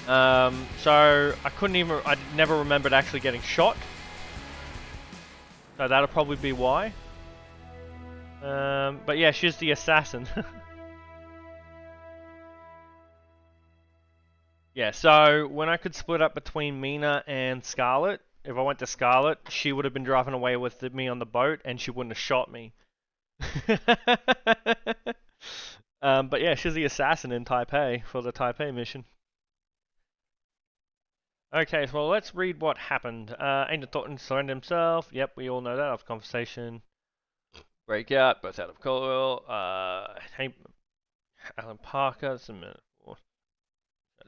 So I never remembered actually getting shot. So that'll probably be why. But yeah, she's the assassin. Yeah, so when I could split up between Mina and Scarlet, if I went to Scarlet, she would have been driving away with me on the boat, and she wouldn't have shot me. But yeah, she's the assassin in Taipei for the Taipei mission. Okay, so let's read what happened. Agent Thornton surrendered himself. Yep, we all know that after conversation. Breakout, both out of coil. Alan Parker, some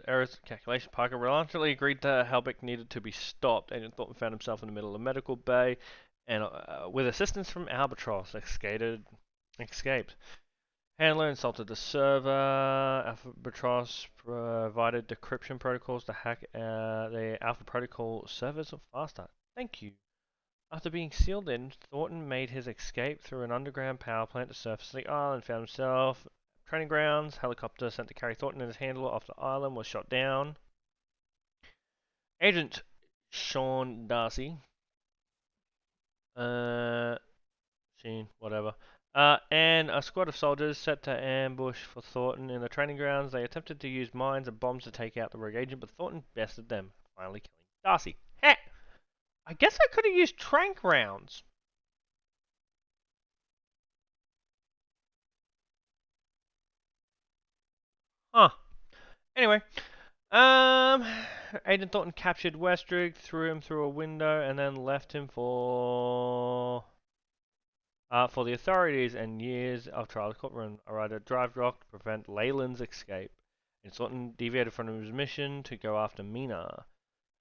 errors calculation. Parker reluctantly agreed that Halbeck needed to be stopped. Agent Thornton found himself in the middle of a medical bay, and with assistance from Albatross, escaped. Handler insulted the server. Albatross provided decryption protocols to hack the Alpha Protocol servers of Farstar. Thank you. After being sealed in, Thornton made his escape through an underground power plant to surface the island, found himself at training grounds. Helicopter sent to carry Thornton and his handler off the island was shot down. Agent Sean Darcy. Whatever. And a squad of soldiers set to ambush for Thornton in the training grounds. They attempted to use mines and bombs to take out the rogue agent, but Thornton bested them, finally killing Darcy. Heh! I guess I could have used tranq rounds. Huh. Anyway, Agent Thornton captured Westrig, threw him through a window, and then left him for the authorities, and years of trial in the courtroom. A rider drive rock to prevent Leyland's escape. And Thornton deviated from his mission to go after Mina.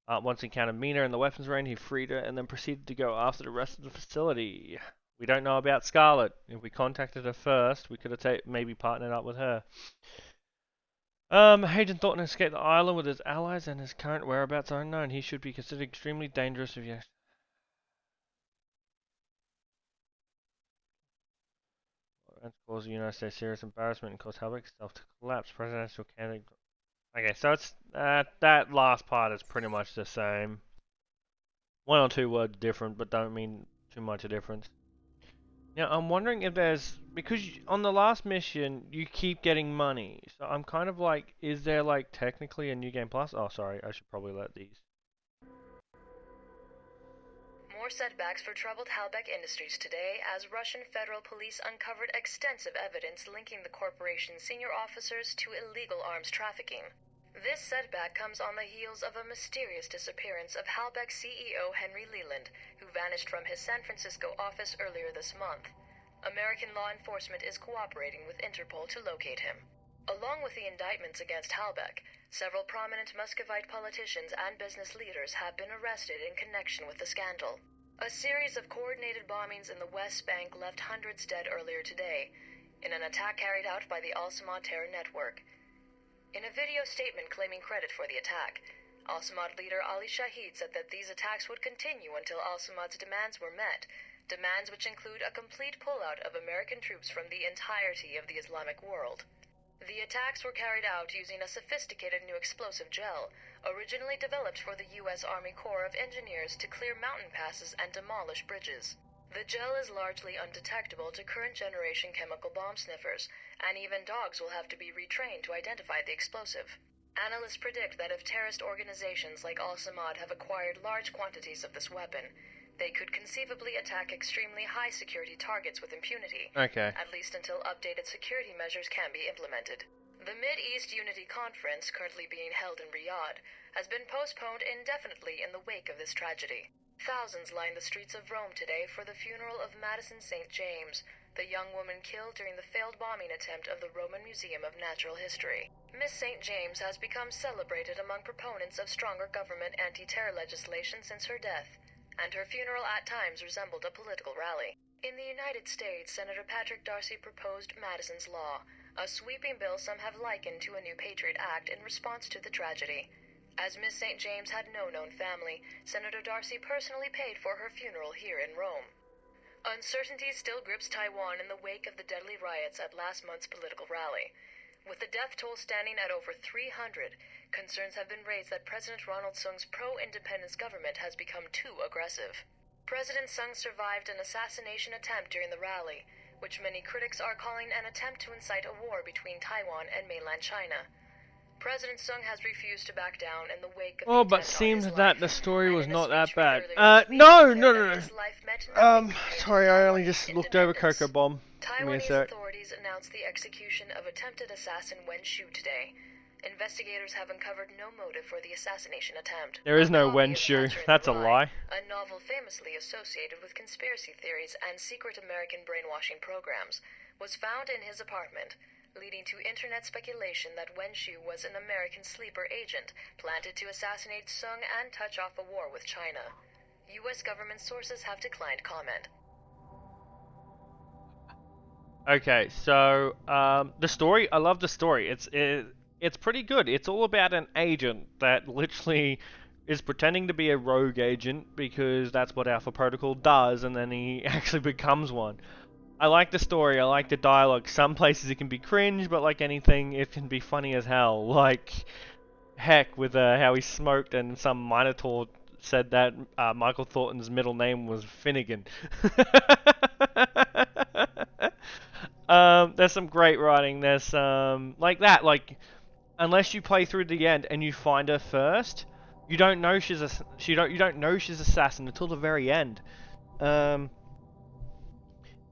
Once he encountered Mina in the weapons range, he freed her and then proceeded to go after the rest of the facility. We don't know about Scarlet. If we contacted her first, we could have maybe partnered up with her. Agent Thornton escaped the island with his allies, and his current whereabouts are unknown. He should be considered extremely dangerous if you... And cause the United States serious embarrassment and cause Halbeck itself to collapse. Presidential candidate... Okay, so it's that last part is pretty much the same. One or two words different, but don't mean too much a difference. Now, I'm wondering if there's... Because on the last mission, you keep getting money. So I'm kind of like, is there like technically a New Game Plus? Oh, sorry, I should probably let these. More setbacks for troubled Halbeck Industries today as Russian federal police uncovered extensive evidence linking the corporation's senior officers to illegal arms trafficking. This setback comes on the heels of a mysterious disappearance of Halbeck CEO Henry Leland, who vanished from his San Francisco office earlier this month. American law enforcement is cooperating with Interpol to locate him. Along with the indictments against Halbeck, several prominent Muscovite politicians and business leaders have been arrested in connection with the scandal. A series of coordinated bombings in the West Bank left hundreds dead earlier today, in an attack carried out by the Al-Samad terror network. In a video statement claiming credit for the attack, Al-Samad leader Ali Shahid said that these attacks would continue until Al-Samad's demands were met, demands which include a complete pullout of American troops from the entirety of the Islamic world. The attacks were carried out using a sophisticated new explosive gel, originally developed for the U.S. Army Corps of Engineers to clear mountain passes and demolish bridges. The gel is largely undetectable to current-generation chemical bomb sniffers, and even dogs will have to be retrained to identify the explosive. Analysts predict that if terrorist organizations like Al-Samad have acquired large quantities of this weapon, they could conceivably attack extremely high-security targets with impunity, at least until updated security measures can be implemented. The Mid-East Unity Conference, currently being held in Riyadh, has been postponed indefinitely in the wake of this tragedy. Thousands lined the streets of Rome today for the funeral of Madison St. James, the young woman killed during the failed bombing attempt of the Roman Museum of Natural History. Miss St. James has become celebrated among proponents of stronger government anti-terror legislation since her death, and her funeral at times resembled a political rally. In the United States, Senator Patrick Darcy proposed Madison's Law, a sweeping bill some have likened to a new Patriot Act in response to the tragedy. As Miss St. James had no known family, Senator Darcy personally paid for her funeral here in Rome. Uncertainty still grips Taiwan in the wake of the deadly riots at last month's political rally. With the death toll standing at over 300, concerns have been raised that President Ronald Sung's pro-independence government has become too aggressive. President Sung survived an assassination attempt during the rally, which many critics are calling an attempt to incite a war between Taiwan and mainland China. President Sung has refused to back down in the wake of Oh, the but attempt on seems his that life. the story was And in a not that speech bad. earlier this week, No, he no, declared no, that no. his life meant nothing compared to Sorry, I only Taiwanese just looked over independence. Cocoa Bomb. Give me a Taiwanese sec. authorities announced the execution of attempted assassin Wen Shu today. Investigators have uncovered no motive for the assassination attempt. There is no copy Wen of Shu. Catcher in That's the a Rye, lie. a novel famously associated with conspiracy theories and secret American brainwashing programs, was found in his apartment, leading to internet speculation that Wen Shu was an American sleeper agent planted to assassinate Sung and touch off a war with China. U.S. government sources have declined comment. Okay, so the story. I love the story. It's pretty good. It's all about an agent that literally is pretending to be a rogue agent because that's what Alpha Protocol does, and then he actually becomes one. I like the story. I like the dialogue. Some places it can be cringe, but like anything, it can be funny as hell. Like, heck, with how he smoked and some Minotaur said that Michael Thornton's middle name was Finnegan. There's some great writing. There's some like that. Like, unless you play through the end and you find her first, you don't know she's you don't know she's assassin until the very end.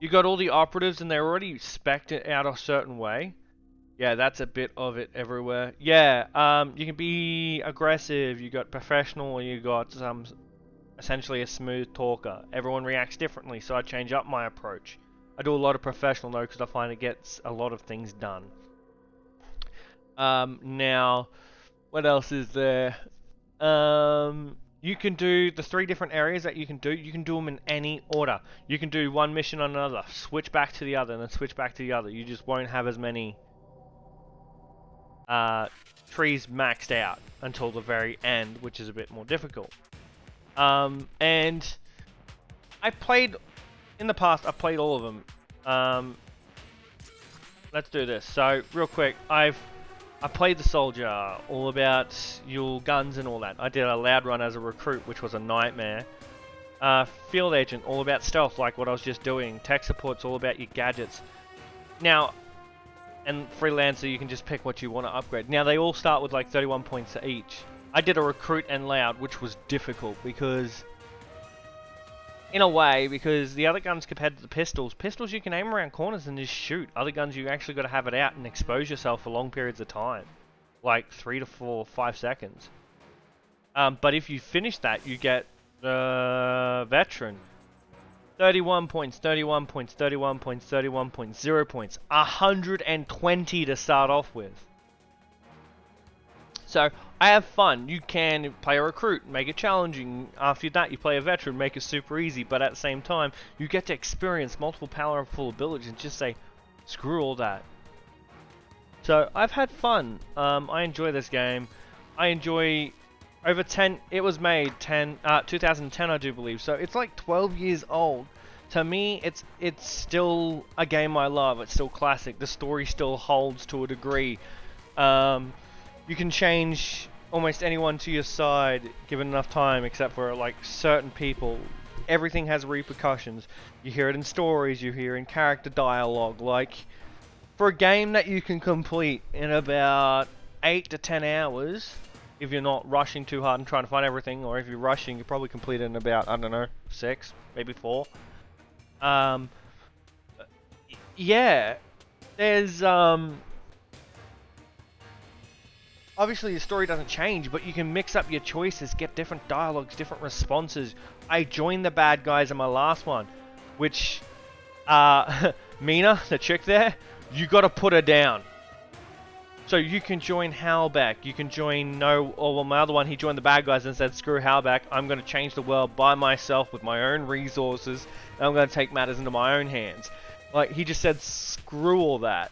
You got all the operatives and they're already spec'd it out a certain way. Yeah, that's a bit of it everywhere. Yeah, you can be aggressive. You got professional, or you got essentially a smooth talker. Everyone reacts differently, so I change up my approach. I do a lot of professional though, because I find it gets a lot of things done. Now, what else is there? You can do the 3 different areas that you can do. You can do them in any order. You can do one mission on another, switch back to the other, and then switch back to the other. You just won't have as many trees maxed out until the very end, which is a bit more difficult. And I played in the past. I played all of them. Let's do this. So real quick, I played the soldier, all about your guns and all that. I did a loud run as a recruit, which was a nightmare. Field agent, all about stealth, like what I was just doing. Tech support's all about your gadgets. Now, and freelancer, you can just pick what you want to upgrade. Now, they all start with like 31 points each. I did a recruit and loud, which was difficult because, in a way, because the other guns compared to the pistols you can aim around corners and just shoot. Other guns, you actually got to have it out and expose yourself for long periods of time, like 3 to 4, 5 seconds. But if you finish that, you get the veteran. 31 points, 31 points, 31 points, 31 points, 0 points. 120 to start off with. So, I have fun. You can play a recruit, make it challenging. After that, you play a veteran, make it super easy. But at the same time, you get to experience multiple powerful abilities and just say, screw all that. So, I've had fun. I enjoy this game. I enjoy... Over 10... It was made 2010, I do believe. So, it's like 12 years old. To me, it's still a game I love. It's still classic. The story still holds to a degree. You can change almost anyone to your side given enough time, except for like certain people. Everything has repercussions. You hear it in stories, you hear it in character dialogue. Like, for a game that you can complete in about 8 to 10 hours, if you're not rushing too hard and trying to find everything, or if you're rushing, you probably complete it in about, I don't know, 6, maybe 4. Yeah, there's obviously the story doesn't change, but you can mix up your choices, get different dialogues, different responses. I joined the bad guys in my last one, which Mina, the chick there, you gotta put her down. So you can join Halbach, you can join my other one, he joined the bad guys and said, screw Halbach, I'm gonna change the world by myself with my own resources, and I'm gonna take matters into my own hands. Like, he just said, screw all that.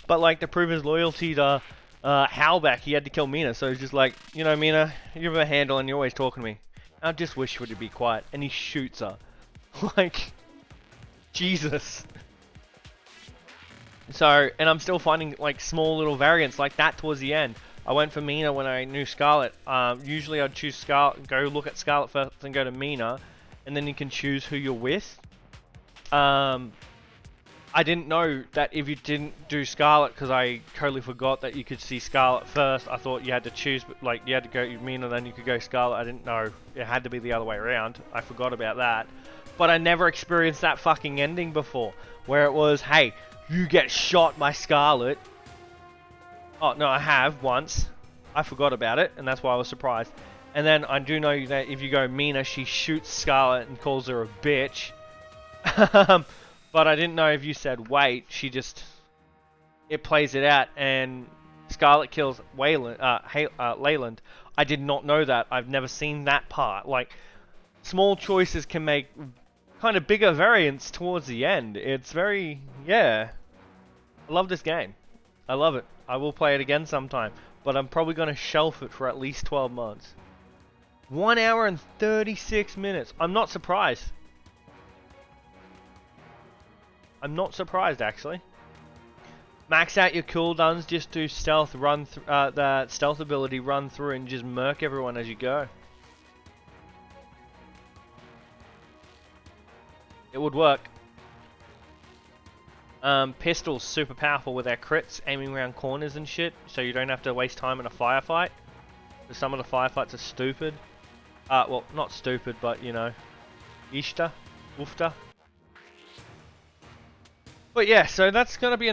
But like, to prove his loyalty to Halbach, he had to kill Mina, so he's just like, you know, Mina, you have a handle and you're always talking to me. I just wish you would be quiet. And he shoots her. Like, Jesus. So, and I'm still finding like small little variants like that towards the end. I went for Mina when I knew Scarlet. Usually I'd choose Scarlet, go look at Scarlet first, then go to Mina, and then you can choose who you're with. I I didn't know that if you didn't do Scarlet, because I totally forgot that you could see Scarlet first. I thought you had to choose, like you had to go Mina, then you could go Scarlet. I didn't know it had to be the other way around. I forgot about that. But I never experienced that fucking ending before, where it was, hey, you get shot by Scarlet. Oh, no, I have once. I forgot about it, and that's why I was surprised. And then I do know that if you go Mina, she shoots Scarlet and calls her a bitch. But I didn't know if you said wait, she just... It plays it out, and Scarlet kills Leyland. I did not know that. I've never seen that part. Like, small choices can make kind of bigger variants towards the end. It's very... Yeah. I love this game. I love it. I will play it again sometime. But I'm probably going to shelf it for at least 12 months. 1 hour and 36 minutes. I'm not surprised. I'm not surprised, actually. Max out your cooldowns, just do stealth, that stealth ability, run through and just murk everyone as you go. It would work. Pistols, super powerful with their crits, aiming around corners and shit, so you don't have to waste time in a firefight. Because some of the firefights are stupid. Well, not stupid, but, you know, Ishta, Woofta. But yeah, so that's going to be